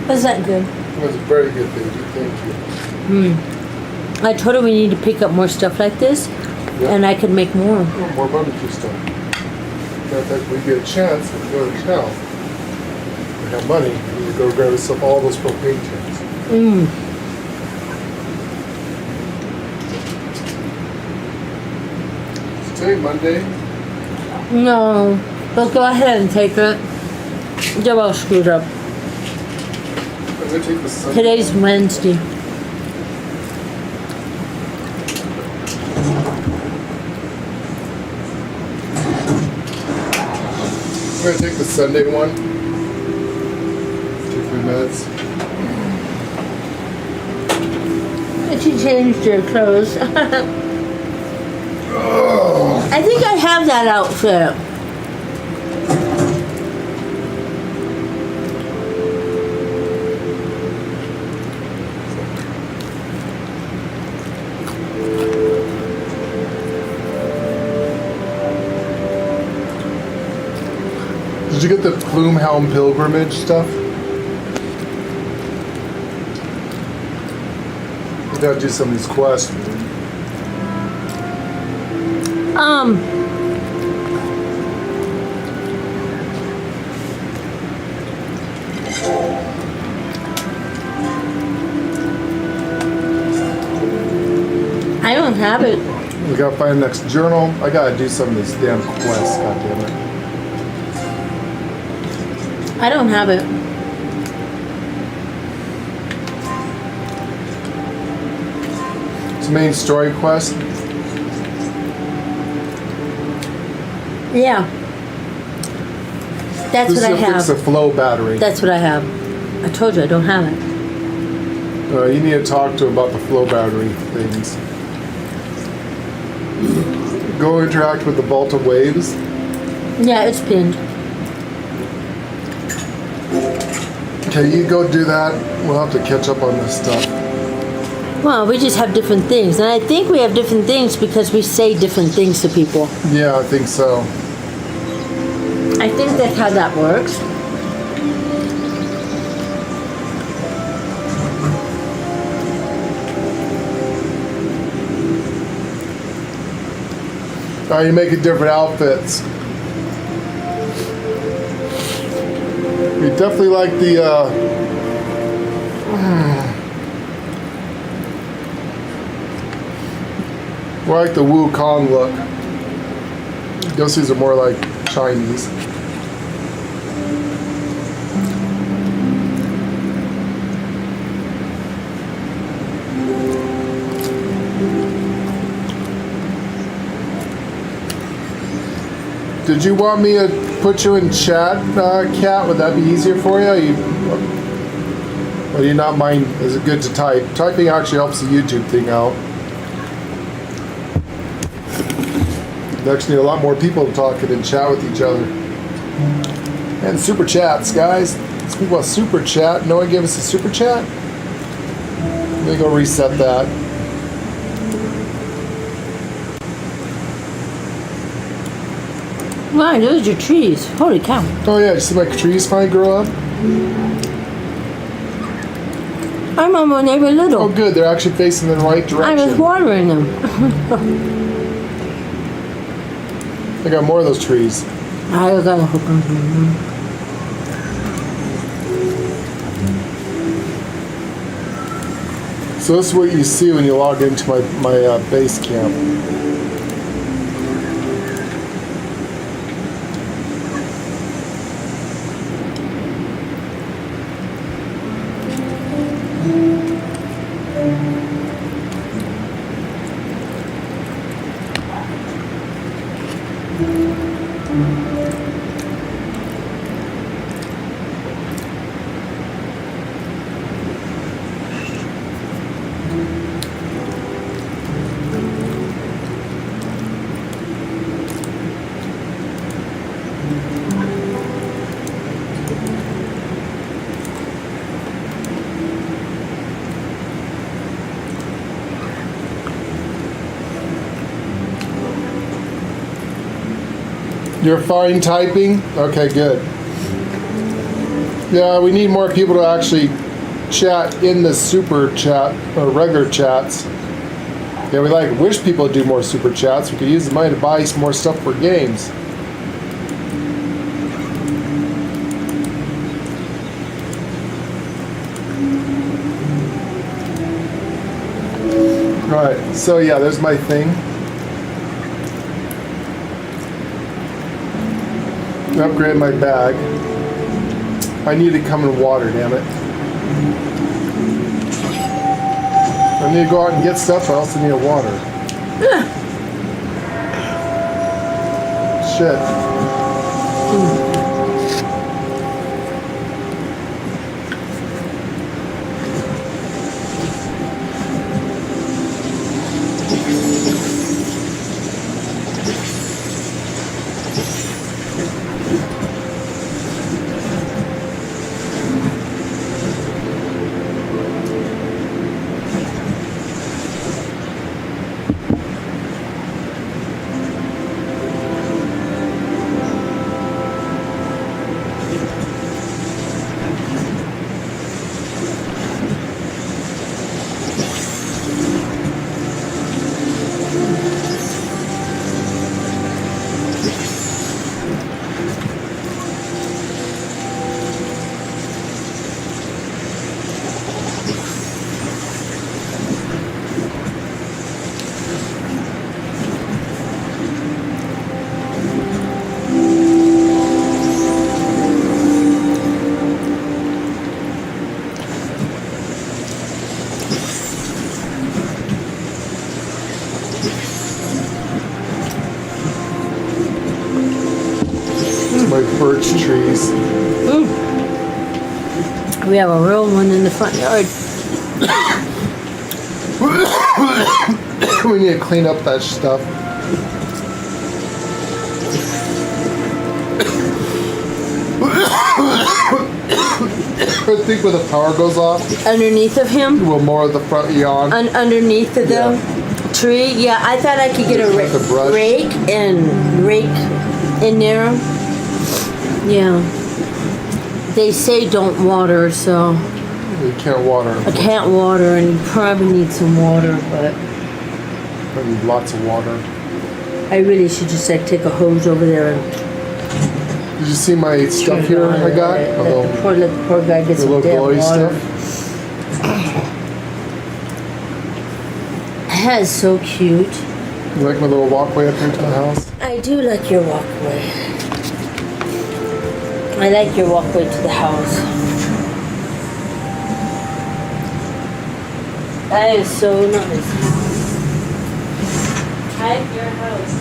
Was that good? It was very good, baby. Thank you. I told her we need to pick up more stuff like this, and I could make more. Oh, more barbecue stuff. Matter of fact, we get a chance if we go to town. We have money. We need to go grab us up all those propane tanks. Is today Monday? No, but go ahead and take it. You're all screwed up. I'm gonna take the Sunday. Today's Wednesday. I'm gonna take the Sunday one. Take my meds. But you changed your clothes. I think I have that outfit. Did you get the Plumehelm pilgrimage stuff? We gotta do some of these quests. I don't have it. We gotta find the next journal. I gotta do some of these damn quests, goddammit. I don't have it. It's a main story quest. Yeah. That's what I Fix the have. flow battery. That's what I have. I told you I don't have it. You need to talk to him about the flow battery things. Go interact with the Balta waves. Yeah, it's pinned. Okay, you go do that. We'll have to catch up on this stuff. Well, we just have different things. And I think we have different things because we say different things to people. Yeah, I think so. I think that's how that works. Oh, you're making different outfits. We definitely like the we like the Wukong look. Those these are more like Chinese. Did you want me to put you in chat, Kat? Would that be easier for you? Or do you not mind? Is it good to type? Typing actually helps the YouTube thing out. You actually need a lot more people talking and chat with each other. And super chats, guys. Let's people want super chat. No one gave us a super chat? Let me go reset that. Wow, those are your trees. Holy cow. Oh yeah, you see my trees finally grow up? I remember when they were little. Oh good, they're actually facing in the right I direction. was watering them. I got more of those trees. I gotta hook them. So this is what you see when you log into my base camp. You're fine typing? Okay, good. Yeah, we need more people to actually chat in the super chat or regular chats. Yeah, we wish people would do more super chats. We could use the money to buy some more stuff for games. Alright, so yeah, there's my thing. Upgrade my bag. I need to come in water, damn it. I need to go out and get stuff, I also need a water. Shit. My birch trees. We have a real one in the front yard. We need to clean up that stuff. I think when the power goes off, Underneath of him? will more of the front yawn. Underneath of the tree? Yeah, I thought I could get a With a brush. rake and rake in there. Yeah. They say don't water, so You can't water. I can't water, and you probably need some water, but I need lots of water. I really should just take a hose over there and Did you see my stuff here I got? Let the poor guy get the some little damn glowy water. stuff. That is so cute. You like my little walkway up here to the house? I do like your walkway. I like your walkway to the house. That is so nice. I like your house.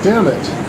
Damn it.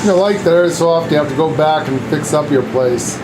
the light there so often you have to go back and fix up your place.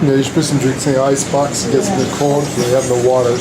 Yeah, you should put some drinks in the ice box. It gets a bit cold when you have no water.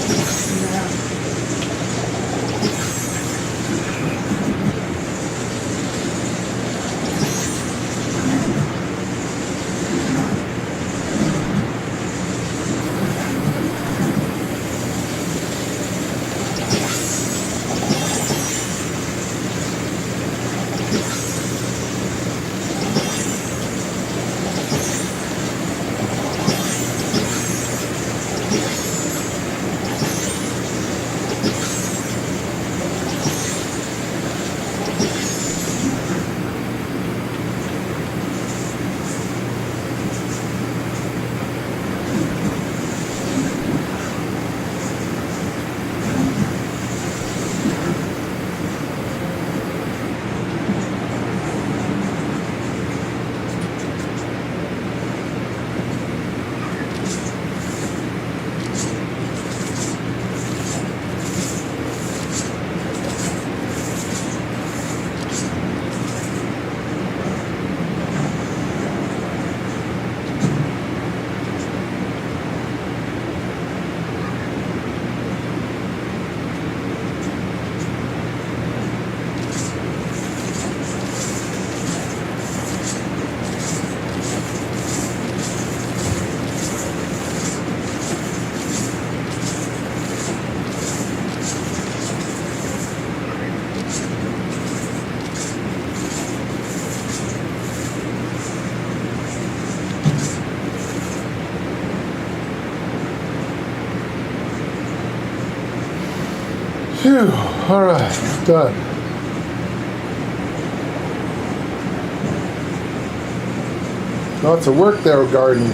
Phew, all right, done. Lots of work there, garden.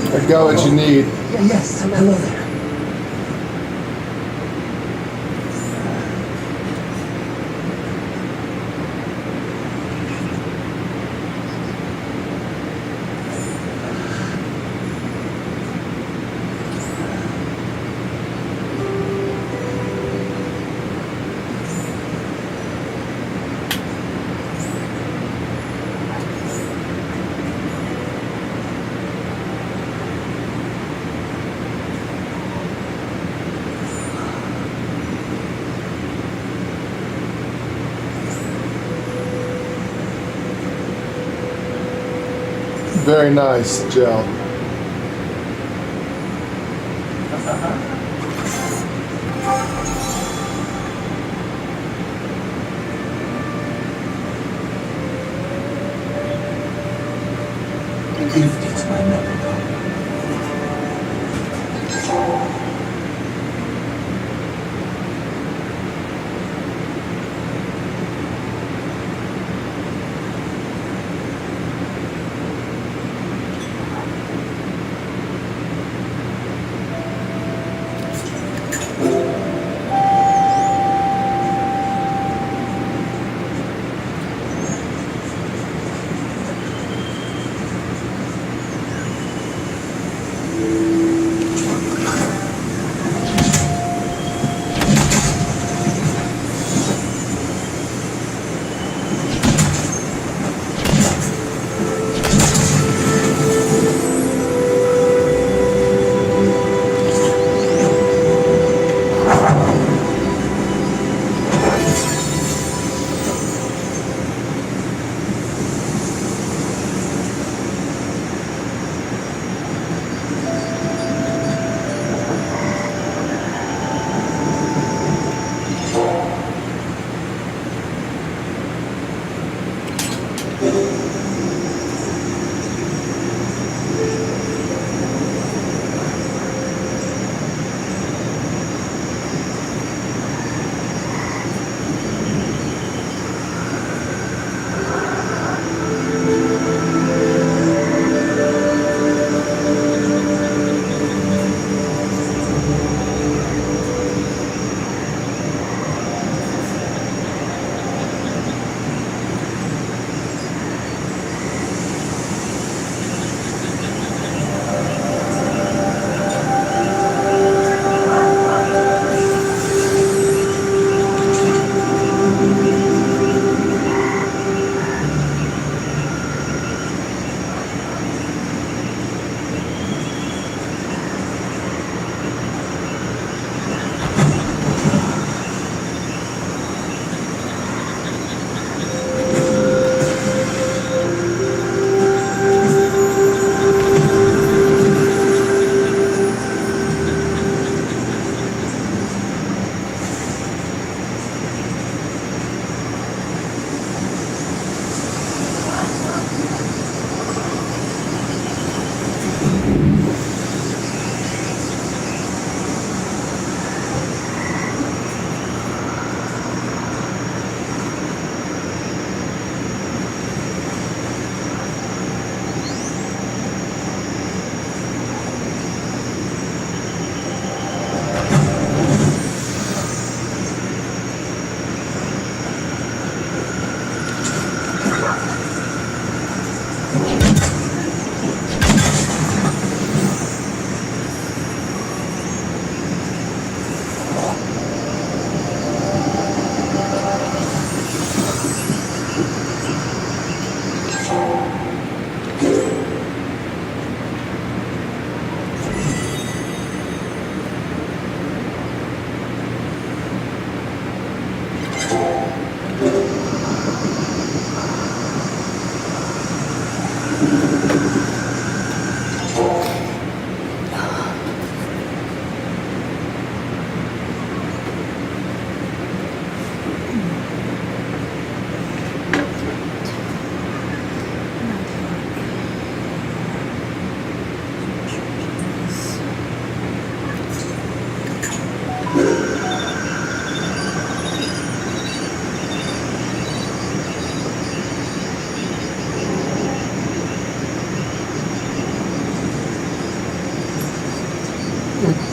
I got what you need. Yes, hello there. Very nice gel. If it's my memory.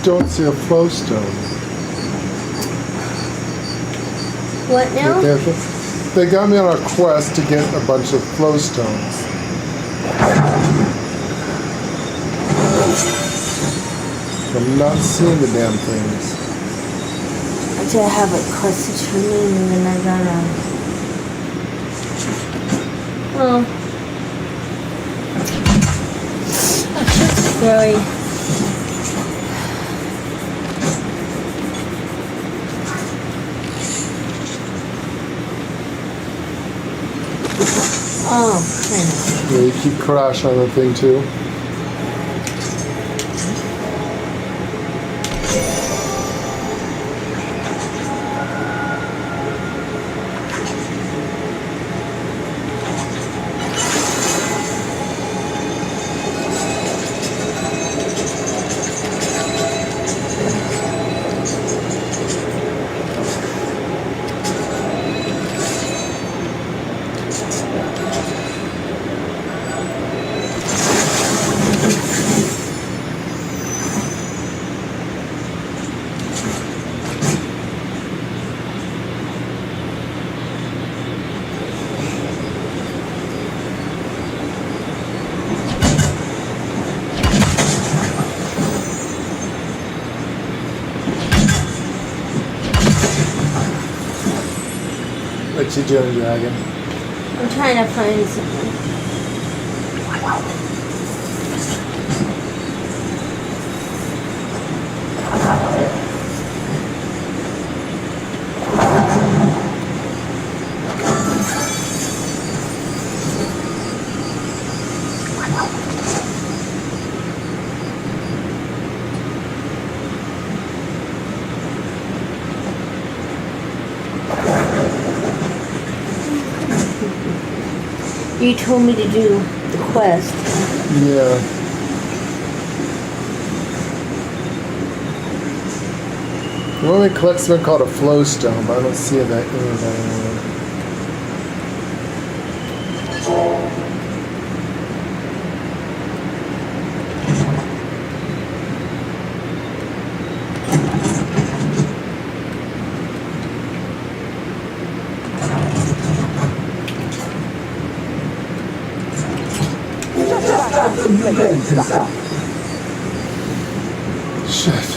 Don't see a flow stone. What now? They got me on a quest to get a bunch of flow stones. I'm not seeing the damn things. Until I have a quest to me, and then I gotta. Well, it's very. Oh, yeah, you keep crashing on the thing too. What you doing, Dragon? I'm trying to find something. You told me to do the quest. Yeah. We only collect something called a flowstone, but I don't see that anywhere. Shit.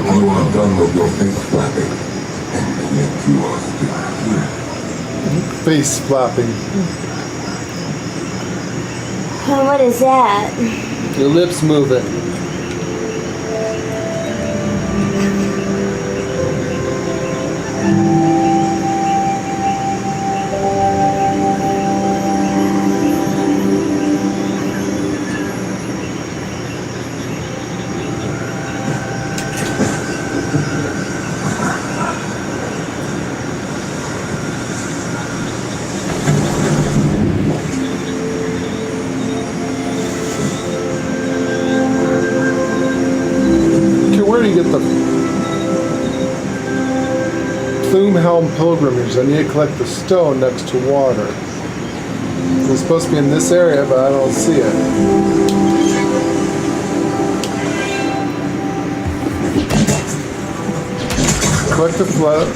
You are done with your face flapping, and yet you are still here. Face flapping. What is that? Your lips moving. Where do you get the Plumehelm pilgrimage? I need to collect the stone next to water. It's supposed to be in this area, but I don't see it. Collect the float.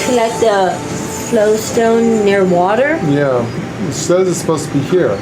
Collect the flowstone near water? Yeah. It says it's supposed to be here.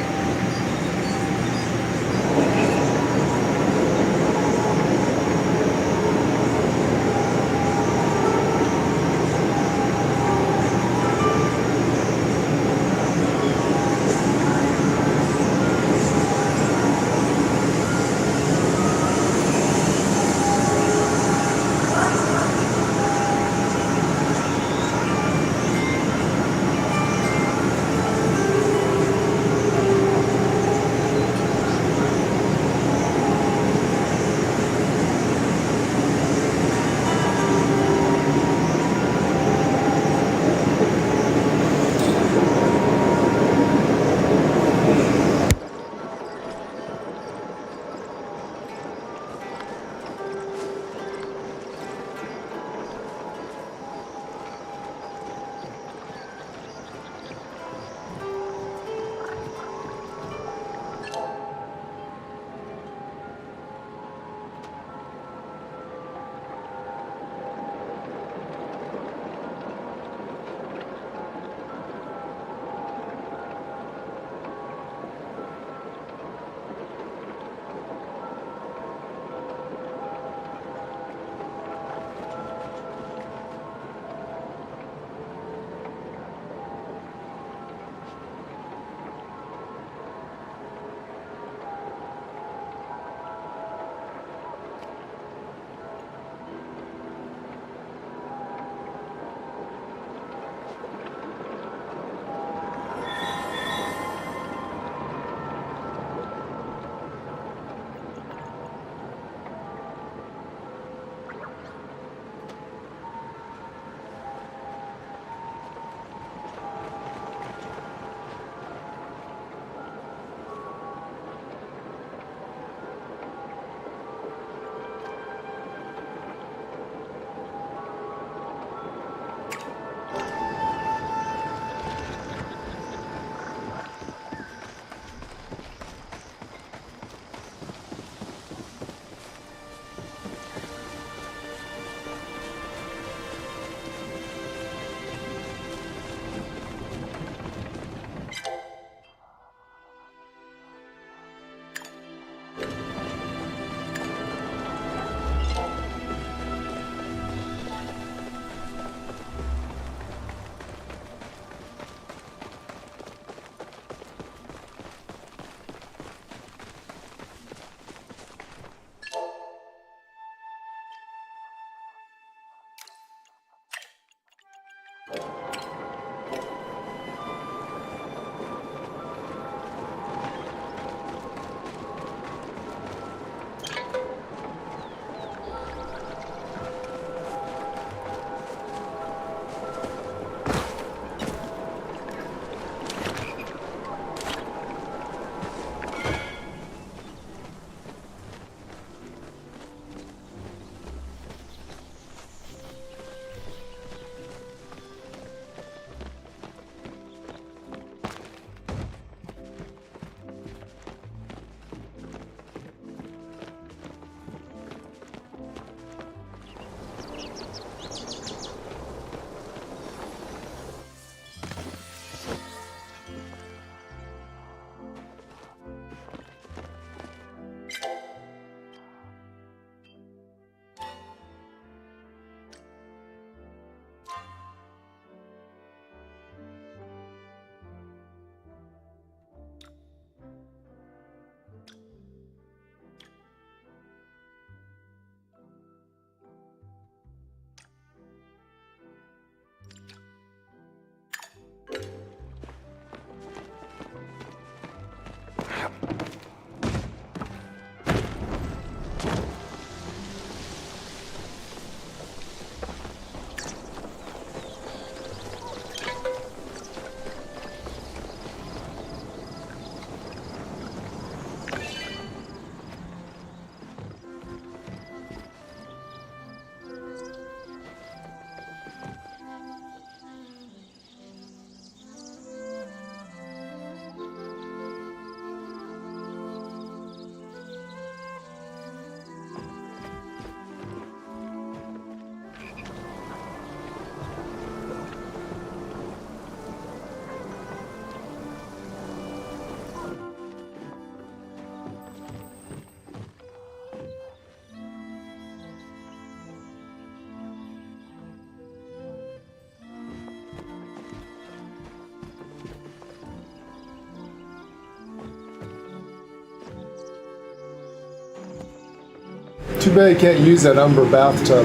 Too bad you can't use that umber bathtub.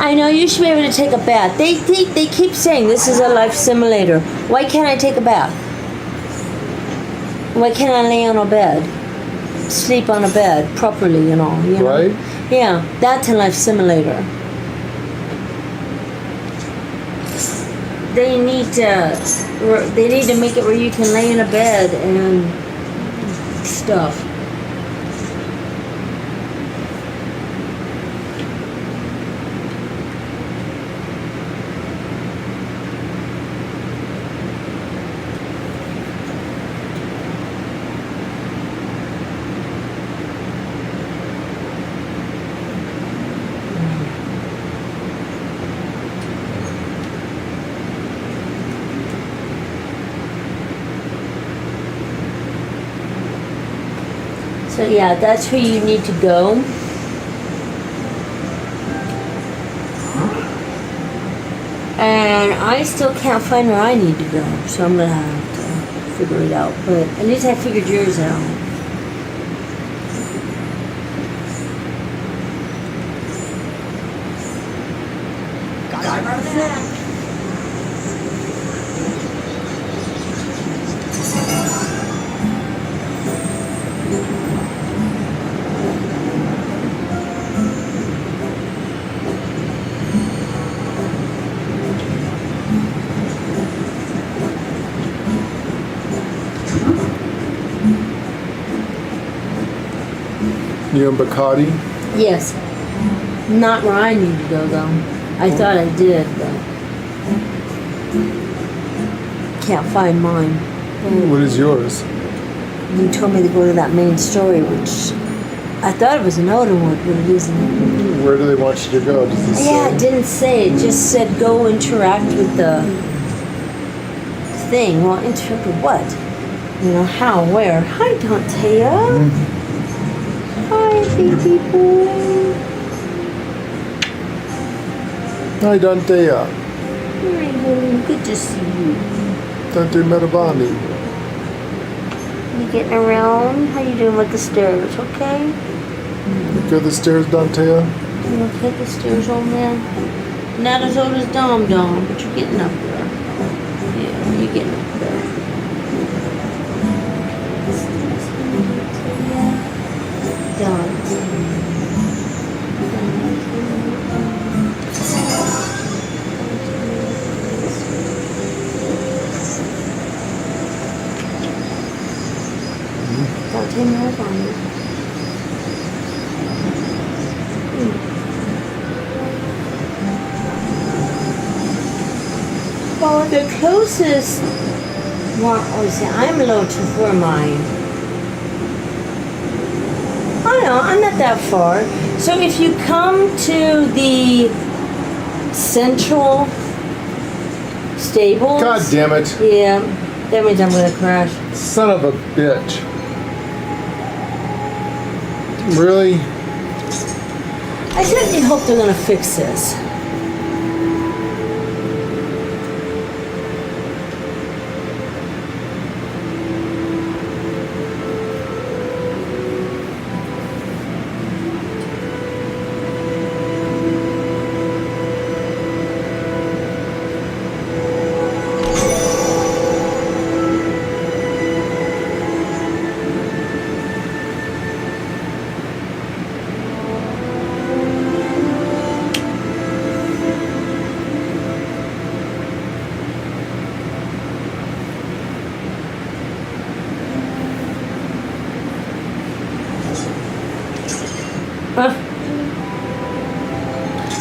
I know, you should be able to take a bath. They keep saying this is a life simulator. Why can't I take a bath? Why can't I lay on a bed? Sleep on a bed properly, you know? Right? Yeah, that's a life simulator. They need to make it where you can lay in a bed and stuff. So yeah, that's where you need to go. And I still can't find where I need to go, so I'm gonna have to figure it out. But at least I figured yours out. You and Bacardi? Yes. Not where I need to go, though. I thought I did, but can't find mine. What is yours? You told me to go to that main story, which I thought it was an Outerwood, but it isn't. Where do they want you to go? Does it say? Yeah, it didn't say. It just said go interact with the thing. Well, interact with what? You know, how, where? Hi, Dantea. Hi, baby boy. Hi, Dantea. Hi, honey. Good to see you. Dante Meravani. You getting around? How you doing with the stairs? Okay? You go the stairs, Dantea? You okay with the stairs, old man? Not as old as Dom Dom, but you're getting up there. Yeah, you're getting up there. Dom. Don't take more on you. Well, the closest one, oh, see, I'm a little too far, mine. Oh no, I'm not that far. So if you come to the central stables. God damn it. Yeah, that means I'm gonna crash. Son of a bitch. Really? I certainly hope they're gonna fix this.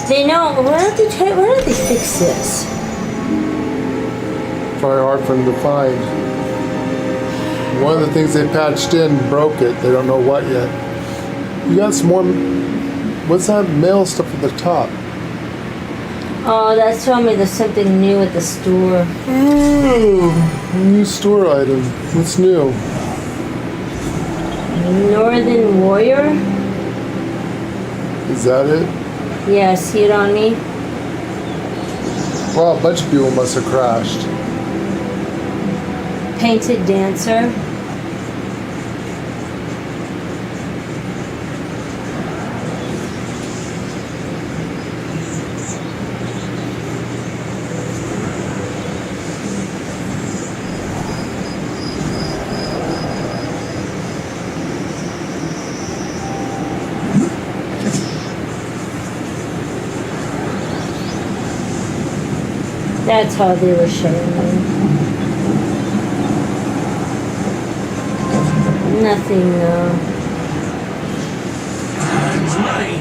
They know, why don't they fix this? Probably hard for them to find. One of the things they patched in broke it. They don't know what yet. You got some more, what's that mail stuff at the top? Oh, that's telling me there's something new at the store. Ooh, new store item. What's new? Northern Warrior? Is that it? Yeah, see it on me? Well, a bunch of people must have crashed. Painted Dancer. That's how they were showing me. Nothing, Time's money.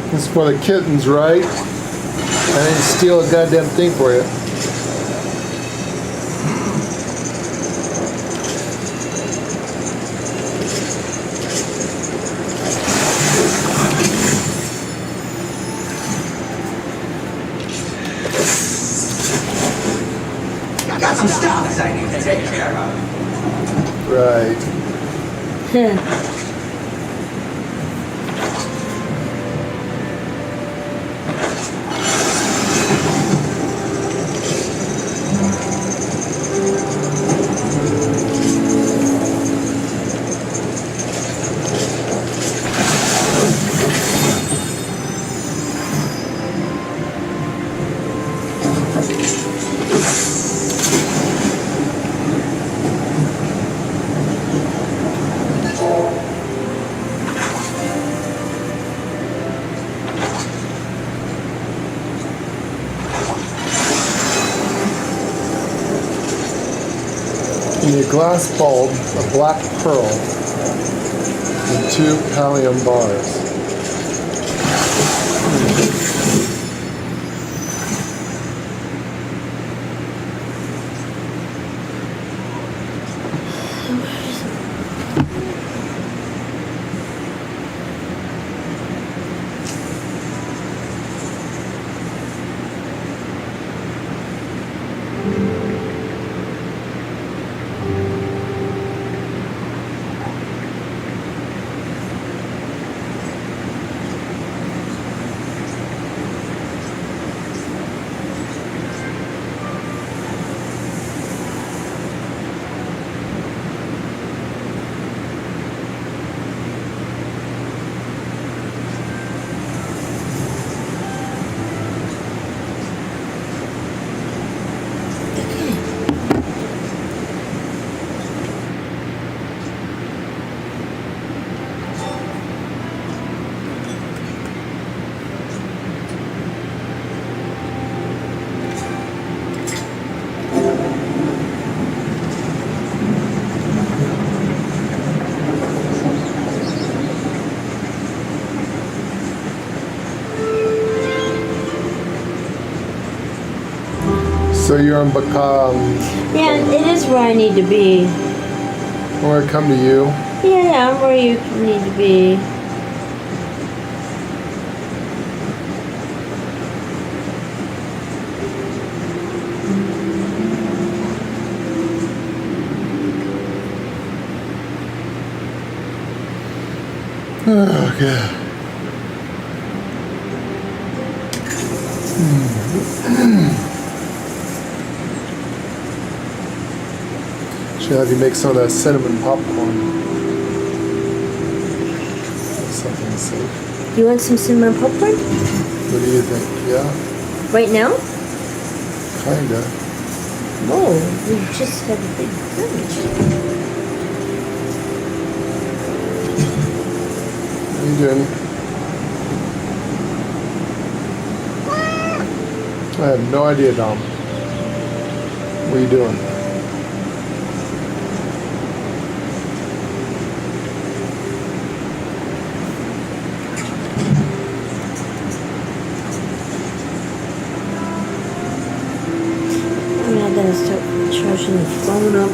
This is for the kittens, right? I didn't steal a goddamn thing for you. I got some stuff I need to take care of. Right. You need a glass bulb, a black pearl, and 2 pallium bars. So you're in Bacam. Yeah, it is where I need to be. Or I come to you. Yeah, I'm where you need to be. Okay. Should have you make some of that cinnamon popcorn. Something safe. You want some cinnamon popcorn? What do you think? Yeah? Right now? Kinda. No, we just had a big fridge. What are you doing? I have no idea, Dom. What are you doing? I'm not gonna start charging the phone up.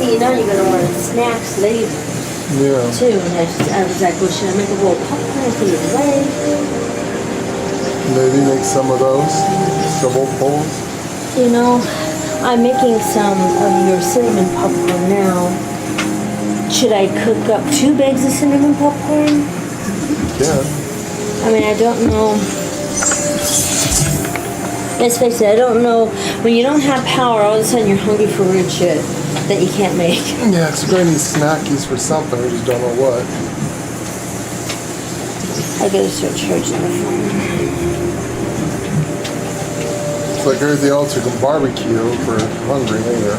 You know you're gonna want snacks later Yeah. too. And I was like, well, should I make a bowl of popcorn for you today? Maybe make some of those shovel poles. You know, I'm making some of your cinnamon popcorn now. Should I cook up 2 bags of cinnamon popcorn? Yeah. I mean, I don't know. Let's face it, I don't know. When you don't have power, all of a sudden you're hungry for weird shit that you can't make. Yeah, because we're going to need snackies for something. We just don't know what. I gotta start charging the phone. It's like everything else you can barbecue for hungry later.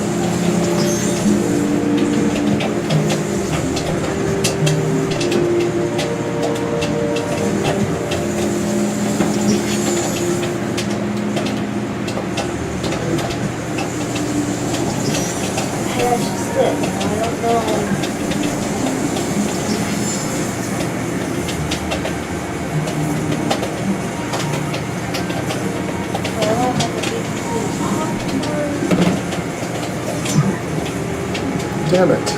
gamut.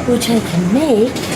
Which I can make.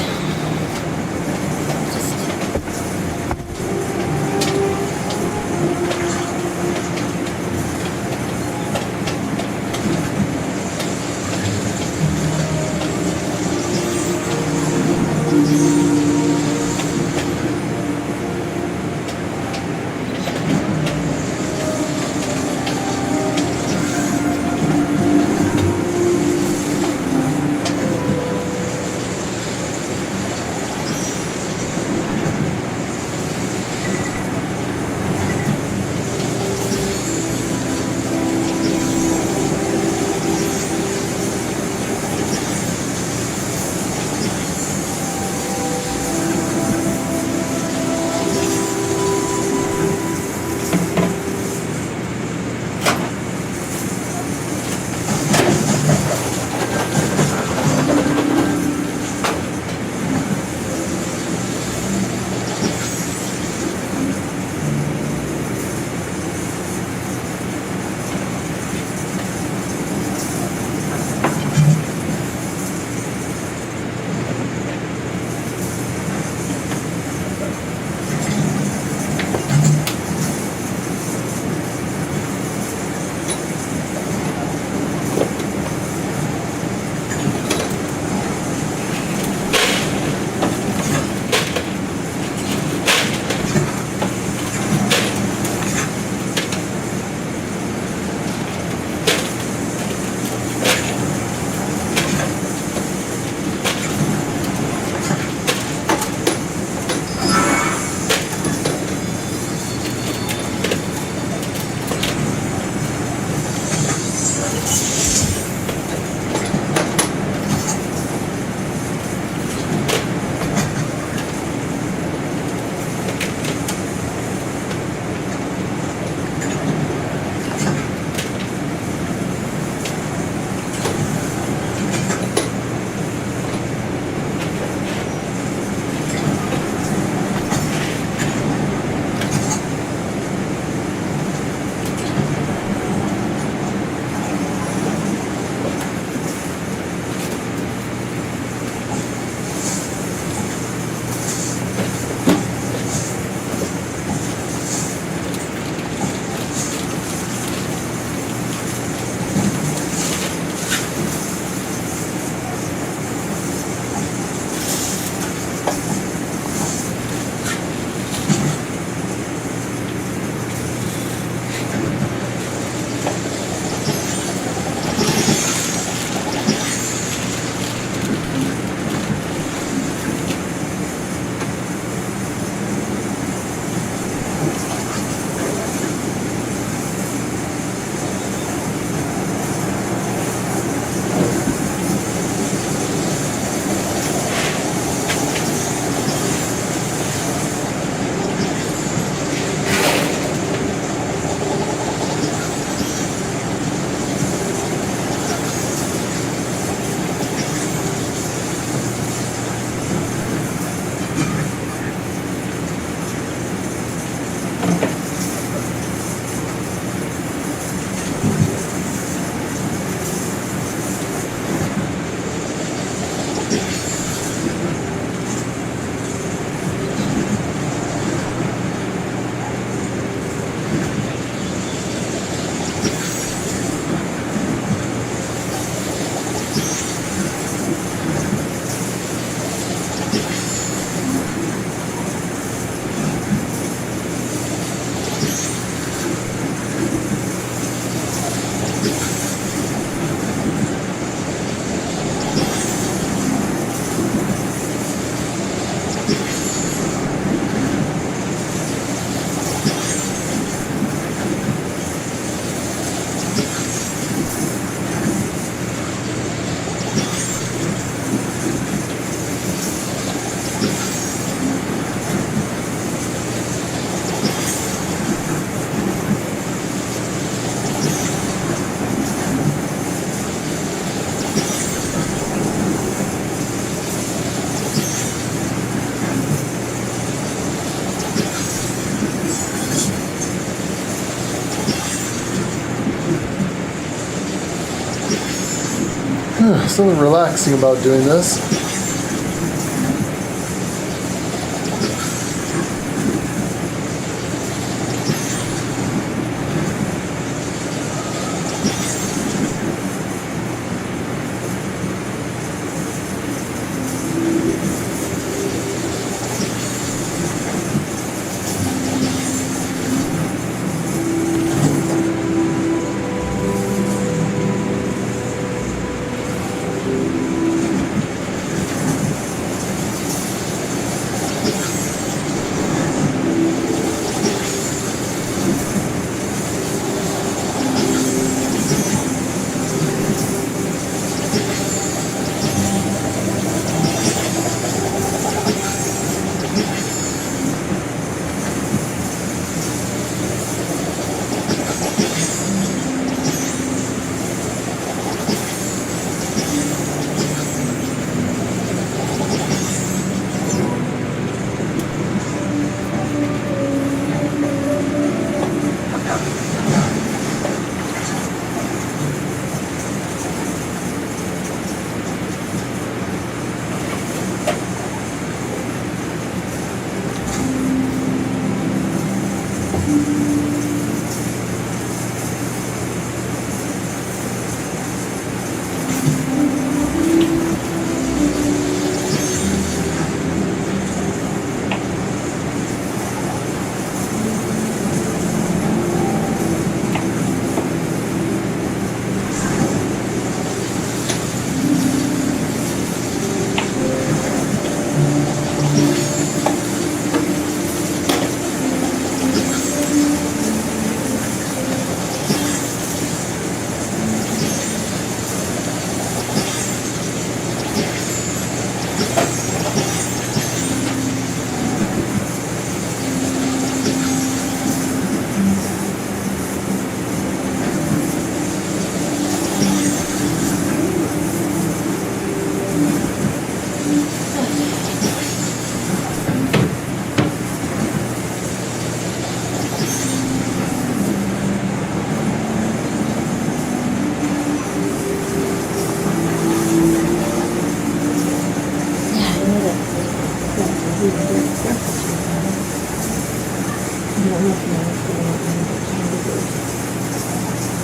Something relaxing about doing this.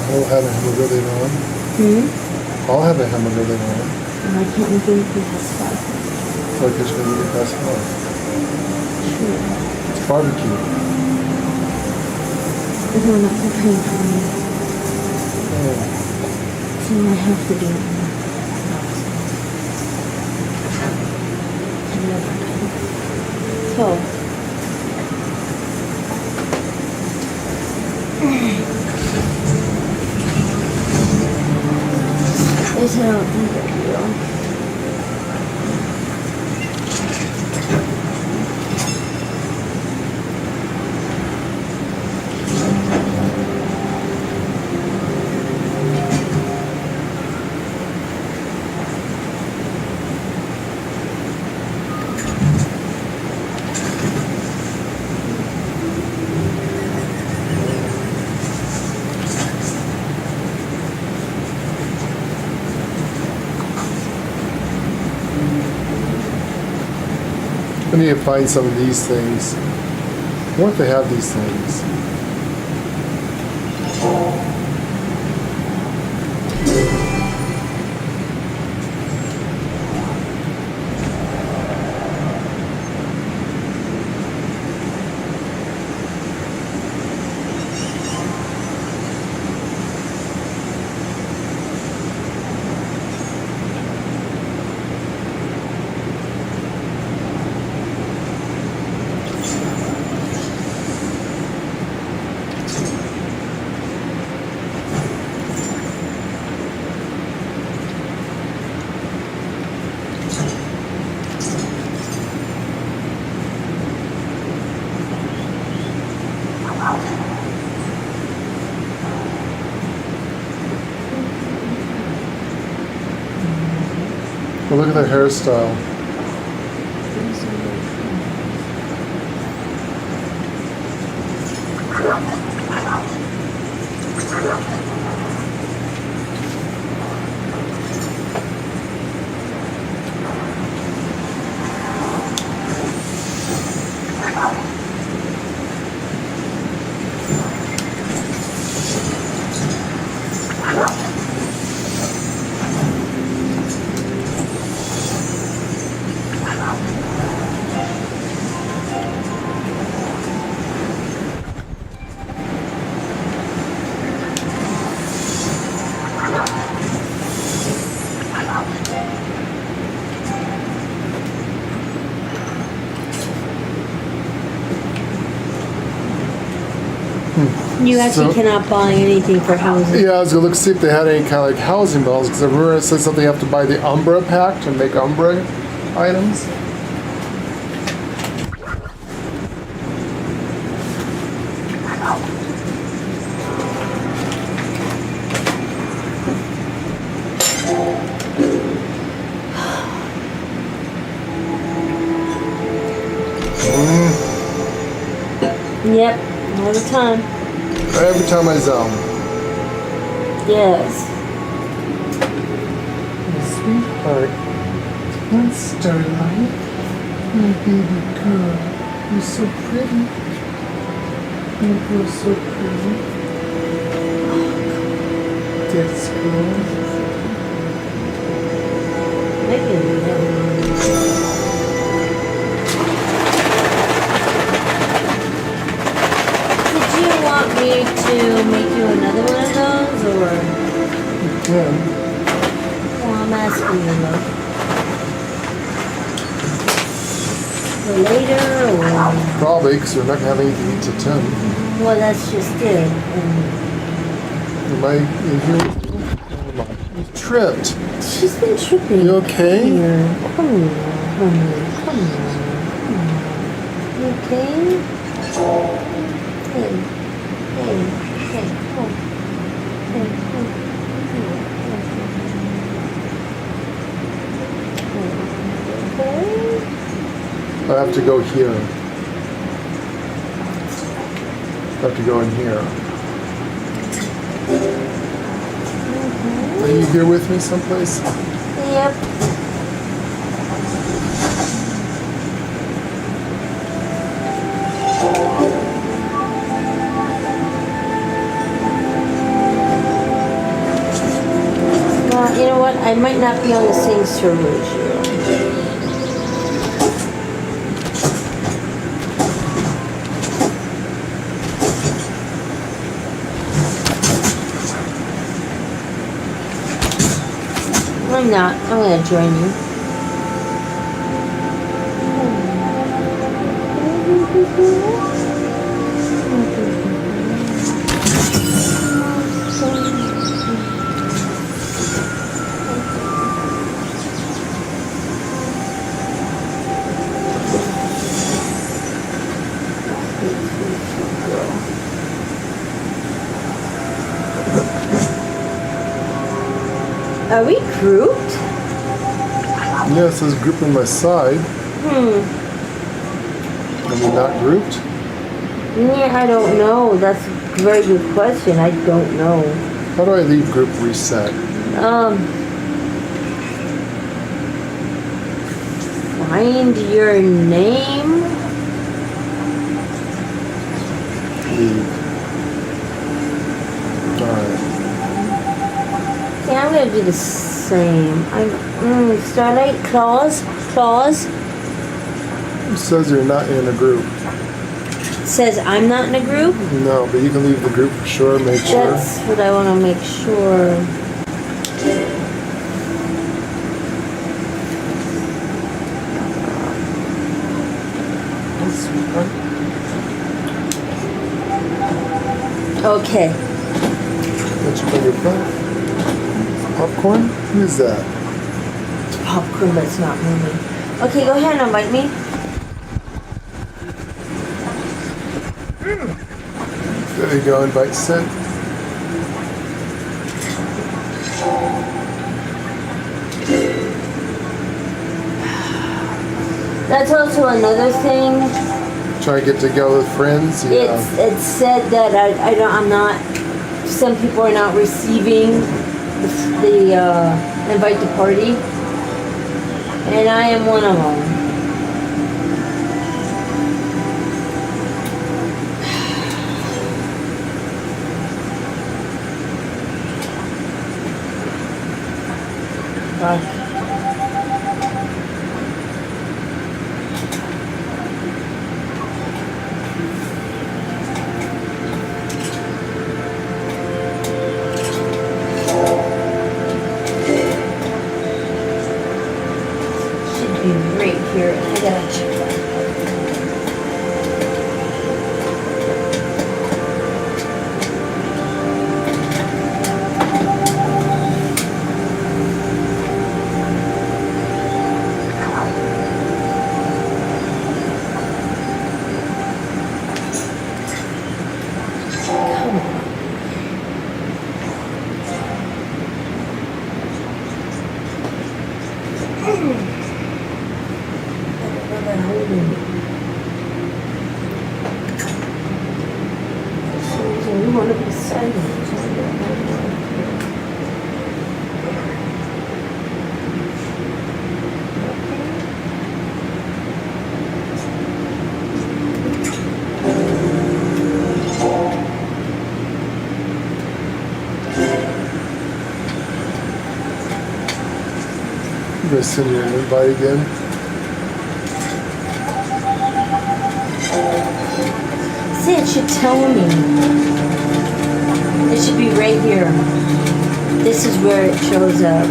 I'll have a hamburger later on. I'll have a hamburger later on. Why can't we do it past 5? Because we're going to get past 5. Sure. It's barbecue. But we're not preparing for me. Oh. So I have to do it now. Another time. So. Is it out there? I need to find some of these things. I wonder if they have these things. Well, look at the hairstyle. You actually cannot buy anything for housing. Yeah, I was gonna look see if they had any kind of like housing bells because I remember it said something you have to buy the Umbra pack to make Umbra items. Yep, all the time. Every time I zone. Yes. Sweetheart, that's Starlight. My baby girl, you're so pretty. You're so pretty. That's cool. Did you want me to make you another one of those, or? Yeah. Well, I'm asking you, love. For later, or? Probably, because we're not gonna have anything to eat till 10. Well, that's just it. Am I in here? You tripped. She's been tripping. You okay? Come here, honey. Come here. You okay? Hey, come. Hey, come. Okay? I have to go here. I have to go in here. Are you here with me someplace? Yep. Well, you know what? I might not be on the same server as you. I'm not. I'm gonna join you. Are we grouped? Yeah, it says group on my side. Are we not grouped? Yeah, I don't know. That's a very good question. I don't know. How do I leave group reset? Find your name. Leave. Alright. Yeah, I'm gonna do the same. Starlight claws. It says you're not in a group. Says I'm not in a group. No, but you can leave the group for sure, make sure. That's what I want to make sure. Okay. Let you bring your phone. Popcorn? Who is that? It's popcorn, but it's not moving. Okay, go ahead and invite me. There you go, invite sent. That's also another thing. Try to get together with friends. Yeah. It's said that I'm not. Some people are not receiving the invite to party, and I am one of them. Bye. Right here, and I gotta check that. that holding. So you want to be silent. I'm gonna send you an invite again. See, it should tell me. It should be right here. This is where it shows up.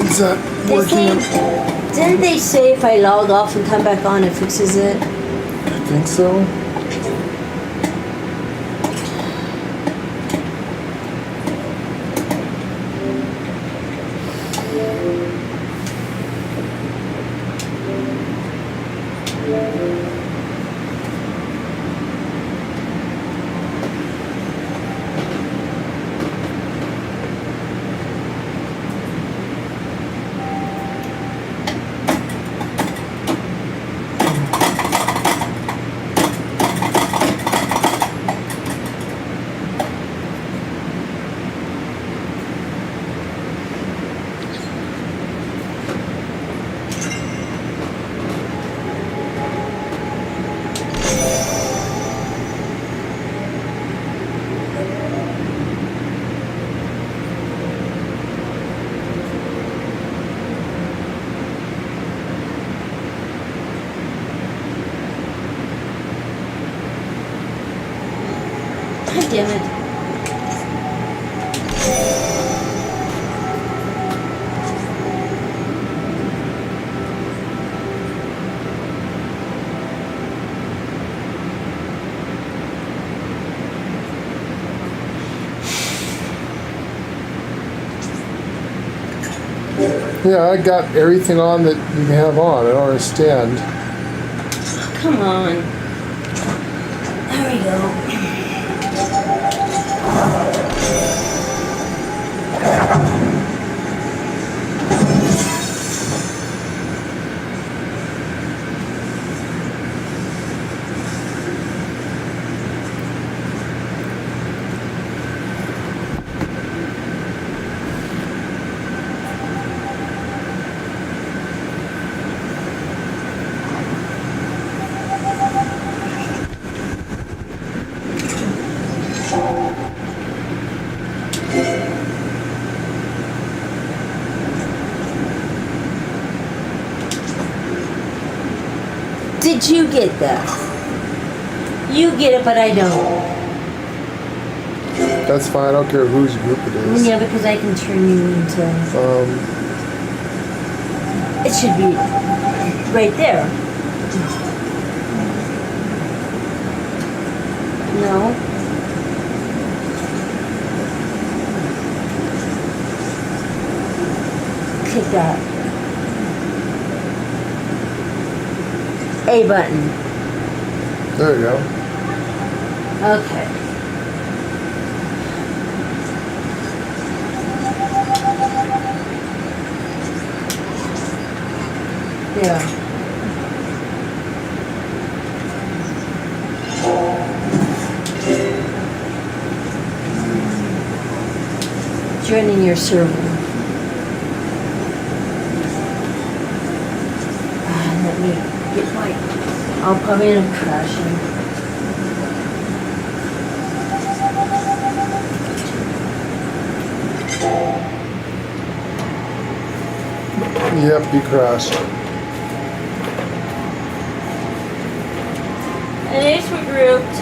Is that working? Didn't they say if I log off and come back on, it fixes it? I think so. God damn it. Yeah, I got everything on that you can have on. I don't understand. Come on. There we go. Did you get that? You get it, but I don't. That's fine. I don't care whose group it is. Yeah, because I can turn you into... It should be right there. No. Click that. A button. There you go. Okay. There. Joining your server. Let me get my... I'll probably end up crashing. Yep, you crashed. At least we're grouped.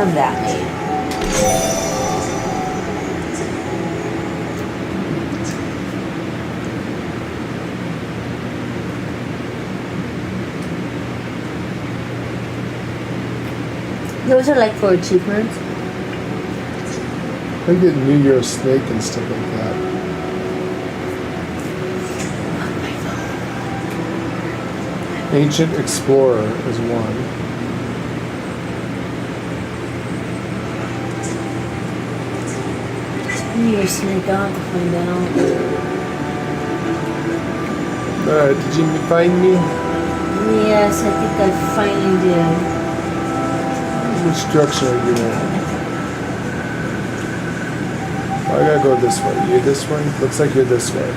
have that made. Those are like for achievements. I get New Year's snake and stuff like that. Ancient Explorer is one. New Year's snake, I'll have to find out. Did you find me? Yes, I think I finally did. Which direction are you in? I gotta go this way. You this way? Looks like you're this way.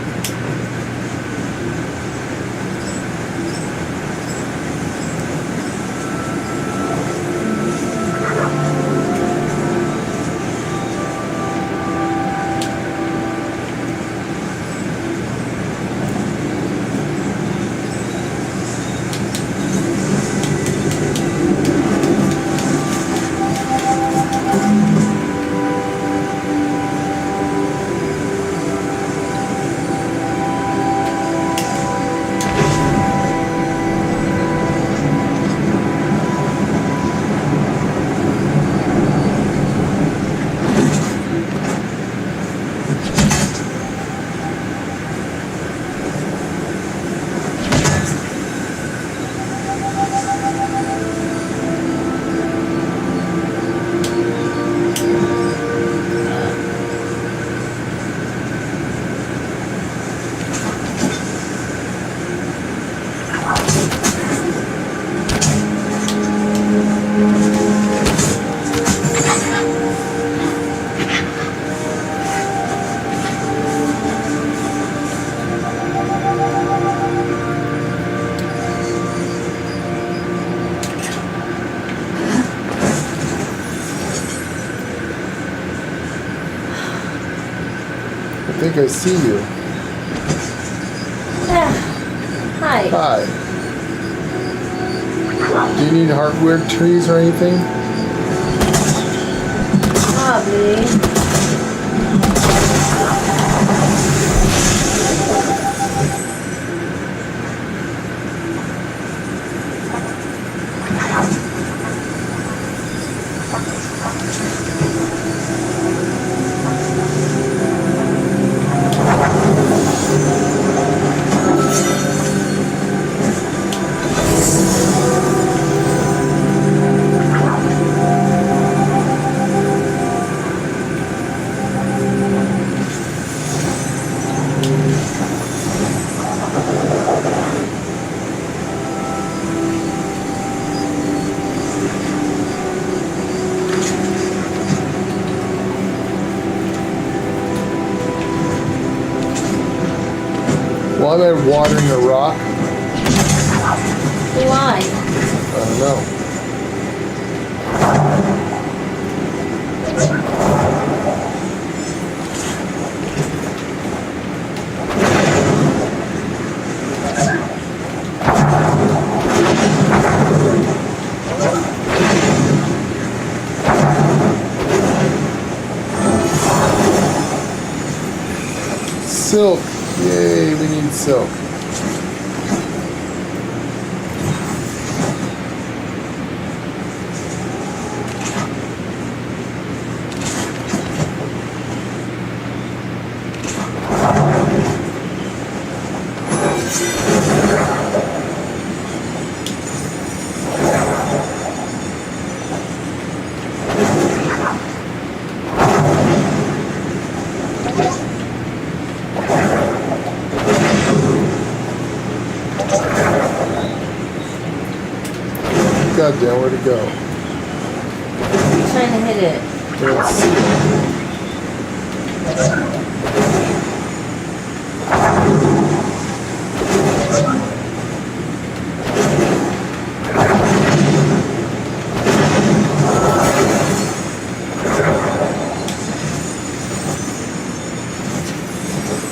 I think I see you. Hi. Hi. Do you need hardwood trees or anything? Probably. While I'm watering a rock, Why? I don't know. Silk. Yay, we need silk. God damn, where'd it go? I'm trying to hit it. Can't see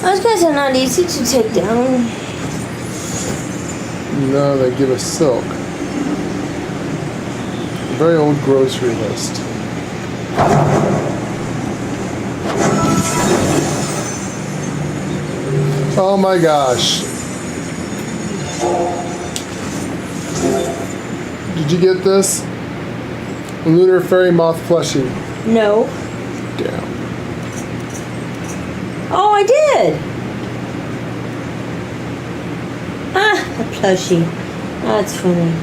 Those guys are not easy to take down. No, they give us silk. A very old grocery list. Oh my gosh. Did you get this? Lunar Fairy Moth plushie. No. Damn. Oh, I did. Ah, a plushie. That's funny.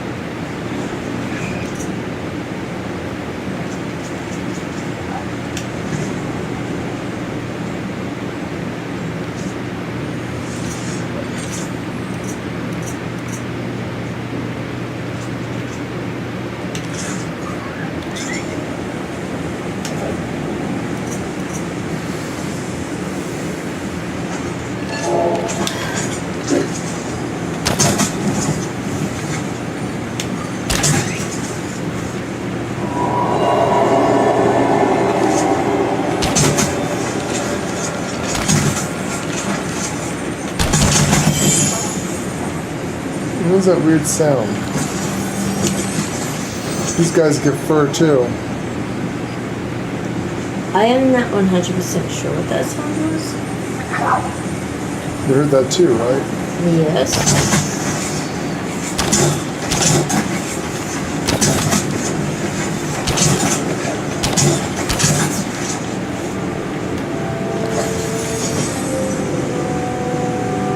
What is that weird sound? These guys get fur too. I am not 100% sure what that sound was. You heard that too, right? Yes.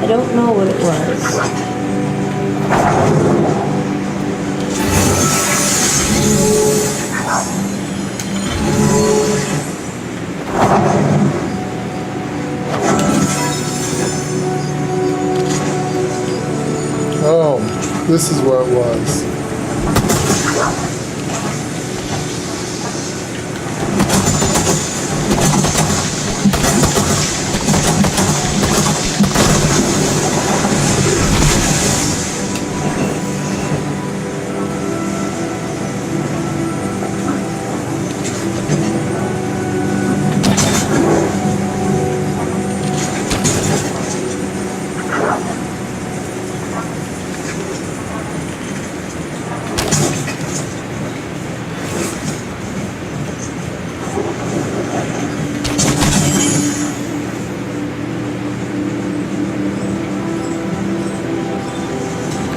I don't know what it was. Oh, this is what it was.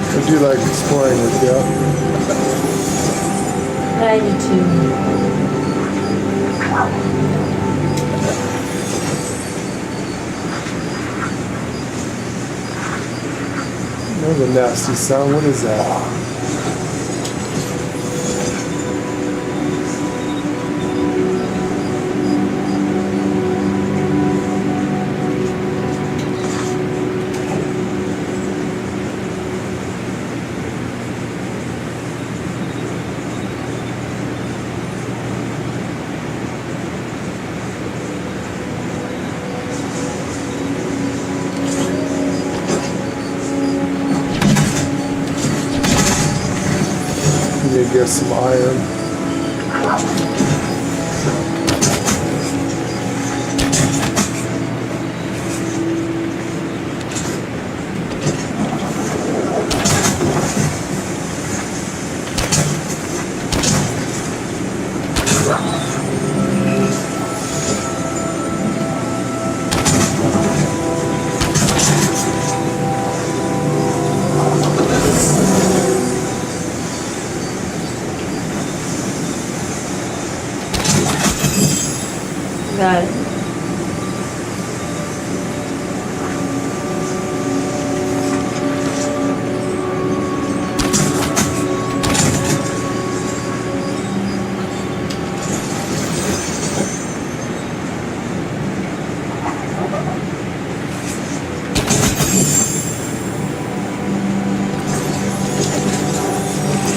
I do like exploring with you. I do too. That was a nasty sound. What is that? Need to get some iron. Got it.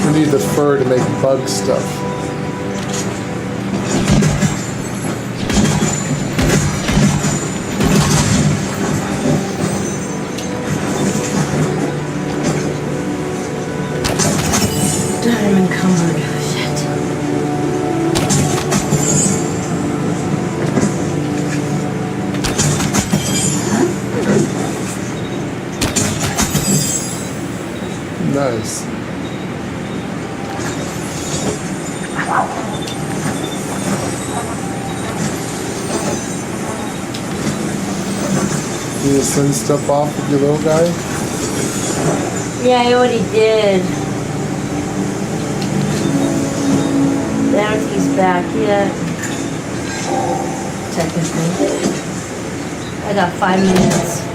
We need the fur to make bug stuff. I'm encumbered. Shit. Nice. You gonna send stuff off with your little guy? Yeah, I already did. I don't think he's back yet. Technically. I got 5 minutes.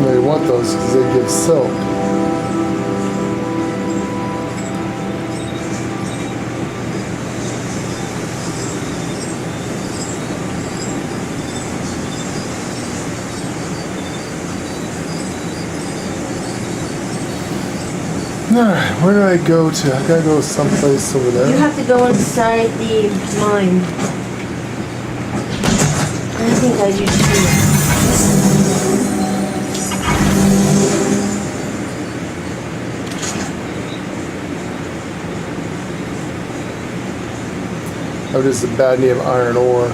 They want those because they give silk. Alright, where do I go to? I gotta go someplace over there. You have to go inside the mine. I think I do too. Oh, just the bad name iron ore.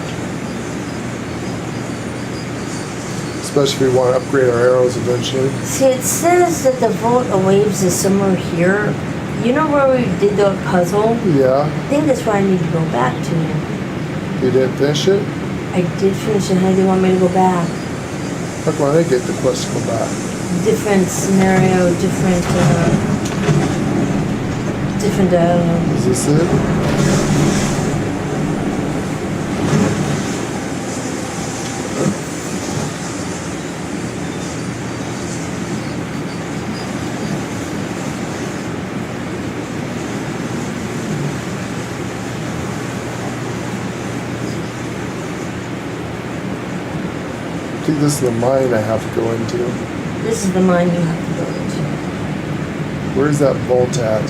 Especially if we want to upgrade our arrows eventually. See, it says that the Vault of Waves is somewhere here. You know where we did the puzzle? Yeah. I think that's where I need to go back to. You didn't finish it? I did finish it. How do you want me to go back? How come I didn't get the quest to go back? Different scenario, different, Is this it? I think this is the mine I have to go into. This is the mine you have to go into. Where's that vault at?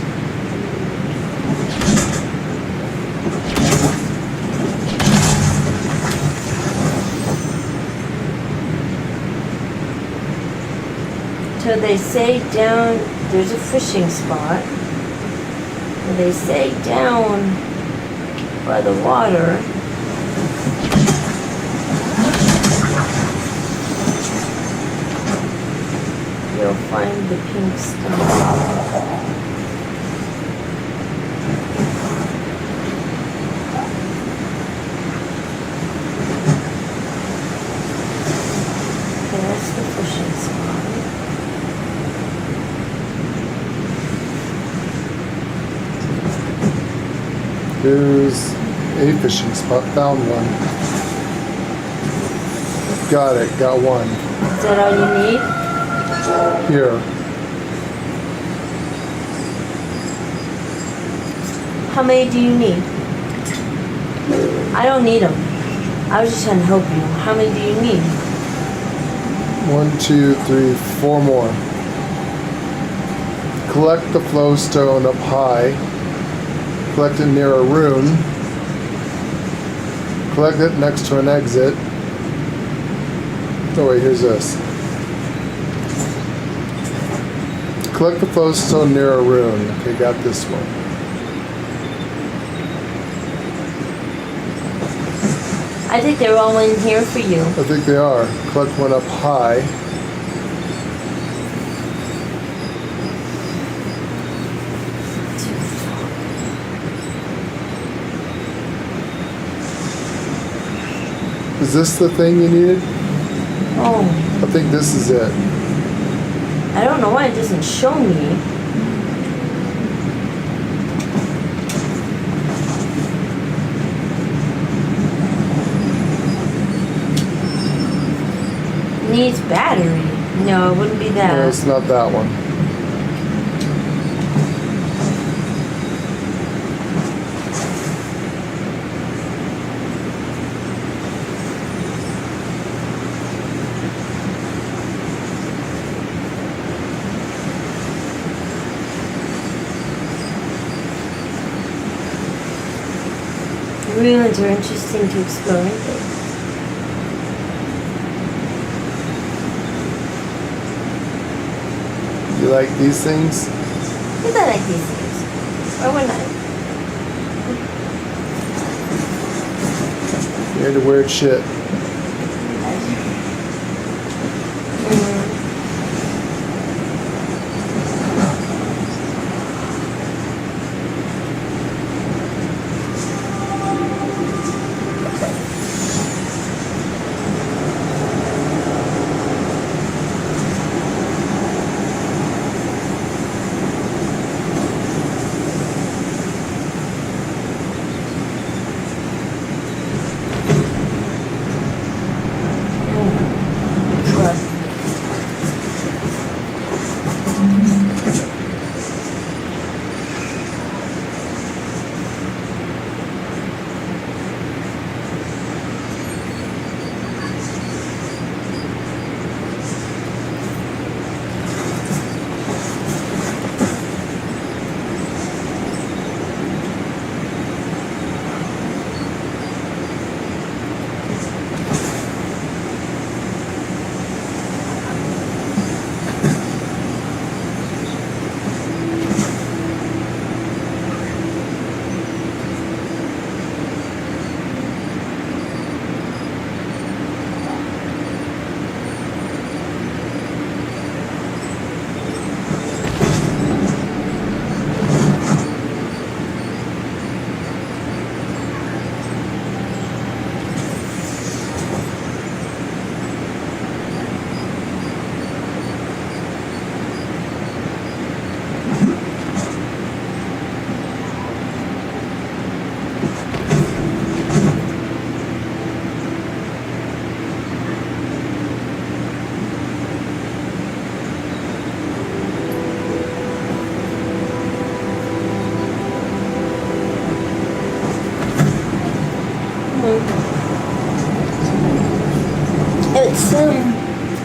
So they say down, there's a fishing spot. And they say down by the water. You'll find the pink stuff. Okay, that's the fishing spot. Here's a fishing spot. Found one. Got it. Got one. Is that all you need? Here. How many do you need? I don't need them. I was just trying to help you. How many do you need? 1, 2, 3, 4 more. Collect the flowstone up high. Collect it near a rune. Collect it next to an exit. Oh wait, here's this. Collect the flowstone near a rune. Okay, got this one. I think they're all in here for you. I think they are. Collect one up high. Is this the thing you needed? Oh, I think this is it. I don't know why it doesn't show me. Needs battery. No, it wouldn't be No, that. it's not that one. ones are interesting to explore into. You like these things? Because I like these things. Why wouldn't I? You're into weird shit.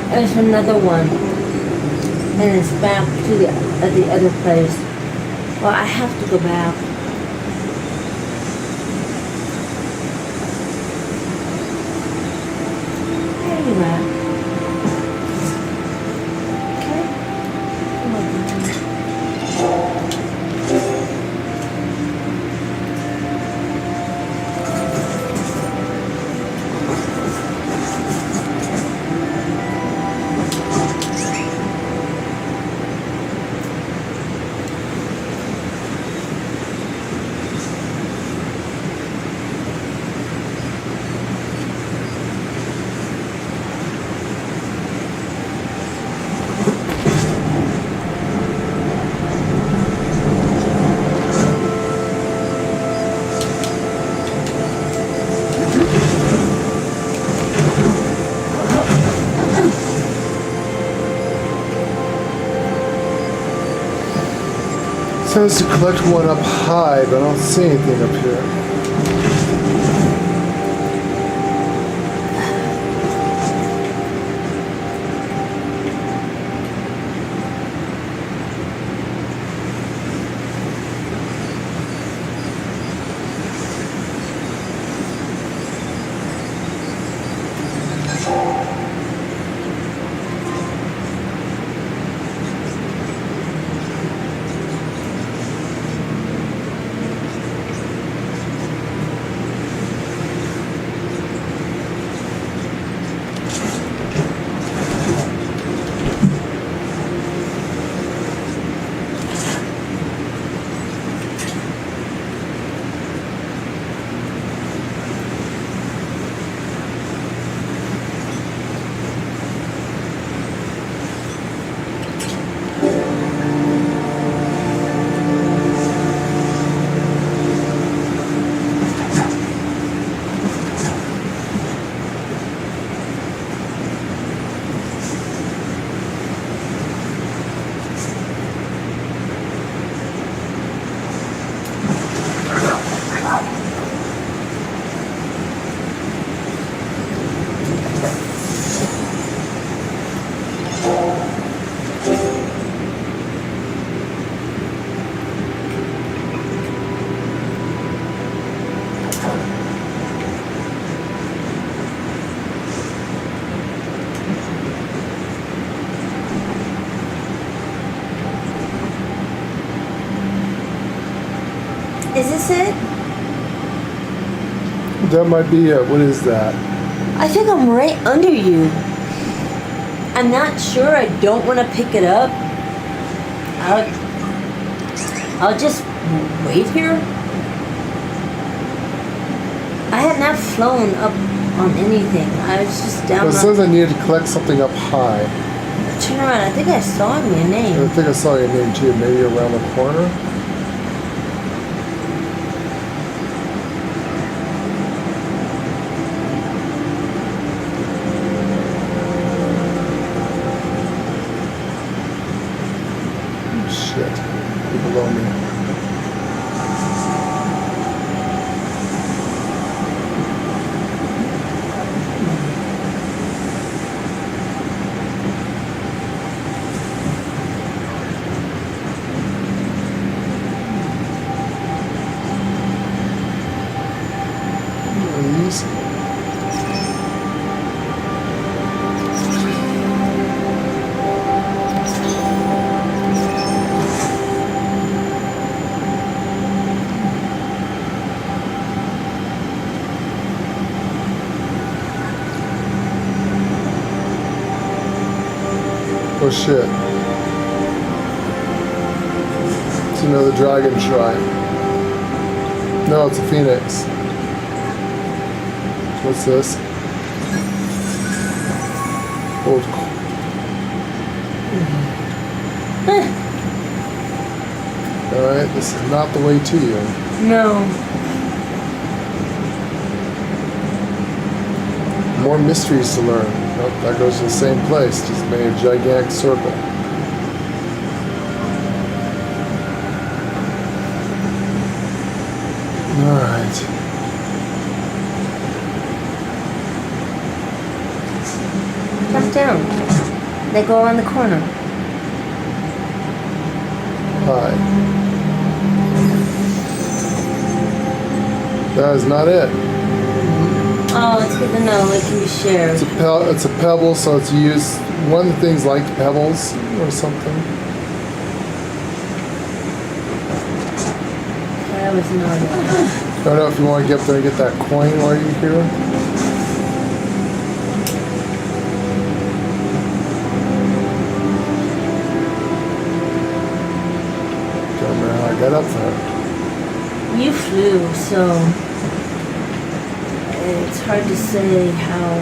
There's another one, and it's back to the other place. Well, I have to go back. Where are you at? Okay. Come on. It says to collect one up high, but I don't see anything up here. That might be it. What is that? I think I'm right under you. I'm not sure. I don't want to pick it up. I'll just wait here. I had not flown up on anything. I was just down. It says I needed to collect something up high. Turn around. I think I saw your name. I think I saw your name too. Maybe around the corner. Shit. Below me. These. Oh shit. It's another dragon shrine. No, it's a phoenix. What's this? Old. Alright, this is not the way to you. No. More mysteries to learn. Oh, that goes to the same place, just made a gigantic circle. Alright. Jump down. They go around the corner. Hi. That is not it. Oh, it's good to know. It can be shared. It's a pebble, so it's used. One of the things like pebbles or something. That was not it. I don't know if you want to get up there and get that coin while you're here. Don't remember how I got up there. You flew, so it's hard to say how.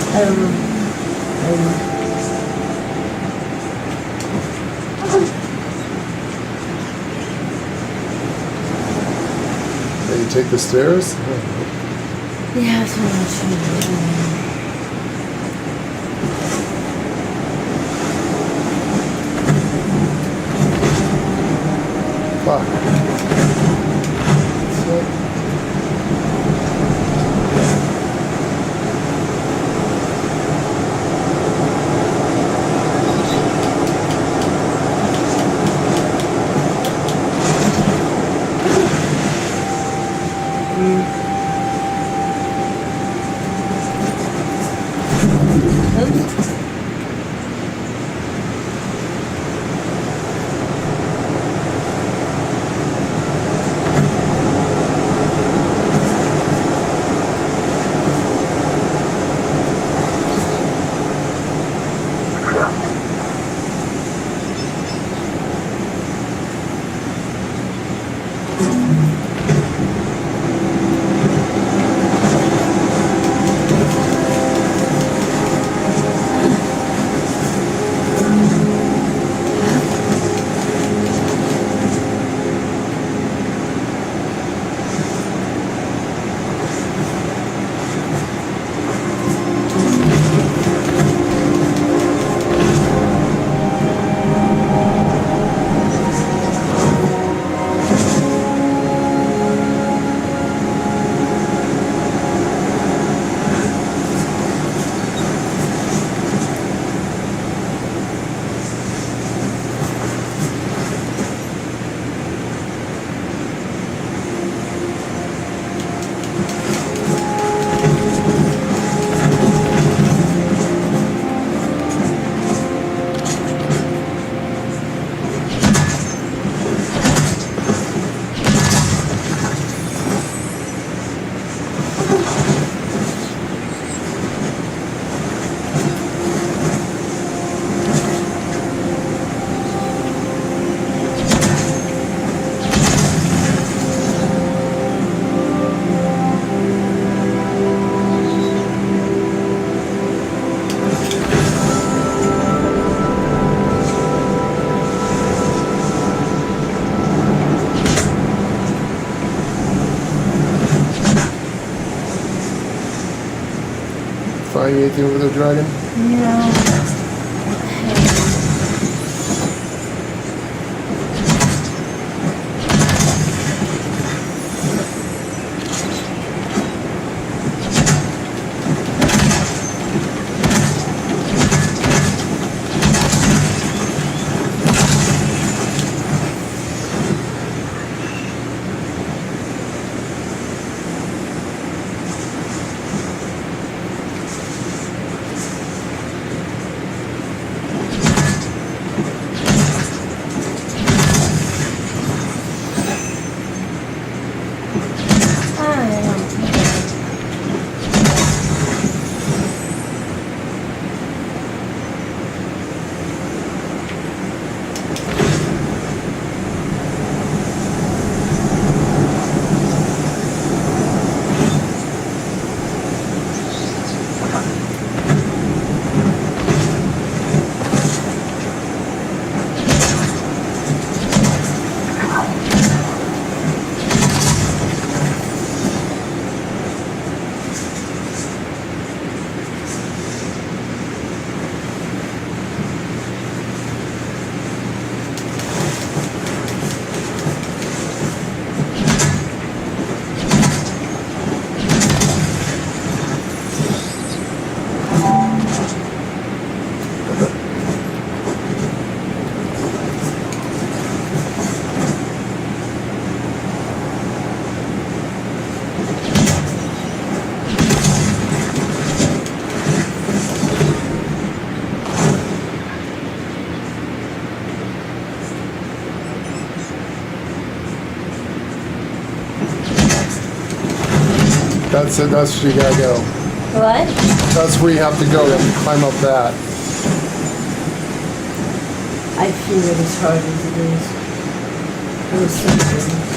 I don't know. Hey, you take the stairs? Yeah, that's what I'm trying to do. Fuck. find anything with a dragon? No. That's it, that's where you gotta go. What? That's where you have to go, you have to climb up that. I feel it as hard as it is. It was so good.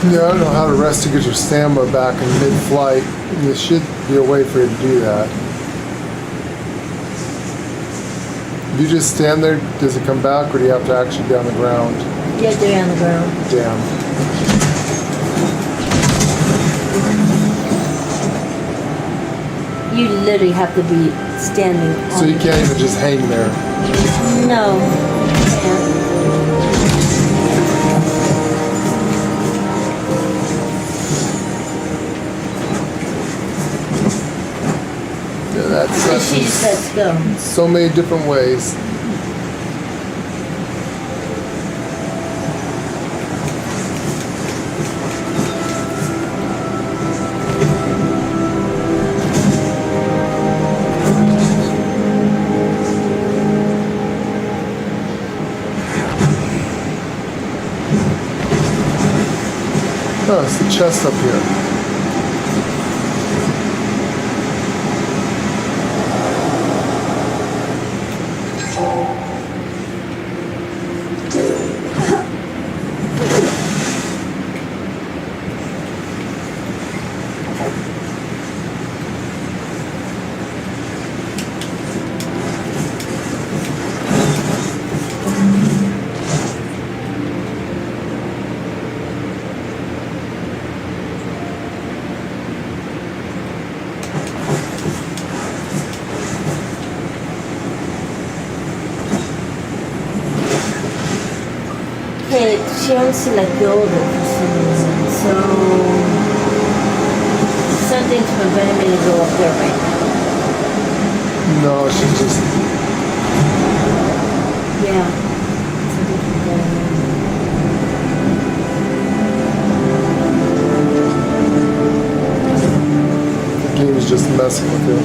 Yeah, I don't know how to rest to get your stamina back in mid-flight. There should be a way for you to do that. If you just stand there, does it come back, or do you have to actually be on the ground? Yeah, they're on the ground. Damn. You literally have to be standing on. So you can't even just hang there. No. You can't. Yeah, And she just lets go. so many different ways. Oh, it's the chest up here. Okay, she wants to let go of it for some reason, so something's preventing me to go up there right now. No, she's just... Yeah. Something's preventing me. The game's just messing with you.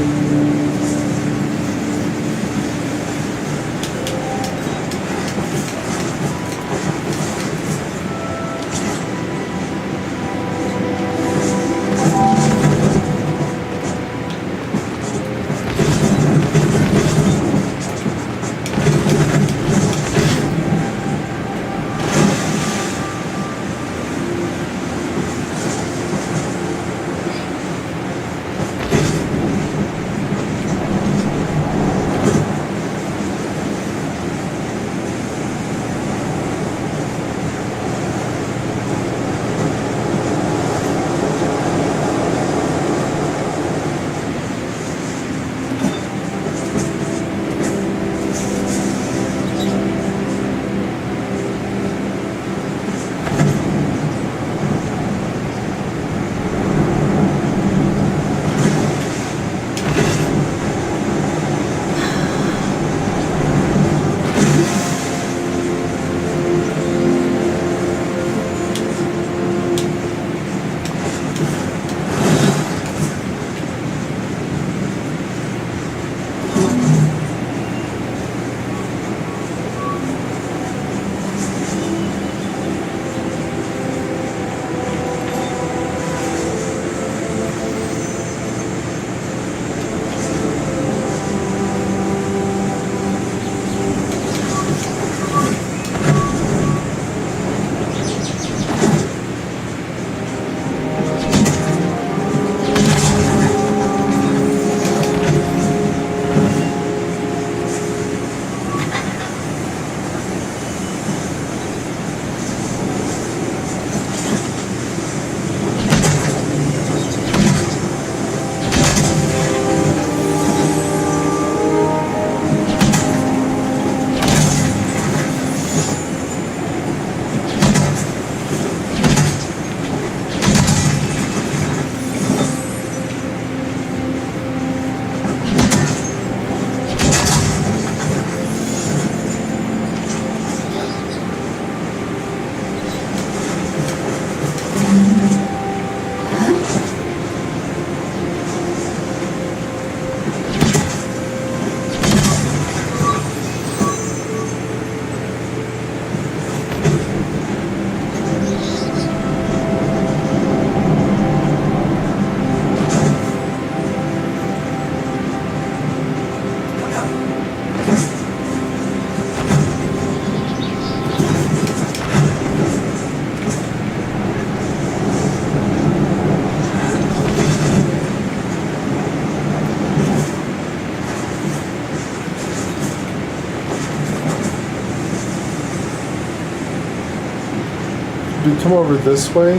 come over this way.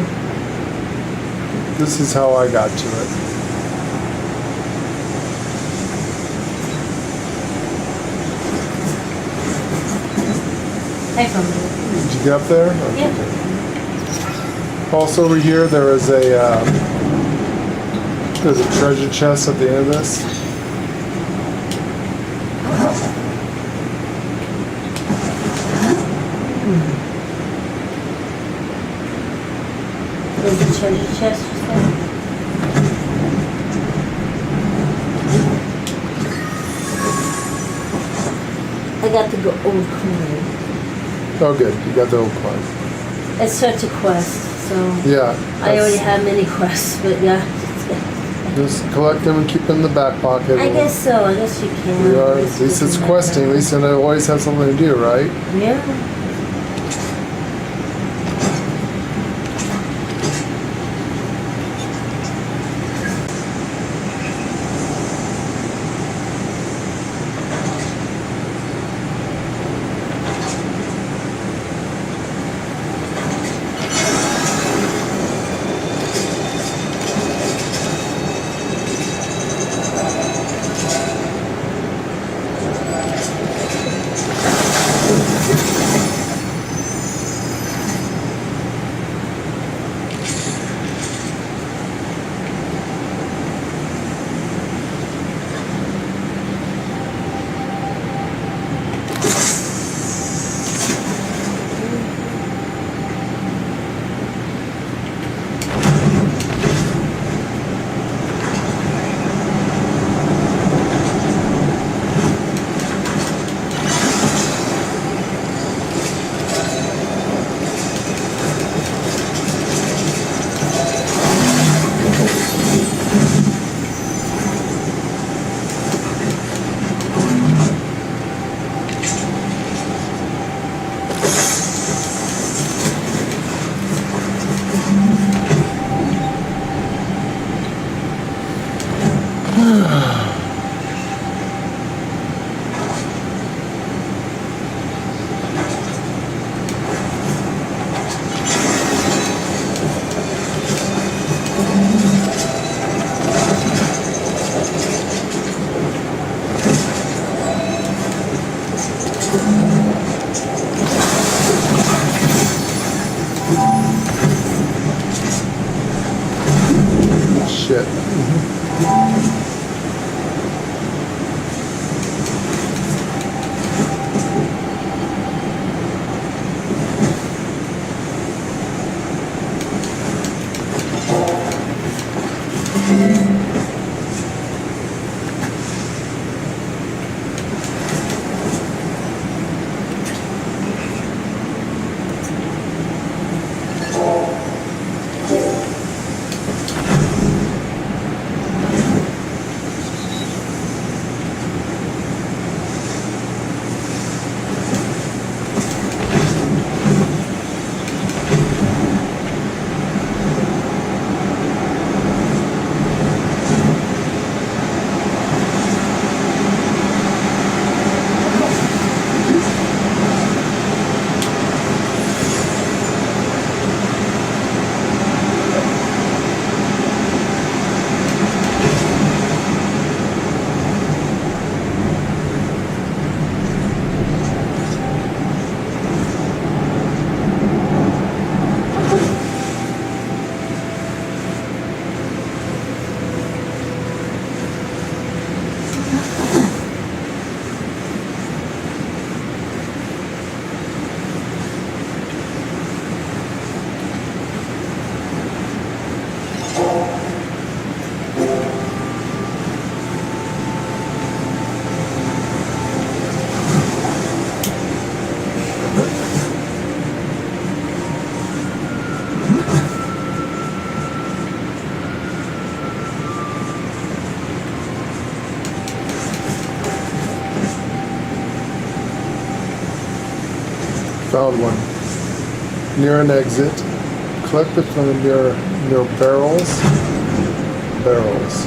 This is how I got to it. I found it. Did you get up there? Okay. Yeah. Also over here, there's a treasure chest at the end of this. There's a treasure chest, you said? I got the old coin. Oh, good. You got the old coin. It's such a quest, so Yeah. I already have many quests, but yeah. Just collect them and keep them in the back pocket. I guess so. I guess you can. We are. At least it's questing. At least I always have something to do, right? Yeah. Shit. Found one. Near an exit. Collect it from near barrels. Barrels.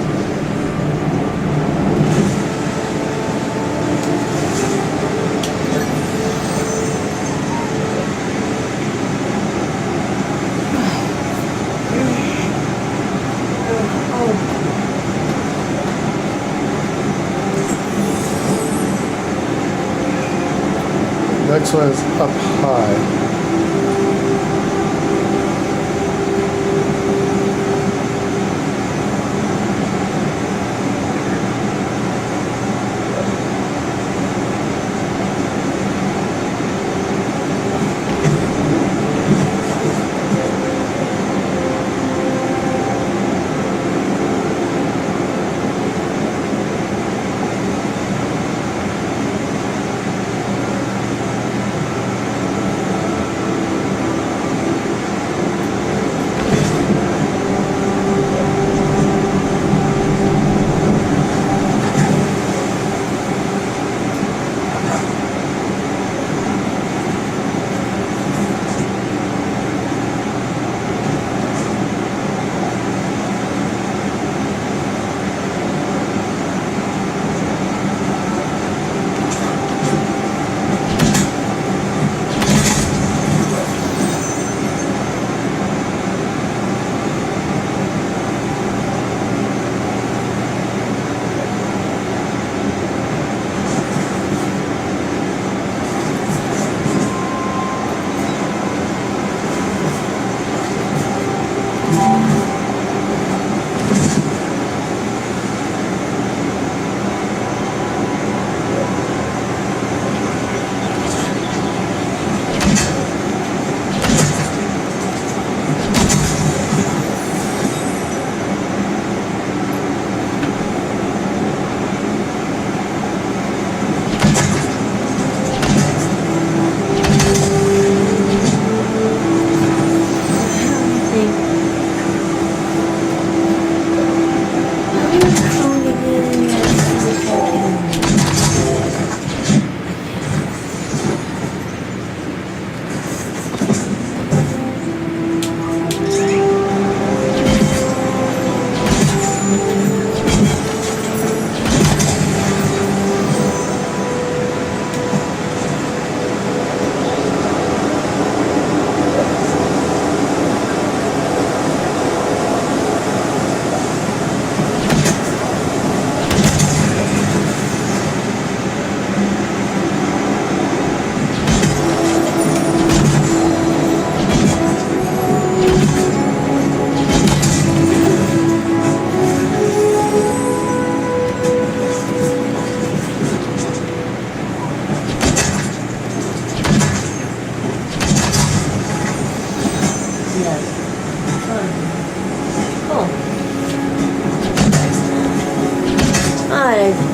next one is up high.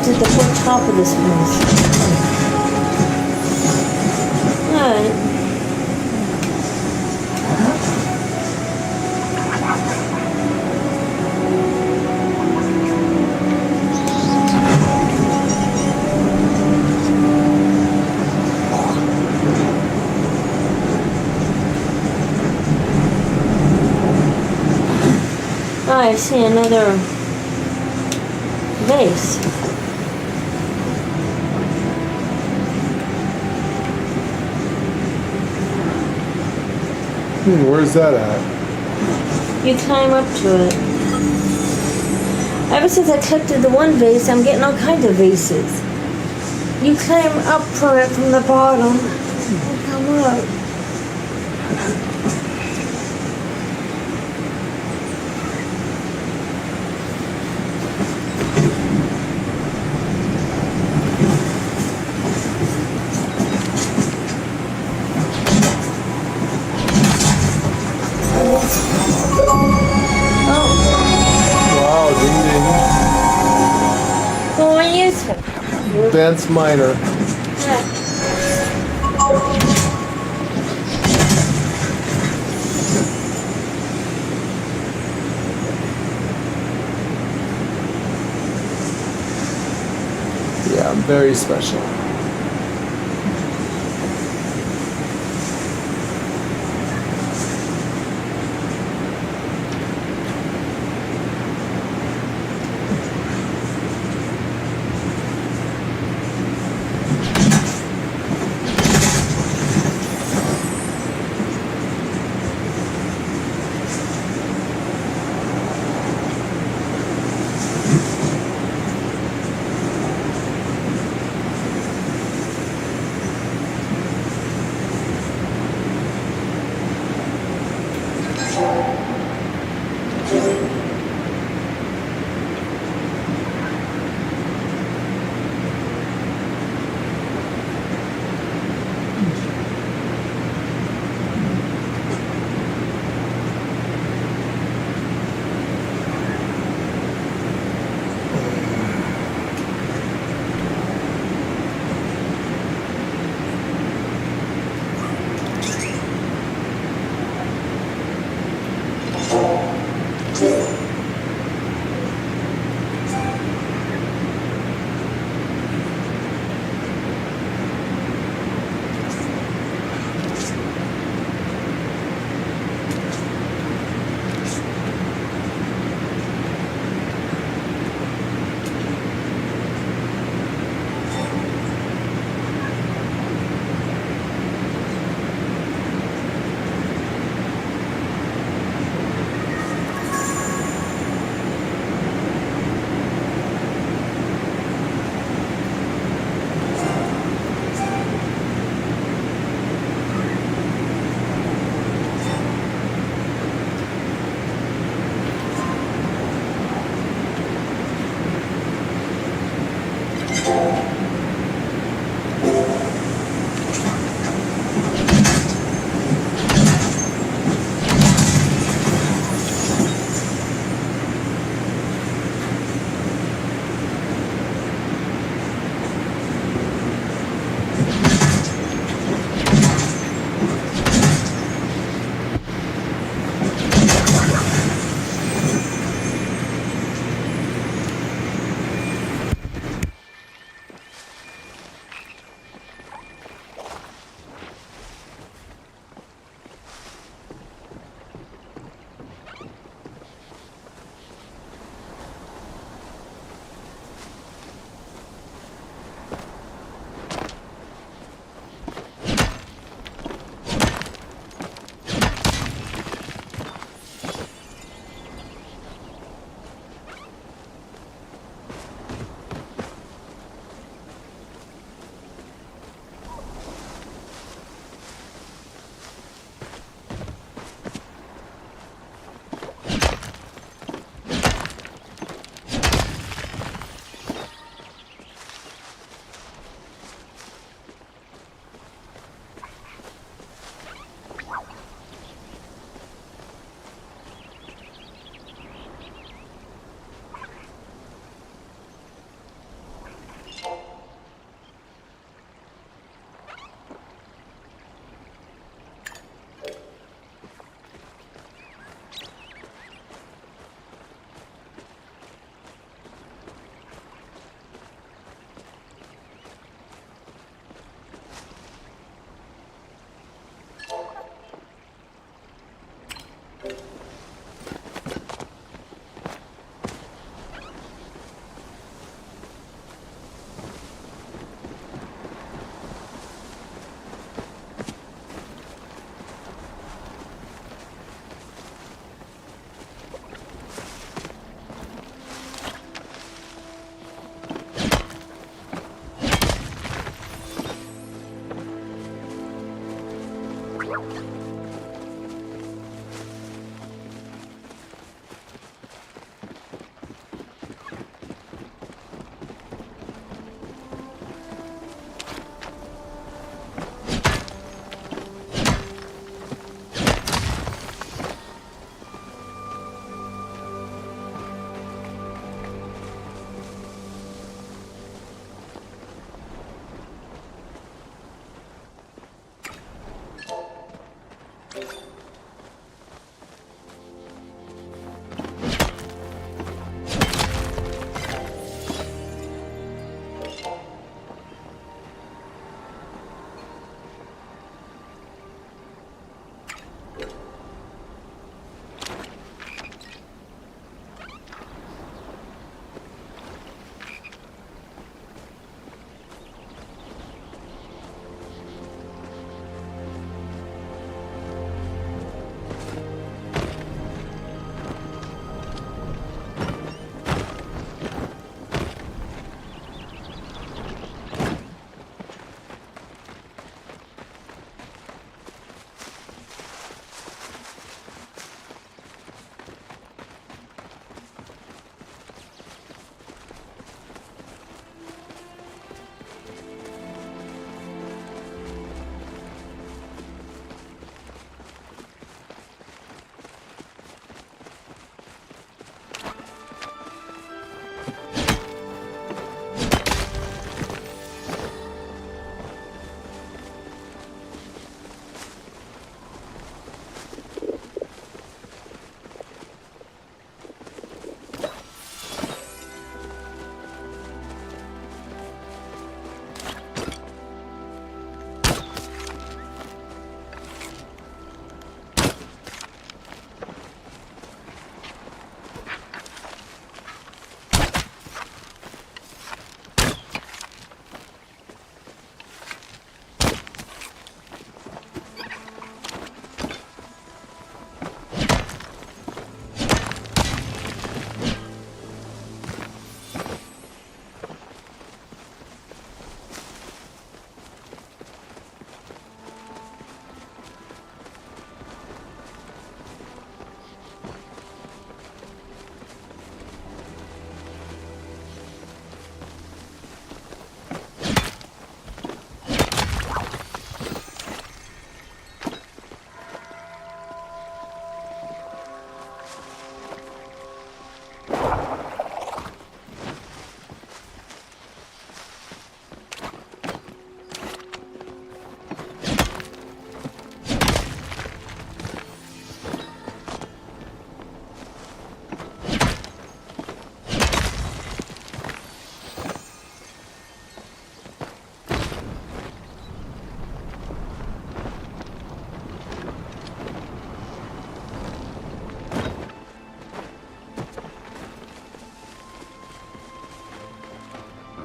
To the whole top of this place. Alright. I see another vase. Where's that at? You climb up to it. Ever since I collected the one vase, I'm getting all kinds of vases. You climb up for it from the bottom and come up. Advanced minor. Yeah, very special.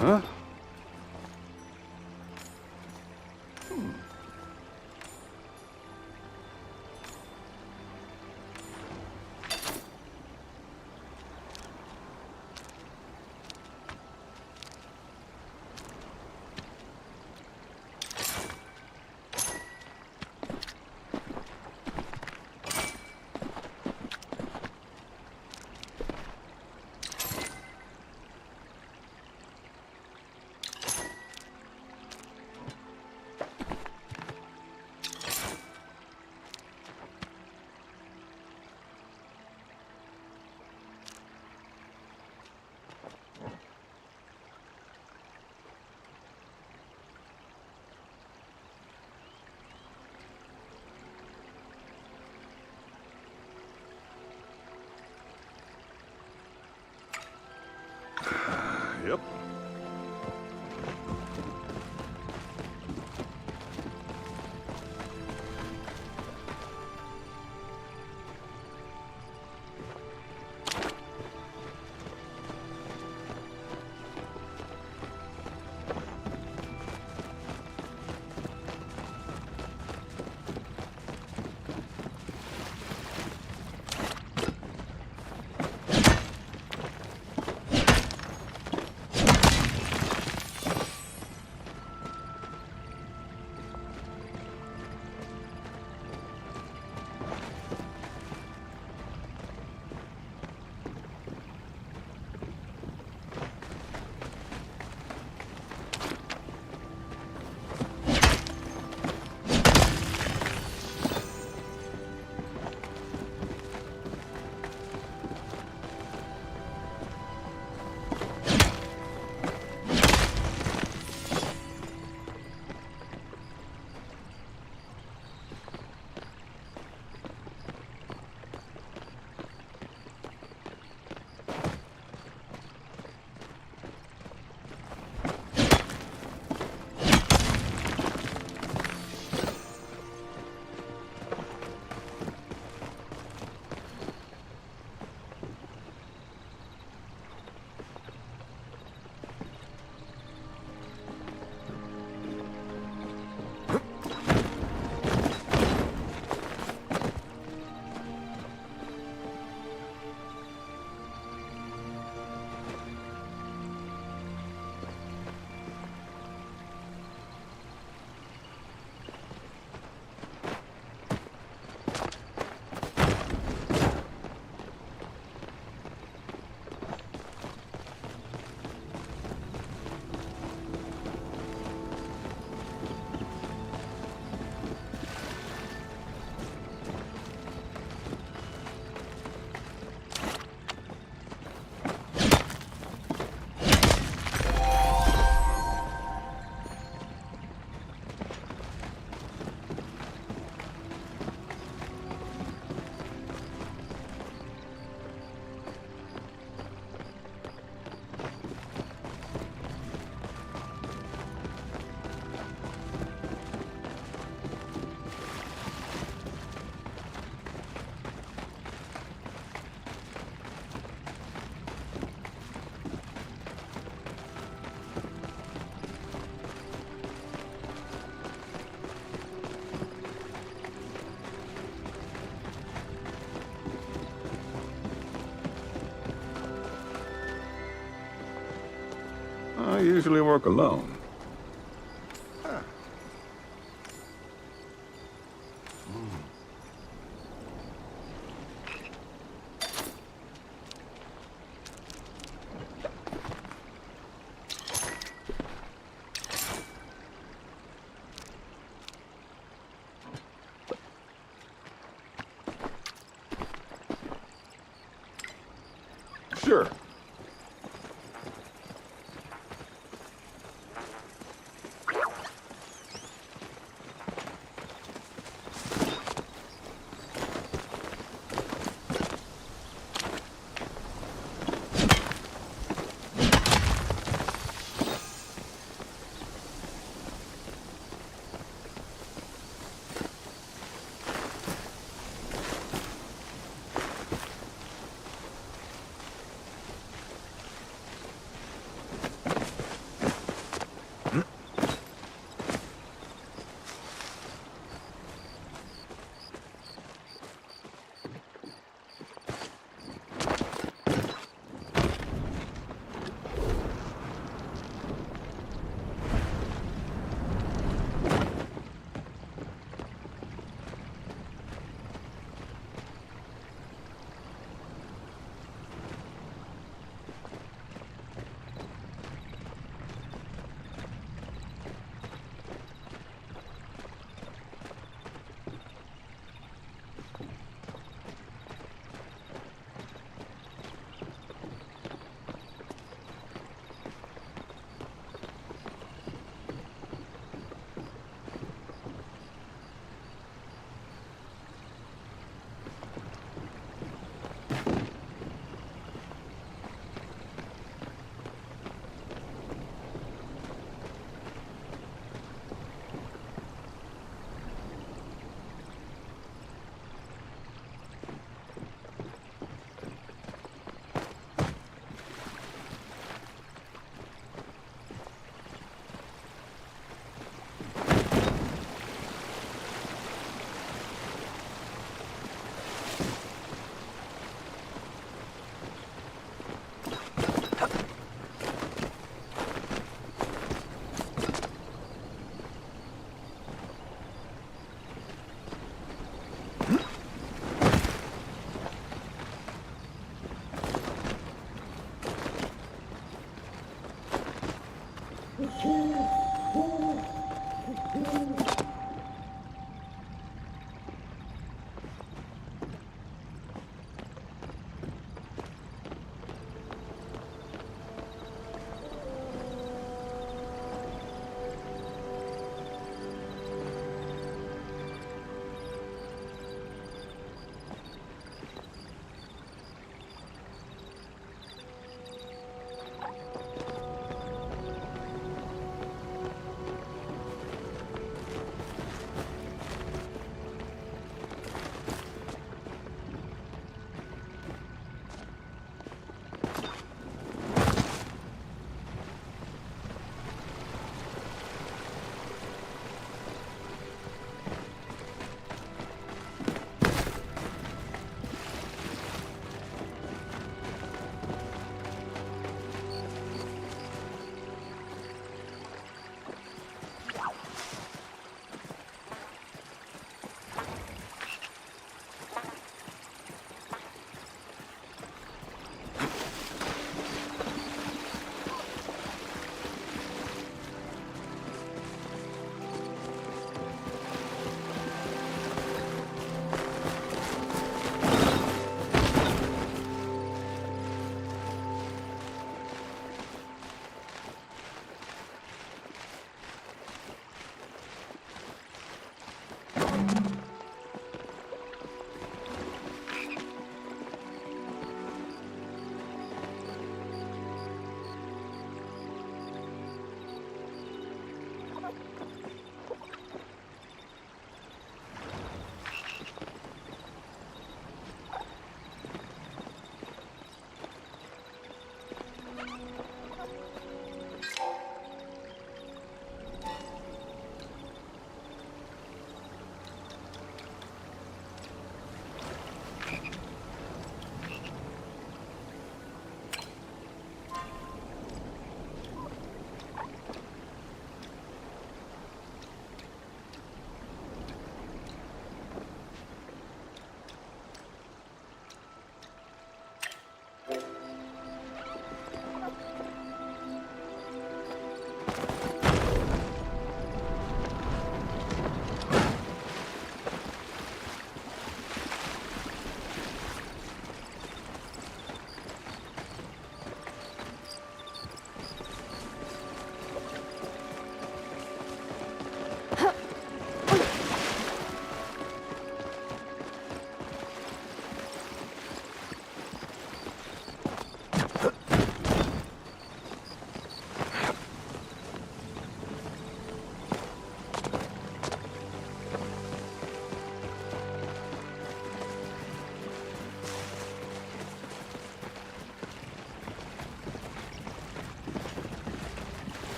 Huh? Yep. I usually work alone. Sure.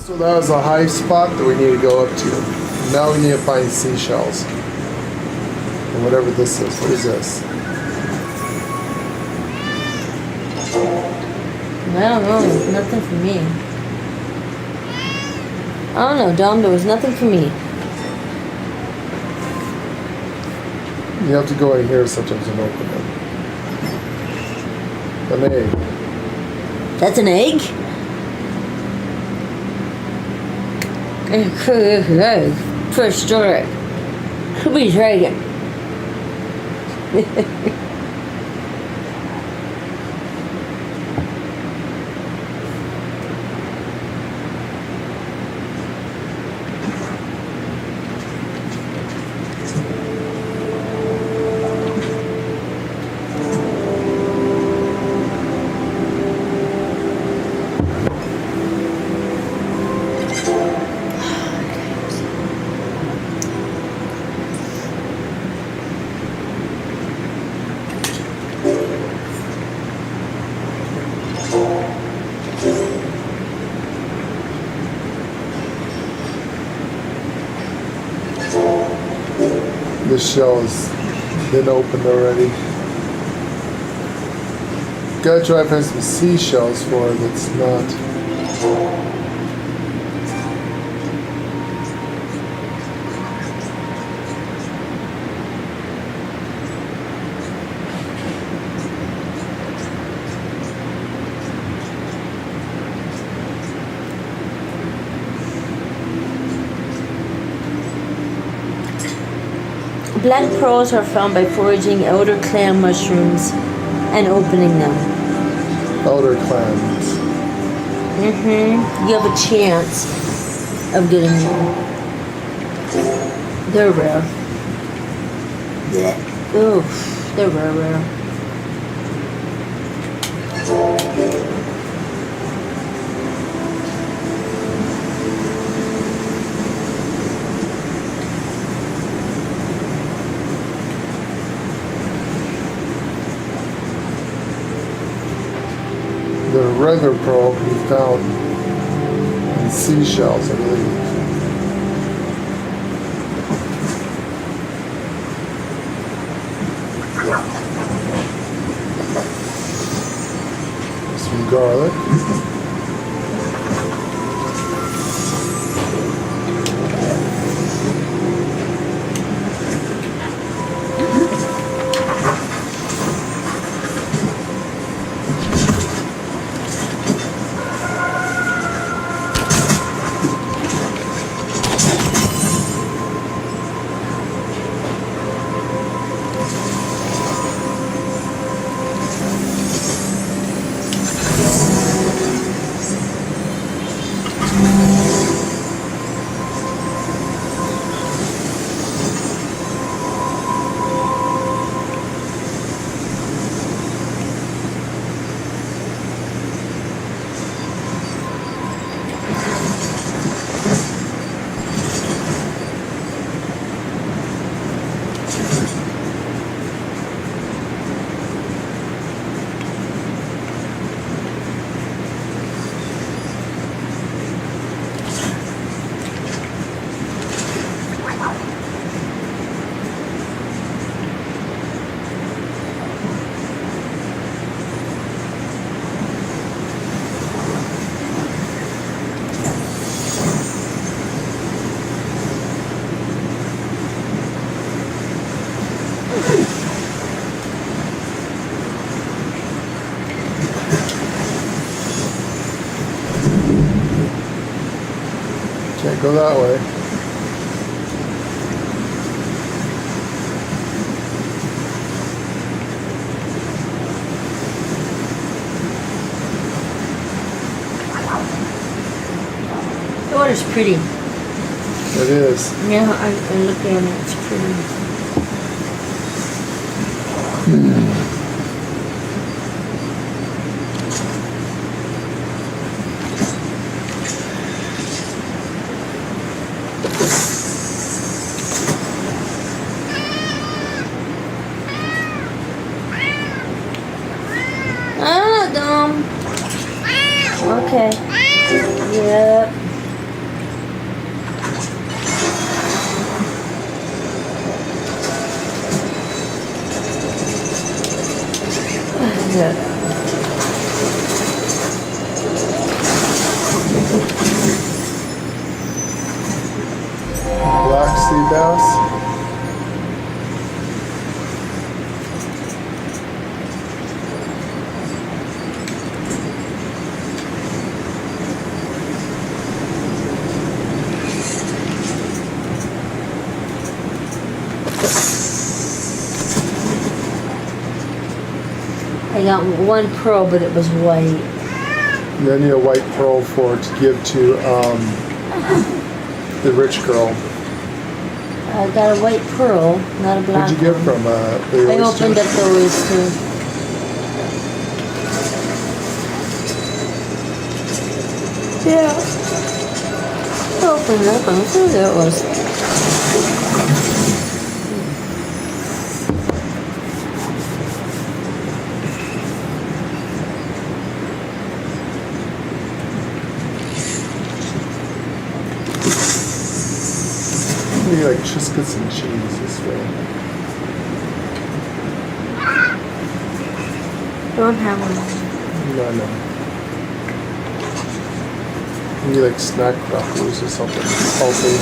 So that was a high spot that we need to go up to. Now we need to find seashells. And whatever this is. What is this? I don't know. There's nothing for me. I don't know, Dom. There was nothing for me. You have to go in here sometimes and open it. An egg. That's an egg? Egg. First story. Who be dragon? This shell has been opened already. Gotta try to find some seashells for it that's not. Black pearls are found by foraging elder clam mushrooms and opening them. Elder clans. You have a chance of getting them. They're rare. Yeah. Oof, they're rare. The regular pearl can be found in seashells, I believe. Some garlic. Can't go that way. The water's pretty. It is. Yeah, I look at it. It's pretty. Okay. Yep. Yeah. Black sea bass. I got one pearl, but it was white. You need a white pearl for to give to the rich girl. I got a white pearl, not a black. What'd you get from the I oyster? opened up the oyster. Yeah. Opened up and so there it was. Maybe like just get some cheese this way. Don't have one. No. Maybe like snack crackers or something healthy.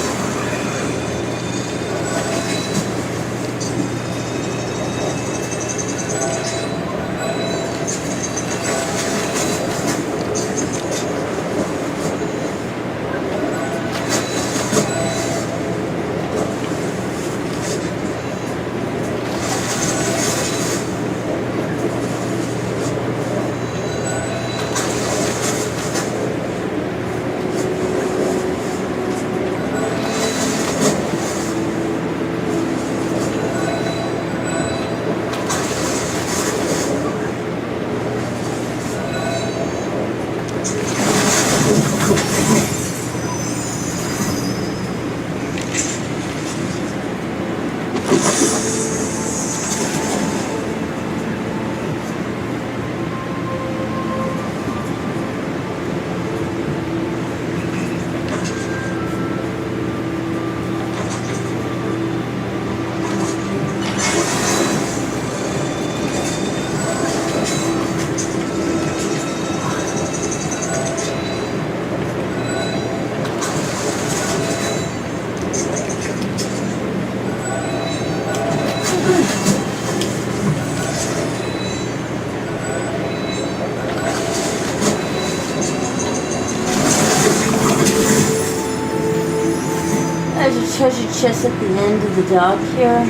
treasure chest at the end of the dock here.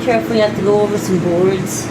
Careful, you have to go over some boards.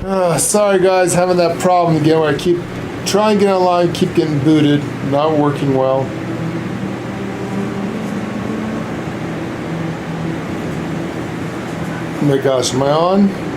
Sorry guys, having that problem again where I keep trying to get online, keep getting booted, not working well. Oh my gosh, am I on?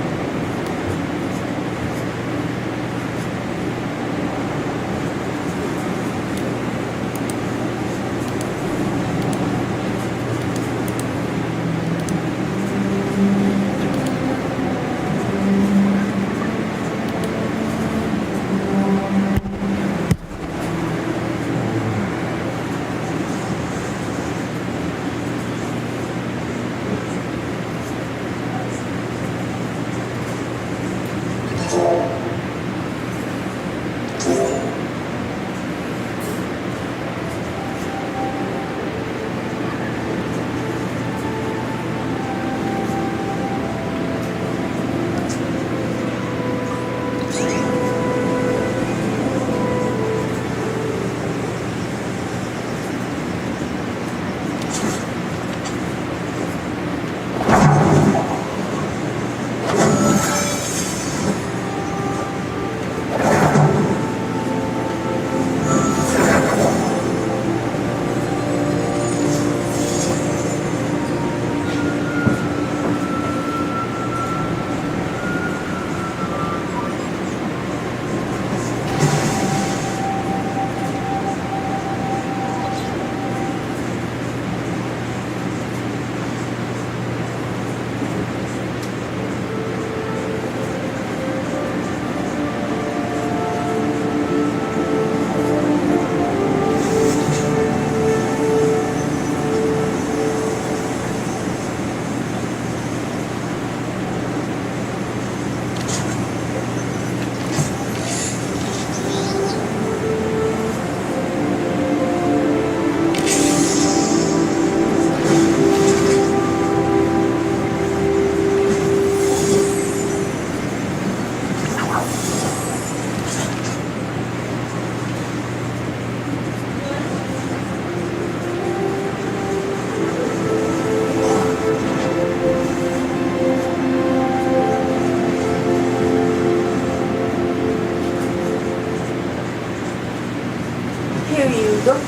Here you go.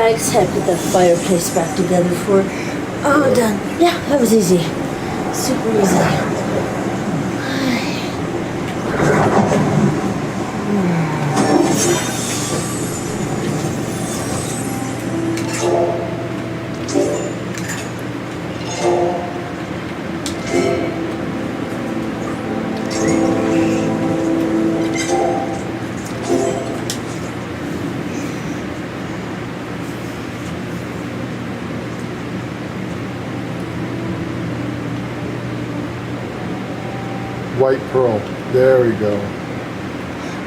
I just had to put the fireplace back together for her. Oh, done. Yeah, that was easy. Super easy. White pearl. There we go.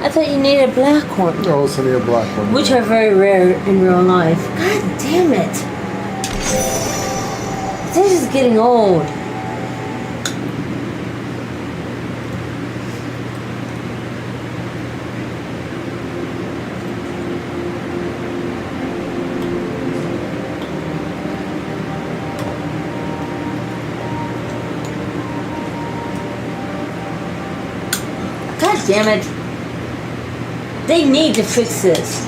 I thought you needed a black one. I also need a black one. Which are very rare in real life. God damn it. This is getting old. God damn it. They need to fix this.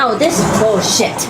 Oh, this is bullshit.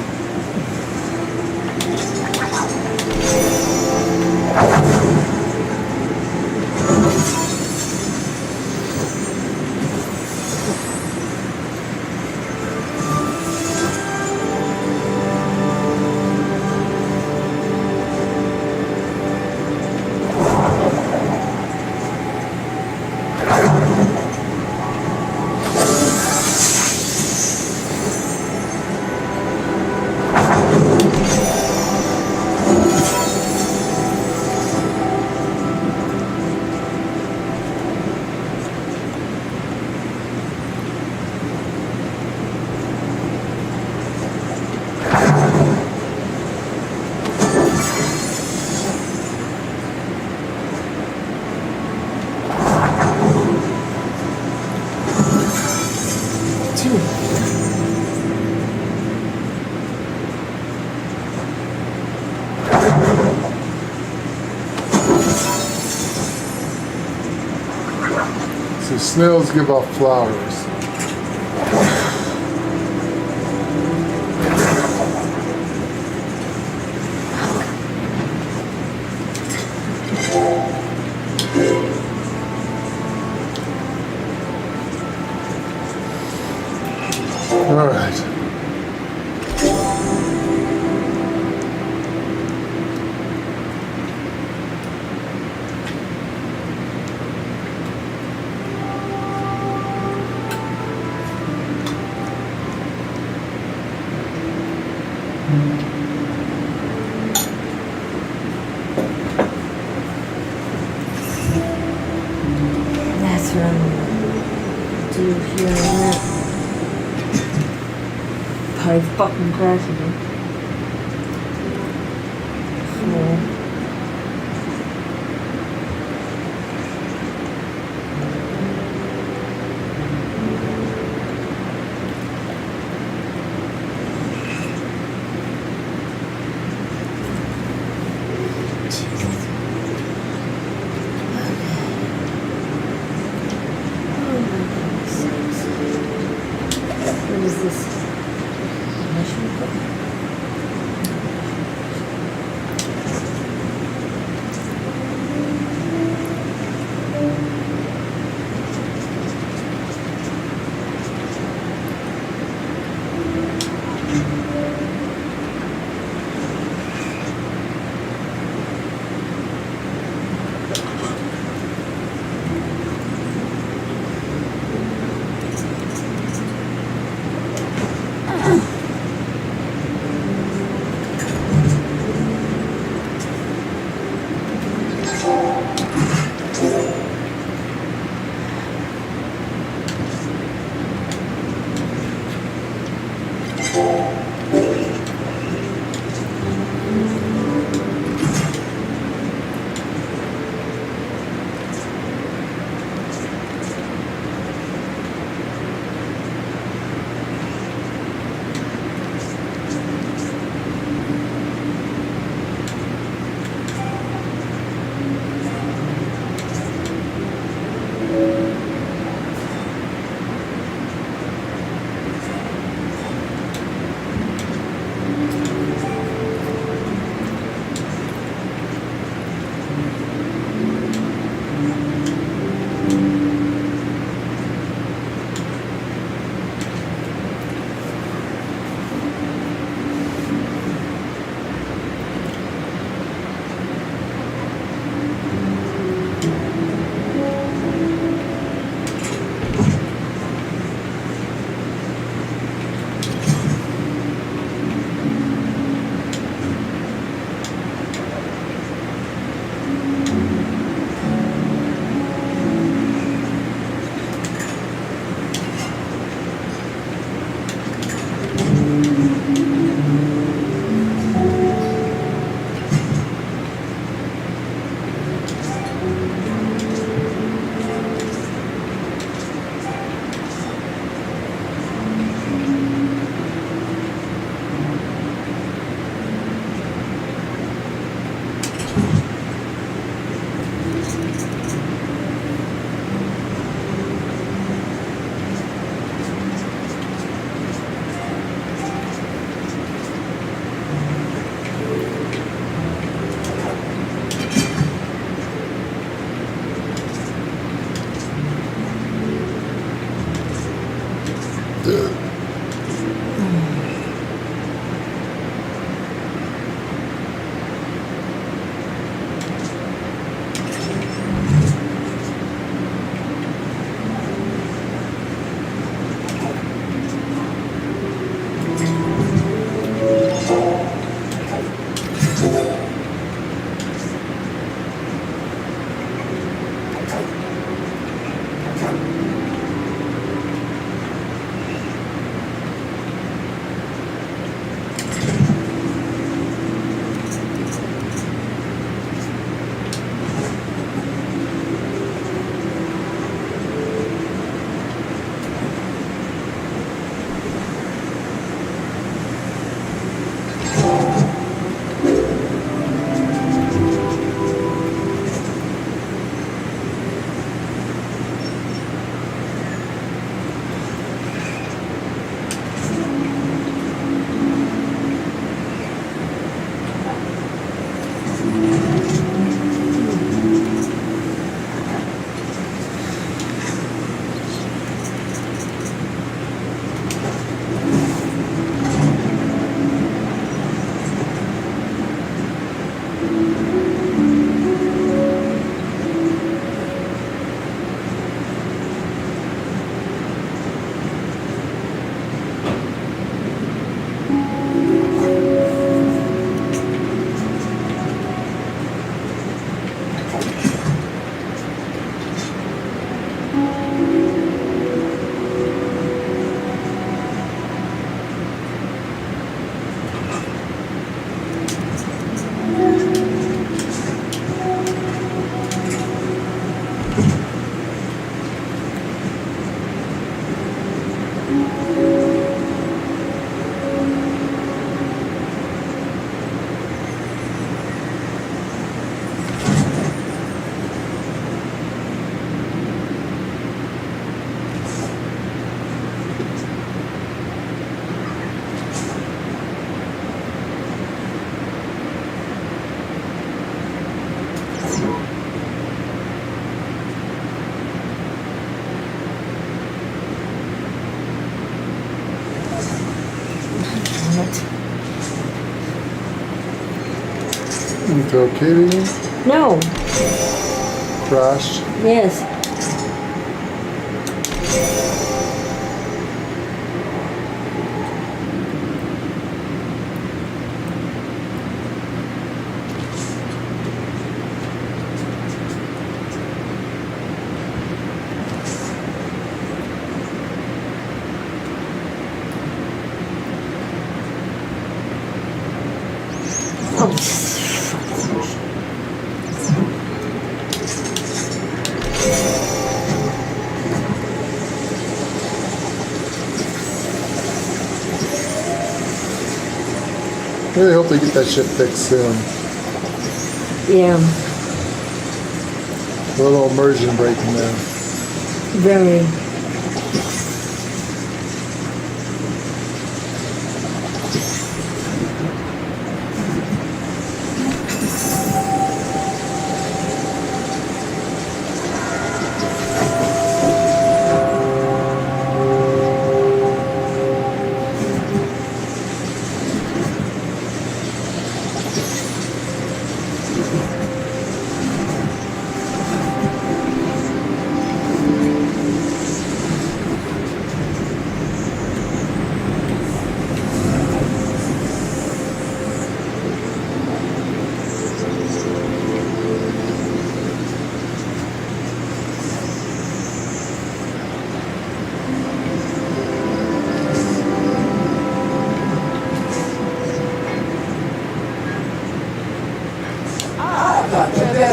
So snails give off flowers. All right. That's what I'm gonna do here in a minute. Probably fucking crash again. So. What is this? Mushroom cookie? It's okay to you? No. Crashed? Yes. really hope they get that shit fixed soon. Yeah, A little immersion break in there. very.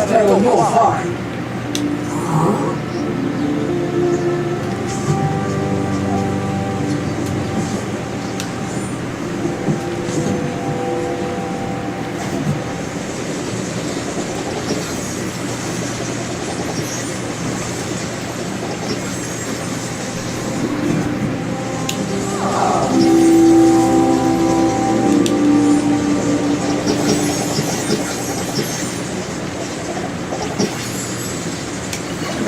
Better move on.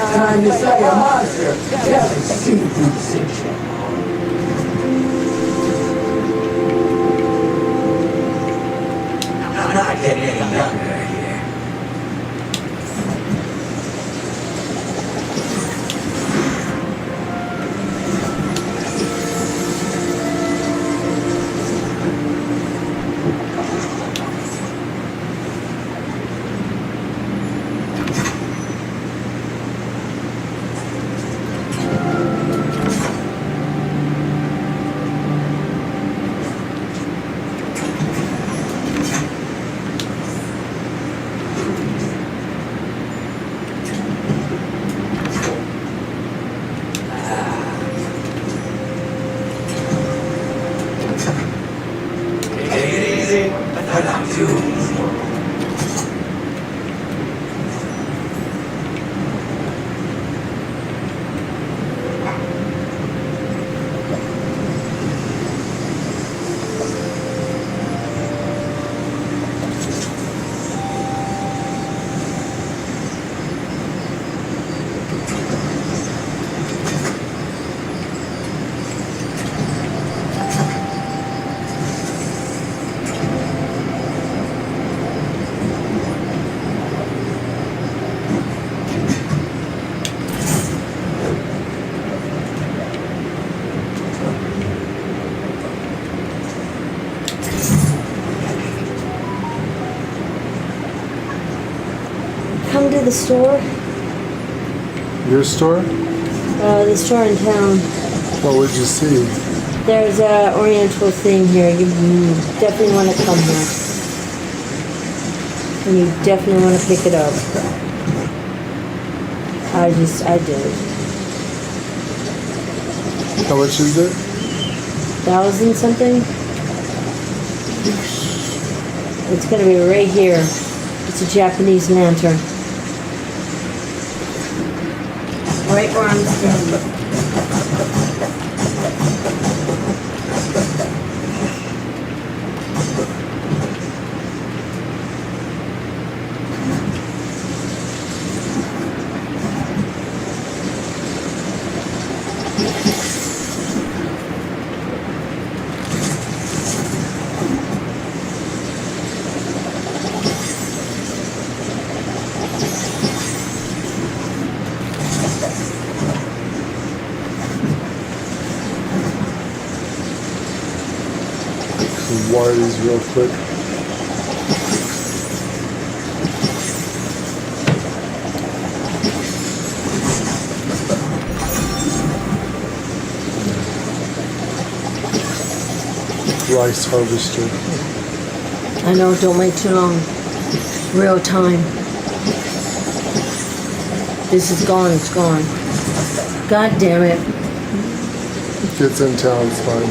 Time to slay a monster. That's a seafood section. I'm not getting any younger here. But not too easy. Come to the store. Your store? The store in town. What would you see? There's a oriental thing here. You definitely want to come here. And you definitely want to pick it up. I did. How much is it? 1,000 something? It's gonna be right here. It's a Japanese lantern. Right where I'm standing. Water these real quick. Rice harvester. I know, don't wait too long. Real time. This is gone, it's gone. God damn it. If it's in town, it's fine.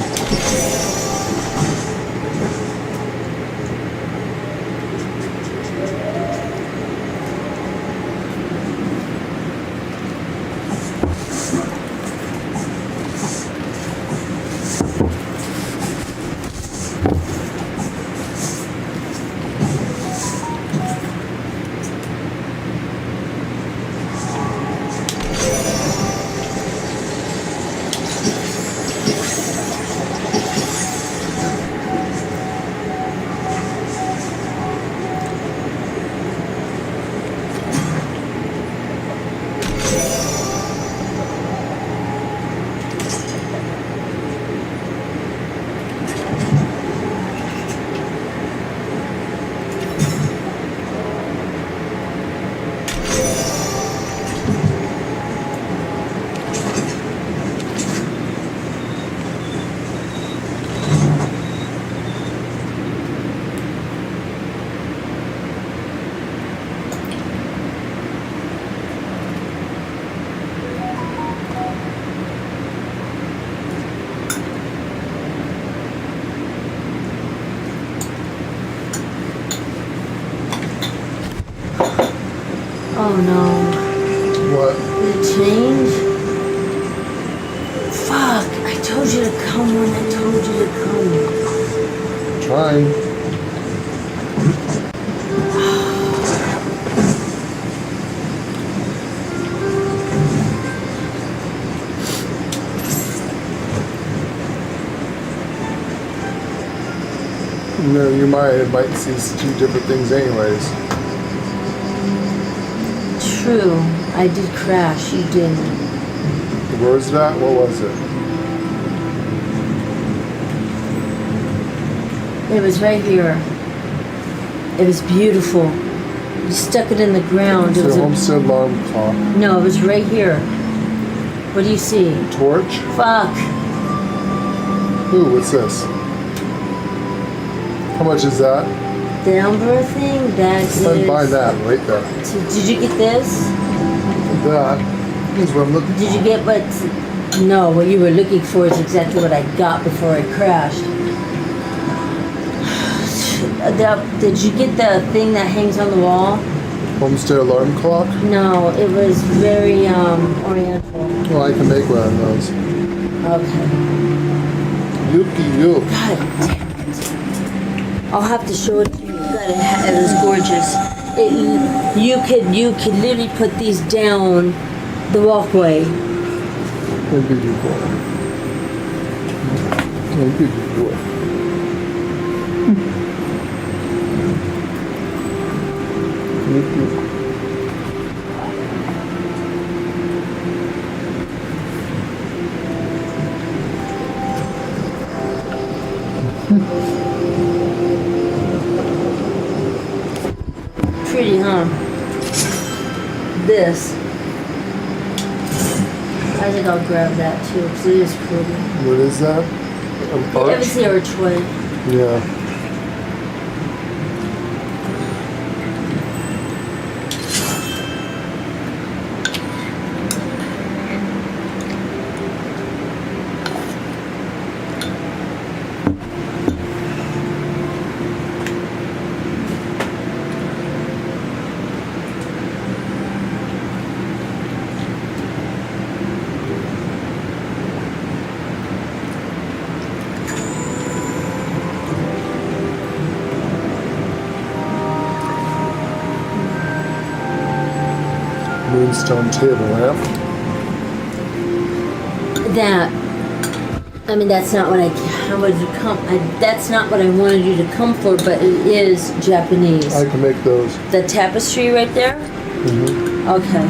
Oh no. What? Did it change? Fuck! I told you to come when I told you to come. Trying. No, you might see two different things anyways. True. I did crash. You didn't. Where was that? What was it? It was right here. It was beautiful. You stuck it in the ground. It's It was a homestead alarm clock. No, it was right here. What do you see? Torch? Fuck. Ooh, what's this? How much is that? The number thing, that I'm is... buying that right there. Did you get this? That is what I'm looking for. Did you get what... No, what you were looking for is exactly what I got before I crashed. Did you get the thing that hangs on the wall? Homestead alarm clock? No, it was very oriental. Well, I can make one of those. Okay. Yuki yuk. God damn it. I'll have to show it to you. God, it was gorgeous. You could literally put these down the walkway. What did you do? What did you do? Pretty, huh? This. I think I'll grab that too, because it is pretty. What is that? An It arch? was the archway. Yeah. Moonstone table lamp. I mean, that's not what that's not what I wanted you to come for, but it is Japanese. I can make those. The tapestry right there? Mm-hmm. Okay.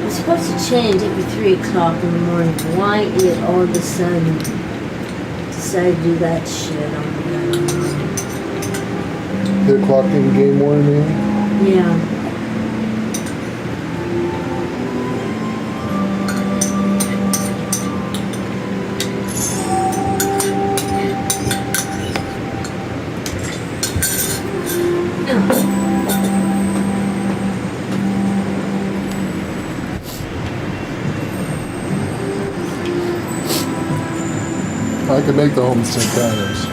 It's supposed to change every 3 o'clock in the morning. Why it all of a sudden decided to do that shit? Oh my God, I don't know. The clock in game one, maybe? Yeah. I can make the homestead banners.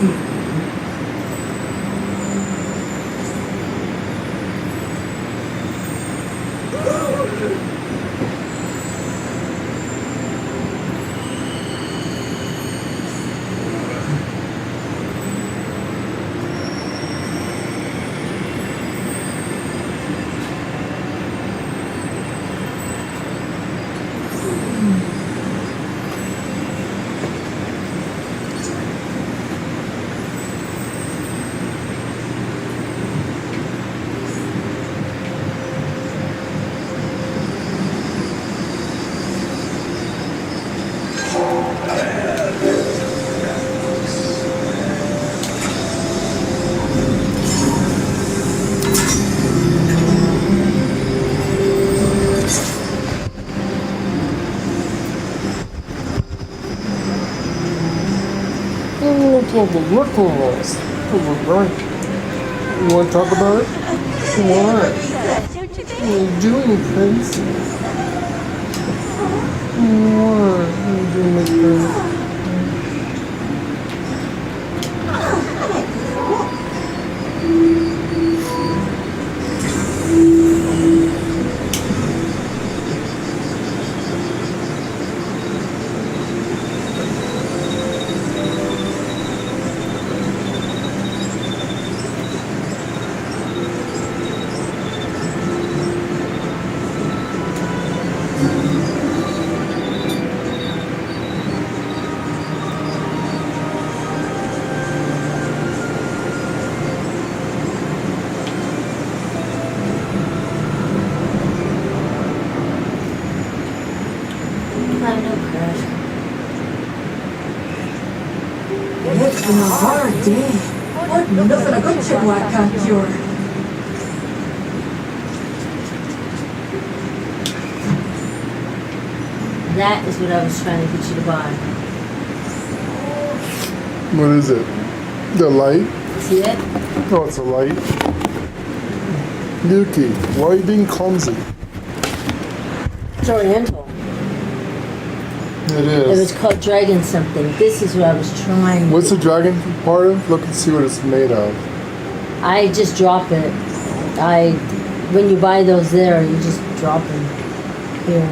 Look at this. You want to talk about it? What? What are you doing, Prince? What are you doing, my Prince? It's been a hard day. But nothing a good chinwag can't cure. That is what I was trying to get you to buy. What is it? The light? See it? Oh, it's a light. Yuki, why are you being clumsy? It's oriental. It It is. was called dragon something. This is what I was trying. What's the dragon part of? Look and see what it's made of. I just drop it. When you buy those there, you just drop them here.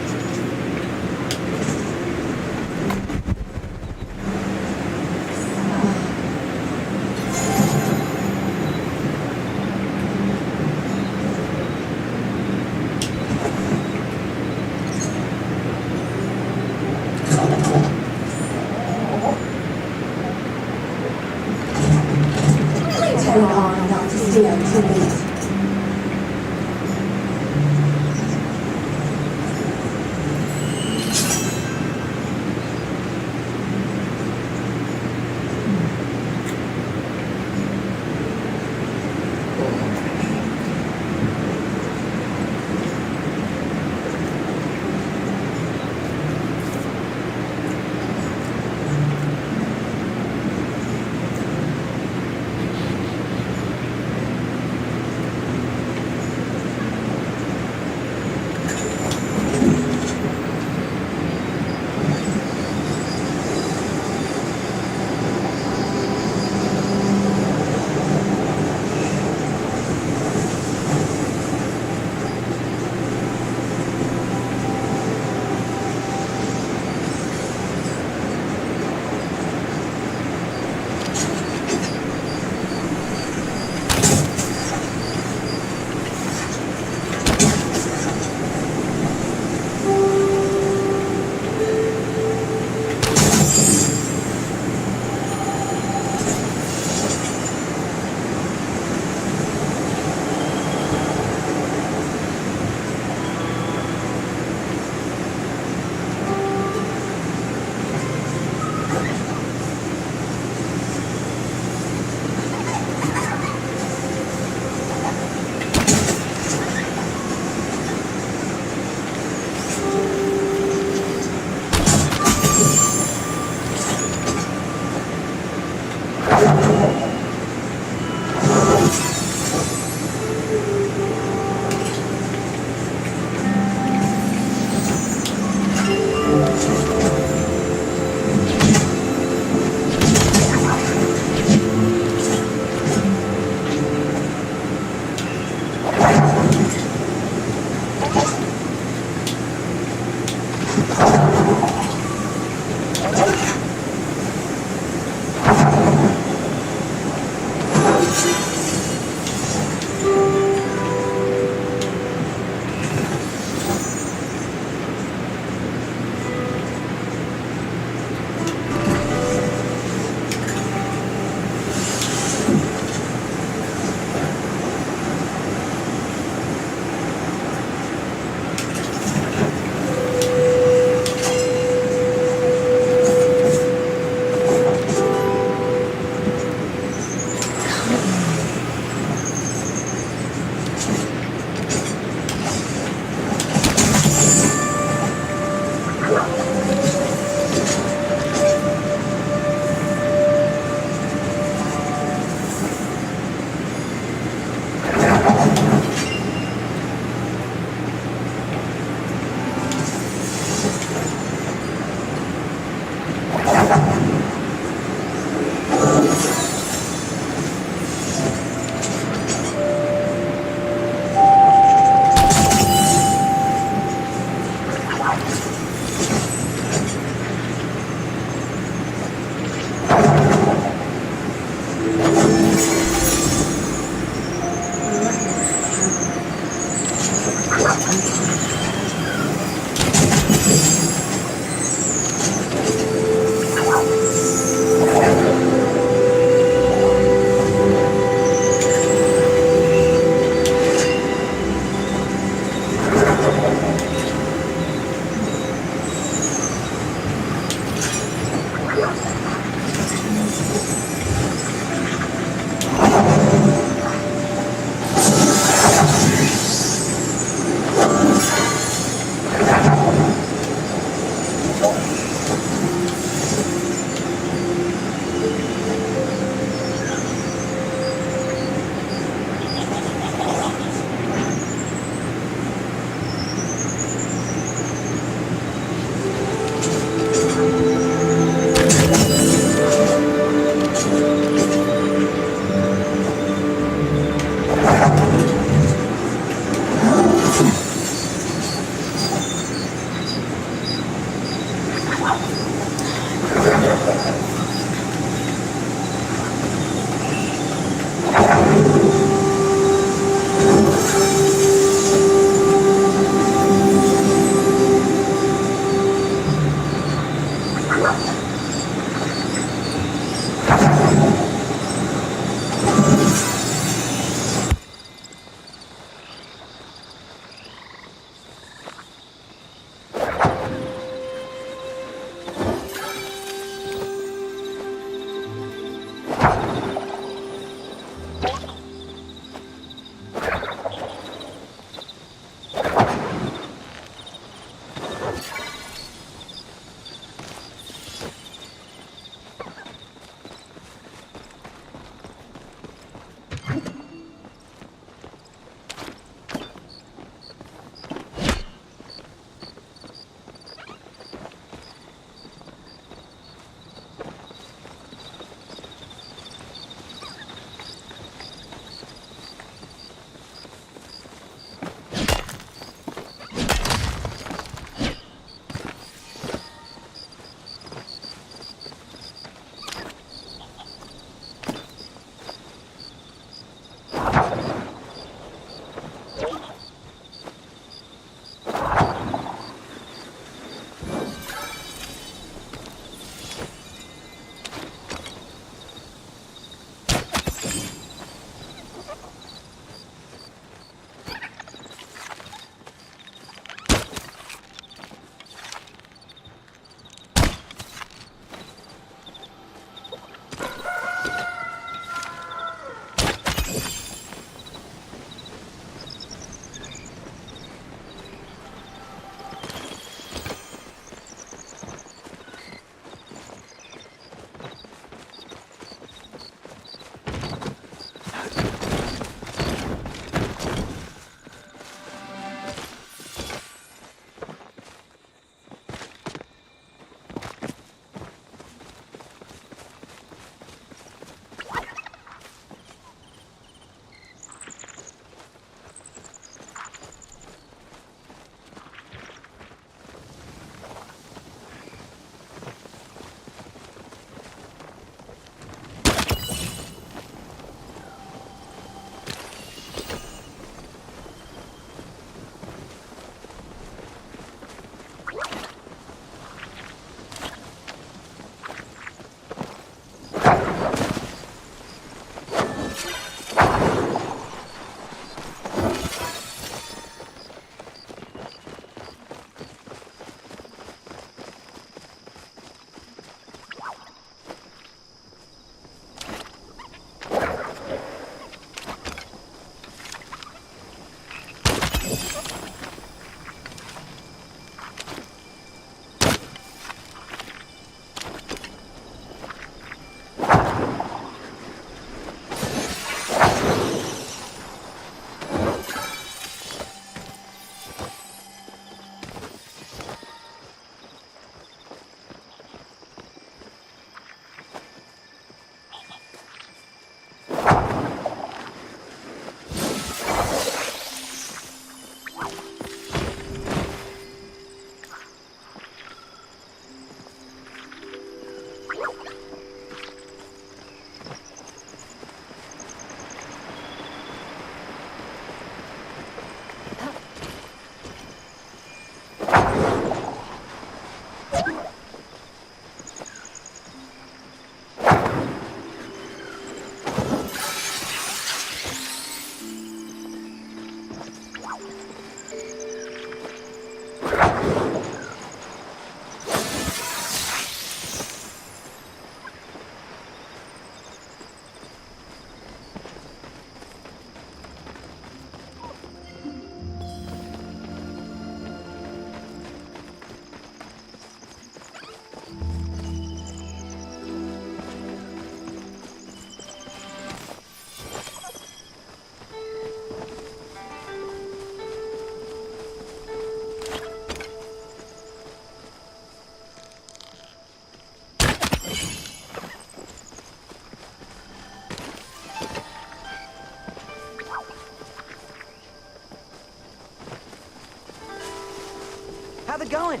it going?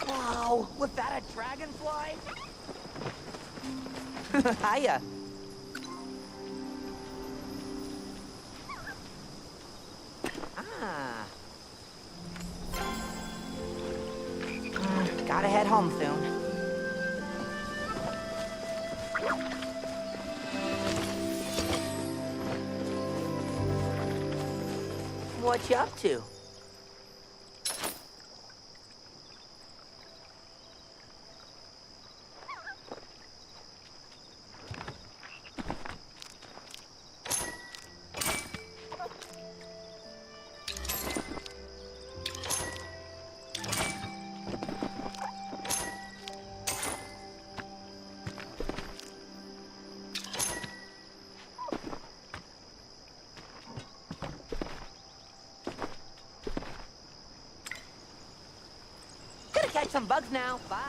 Whoa, was that a dragonfly? Hiya. Gotta head home soon. What you up to? Catch some bugs now. Bye.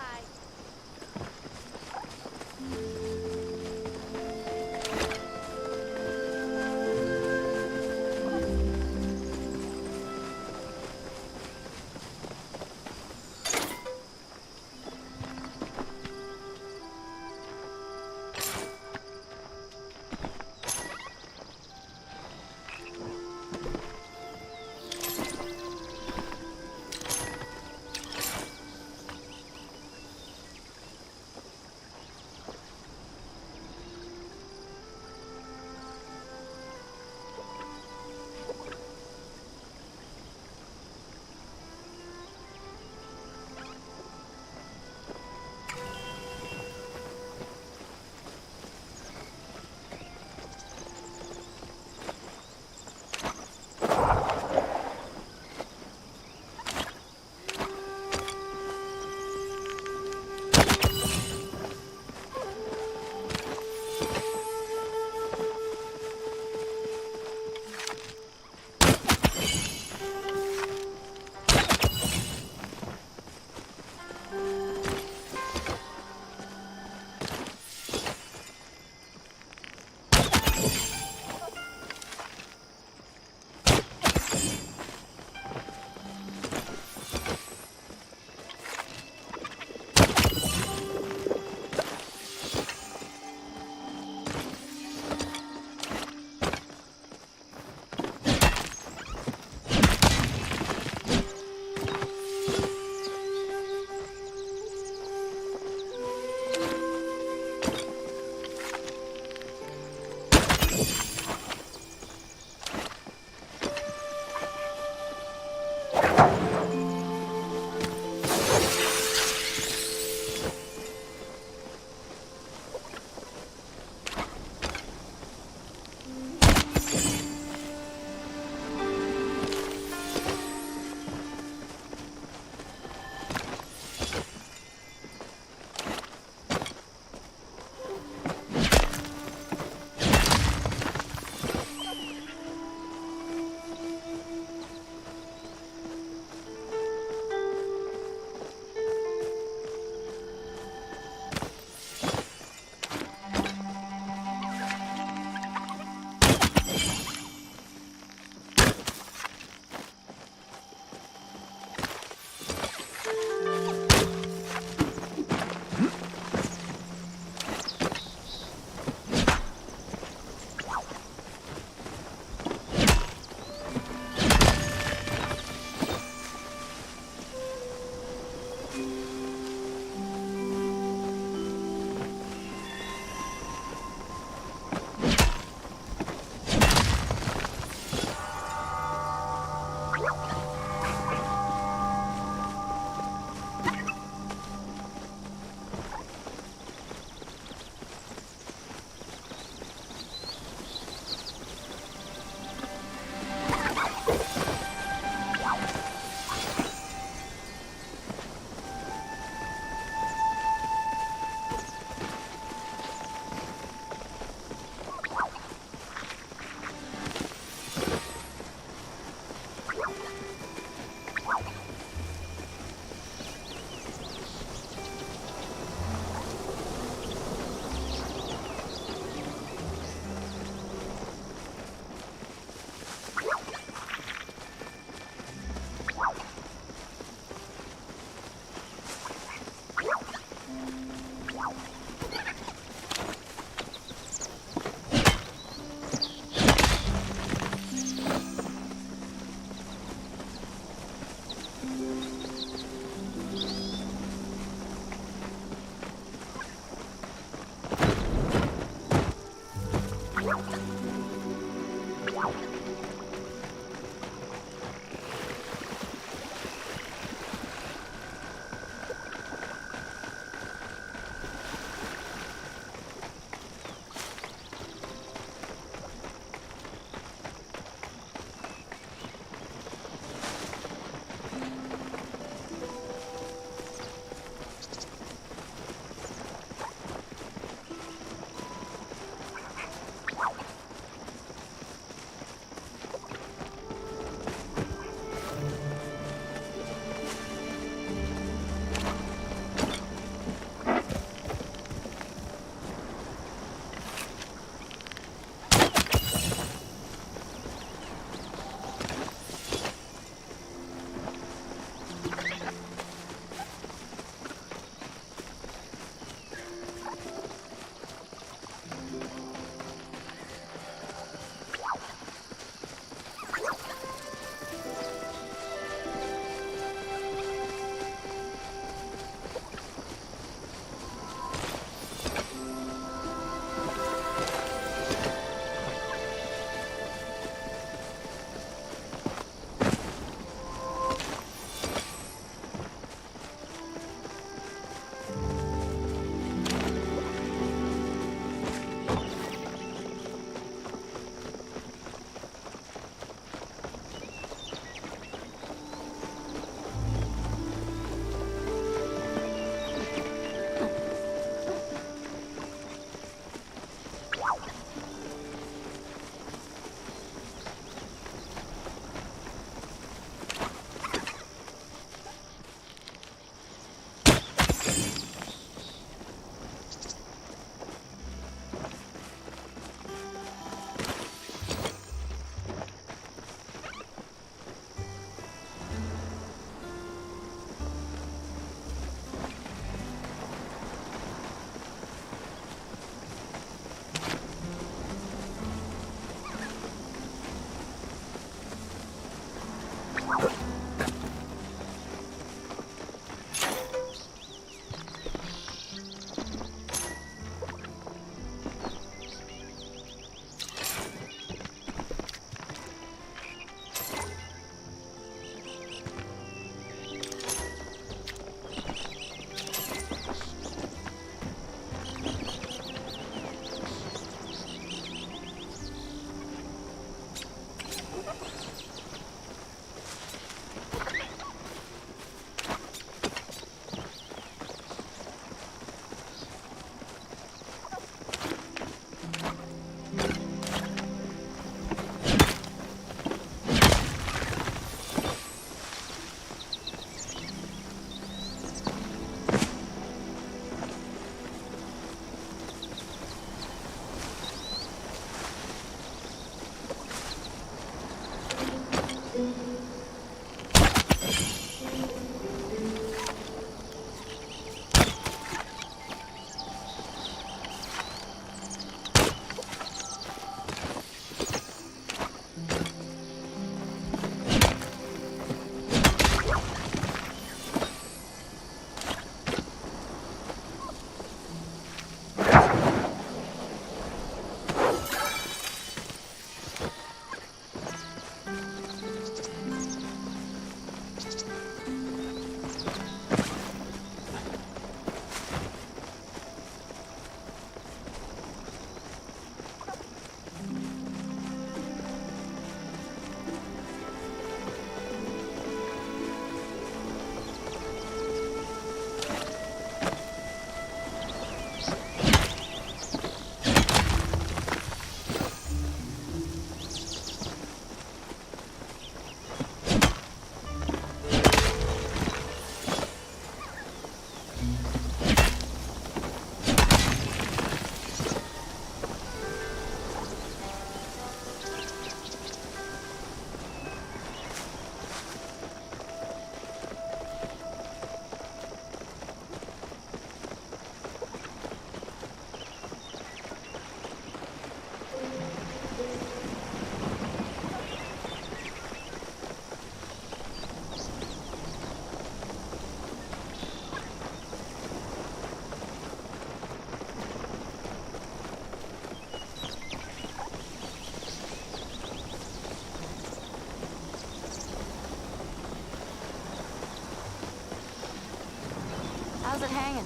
How's it hanging?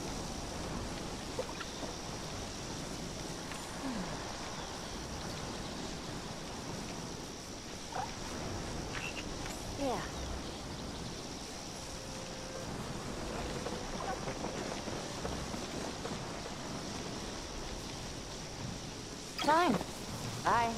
Yeah. Time. Bye.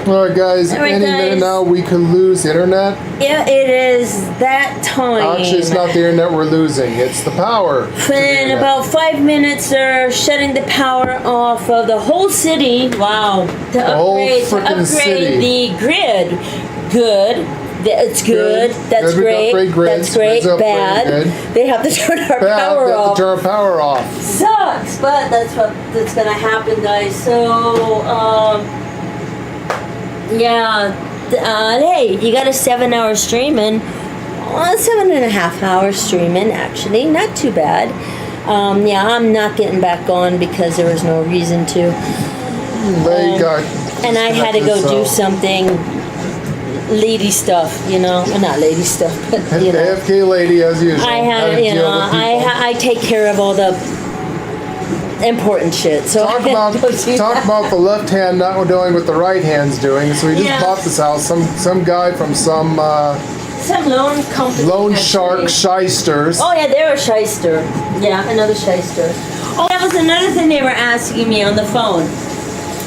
Alright guys, All right, any minute guys. now we could lose internet. Yeah, it is that time. Actually, it's not the internet we're losing, it's the power. to the In internet. about 5 minutes, they're shutting the power off of the whole city. Wow. To whole upgrade, frickin' city. the grid. Good. It's good. That's Good, we great. upgrade grids. That's great. Grids upgrade, Bad. good. They have to turn our Bad, power they have off. to turn our power off. Sucks, but that's gonna happen, guys. So, yeah. Hey, you got a 7-hour streaming. 7.5 hours streaming, actually. Not too bad. Yeah, I'm not getting back on because there was no reason to. They got And I had to go disconnected, do so- something lady stuff, you know. Well, not lady stuff, but, you know. AFK lady as usual. I Had had, to you deal know, with people. I take care of all the important shit. So Talk I had to go do about that. the left hand not doing what the right hand's doing. So we just Yeah. bought this house. Some guy from some Some loan company. loan actually. shark shysters. Oh yeah, they're a shyster. Yeah, another shyster. Oh, that was another thing they were asking me on the phone.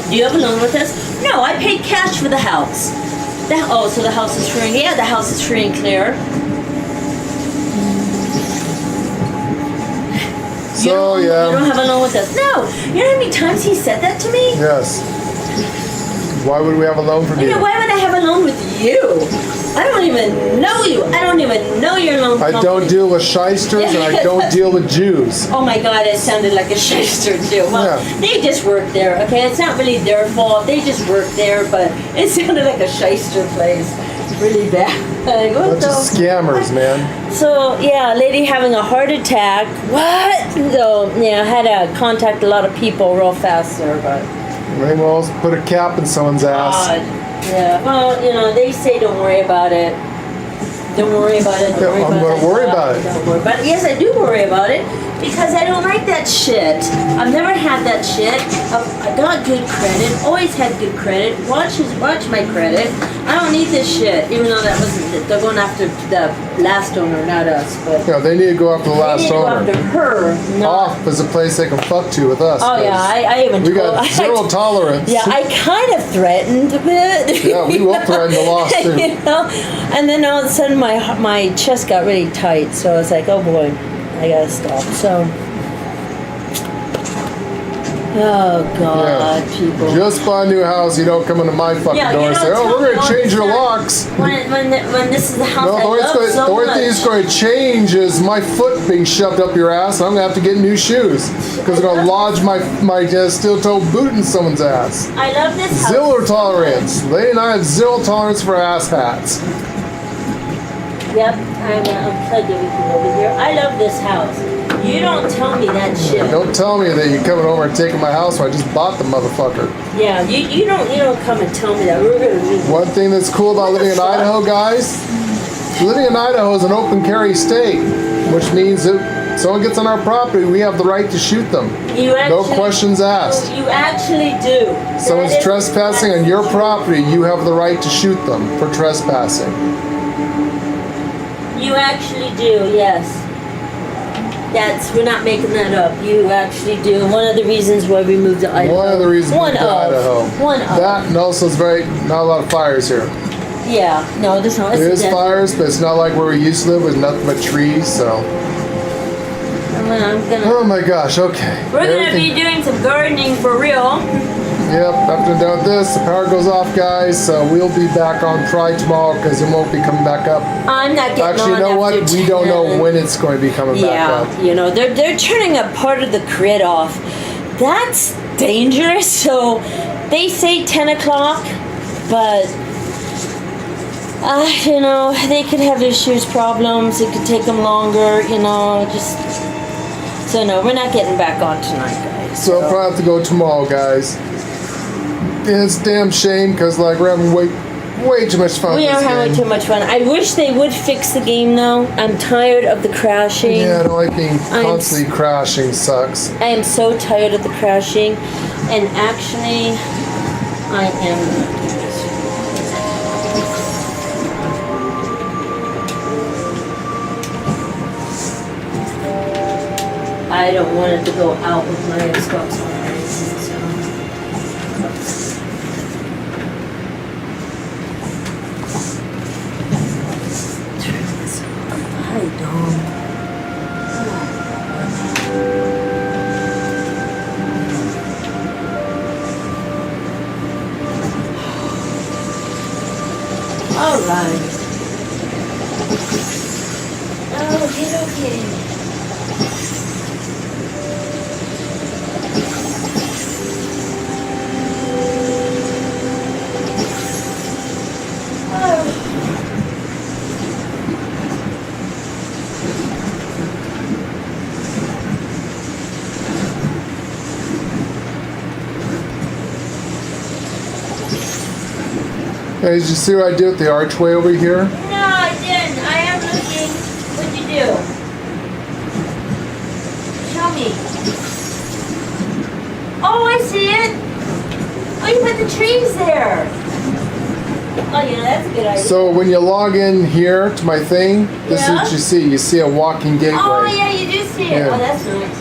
Do you have a loan with us? No, I paid cash for the house. So the house is free. Yeah, the house is free and clear. So You don't yeah, have a loan with us. No. You know how many times he said that to me? yes. Why would we have a loan from You know, you? why would I have a loan with you? I don't even know you. I don't even know your loan I company. don't deal with shysters and I don't deal with Jews. Oh my God, it sounded like a shyster too. Well, Yeah. they just work there, okay? It's not really their fault. They just work there, but it sounded like a shyster place. Really bad. Like, what Bunch of the? scammers, man. So, yeah, lady having a heart attack. What? So, yeah, I had to contact a lot of people real fast there, but. Maybe we'll put a cap in someone's ass. God. Yeah, well, you know, they say don't worry about it. Don't worry about it. Don't worry Yeah, I'm about gonna it. worry about it. Don't worry about it. Yes, I do worry about it because I don't like that shit. I've never had that shit. I got good credit. Always had good credit. Watch my credit. I don't need this shit. Even though that wasn't. They're going after the last owner, not us. But Yeah, they need to go after the they last need to go owner. after her. Not. Off is a place they can fuck to with us. Oh yeah, 'cause I even. we told- got zero tolerance. Yeah, I kind of threatened a bit. Yeah, we will threaten the lawsuit. You know? And then all of a sudden my chest got really tight, so I was like, oh boy, I gotta stop. So, oh God, people. Just buy a new house, you don't come into my fucking Yeah, you door and don't say, oh, tell we're me going to all change the your time. locks. When this is the house No, I love so the only thing much. that's going to change is my foot being shoved up your ass, and I'm going to have to get new shoes. Because they're going to lodge my steel-toed boot in someone's ass. I love this house. Zero tolerance. Lady and I have zero tolerance for ass hats. Yep, I'm plugged everything over here. I love this house. You don't tell me that shit. Don't tell me that you're coming over and taking my house when I just bought the motherfucker. Yeah, you don't come and tell me that we're gonna do. One thing that's cool about living in Idaho, guys, living in Idaho is an open carry state, which means that if someone gets on our property, we have the right to shoot them. You No actually- questions asked. You actually do. Someone's That is- trespassing on your property, you have the right to shoot them for trespassing. You actually do, yes. We're not making that up. You actually do. One of the reasons why we moved to Idaho. One of the reasons we moved to Idaho. One of. That and also it's not a lot of fires here. Yeah, no, there's no. There is fires, but it's not like where we used to live with nothing but trees, so. I'm gonna. Oh my gosh, okay. We're gonna be doing some gardening for real. Yep, after I'm done with this, the power goes off, guys, so we'll be back on Pride tomorrow because it won't be coming back up. I'm not getting Actually, on you know what? after We don't know 10. when it's going to be coming back up. Yeah, you know, they're turning a part of the grid off. That's dangerous. So they say 10 o'clock, but you know, they could have issues, problems. It could take them longer. You know, just so no, we're not getting back on tonight, guys. So I'll probably have to go tomorrow, guys. And it's a damn shame because like we're having way too much fun. We with are this having game. too much fun. I wish they would fix the game though. I'm tired of the crashing. Yeah, I don't like being constantly crashing. Sucks. I am so tired of the crashing, and actually, I am gonna do this. I don't want it to go out with my Xbox One or anything, so. Hi, Dom. All right. Okay. Hey, did you see what I did with the archway over here? No, I didn't. I am looking. What'd you do? Show me. Oh, I see it. Oh, you put the trees there. Oh, yeah, that's a good idea. So when you log in here to my thing, this is Yeah? what you see. You see a walking gateway. Oh, yeah, you do see it. Yeah. Oh, that's nice.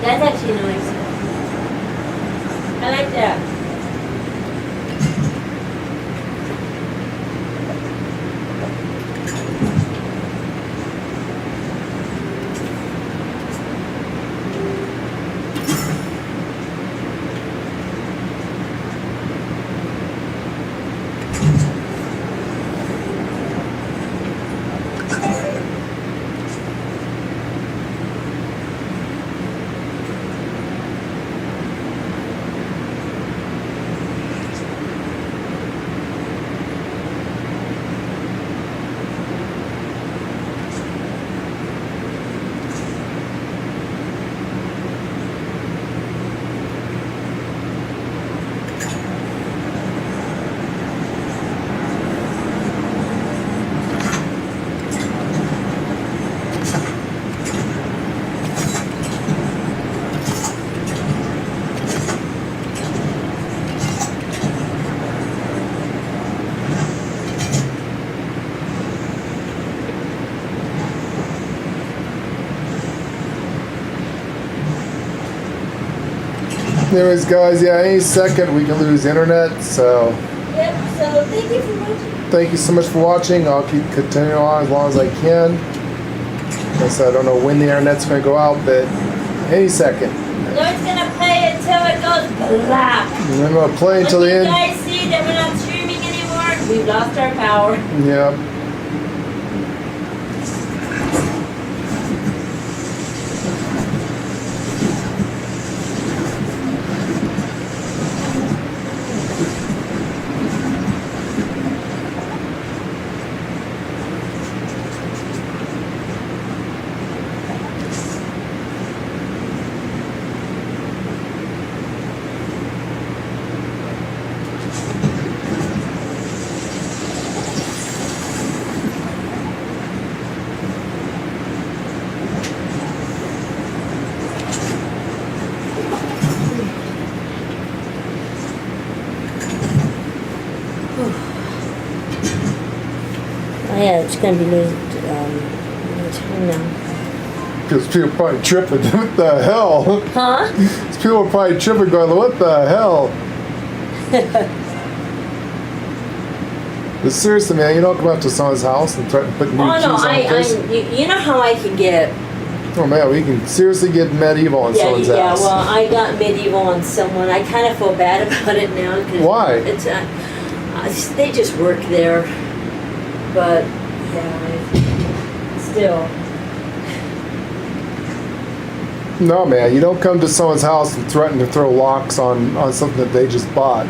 That's actually nice. I like that. Anyways, guys, yeah, any second we can lose internet, so Yep, so thank you for watching. thank you so much for watching. I'll keep continuing on as long as I can. I don't know when the internet's going to go out, but any second. Lord's gonna play until it goes black. And I'm going to play until When the you end. guys see that we're not streaming anymore, we've lost our power. Yeah. Oh yeah, it's gonna be losing time now. Because people are probably tripping. What the hell? Huh? People are probably tripping going, what the hell? But seriously, man, you don't come up to someone's house and threaten to put new Oh keys no, on this. you know how I can get. Oh man, we can seriously get medieval on Yeah, someone's yeah. house. Well, I got medieval on someone. I kind of feel bad about it now. Cause Why? It's they just work there, but yeah, still. No, man, you don't come to someone's house and threaten to throw locks on something that they just bought.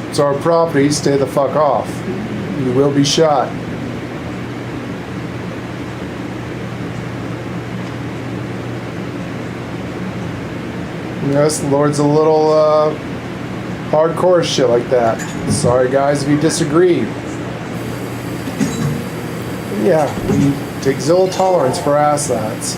It's our property, stay the fuck off. You will be shot. Yes, the Lord's a little hardcore shit like that. Sorry guys if you disagree. Yeah, we take zero tolerance for asshats.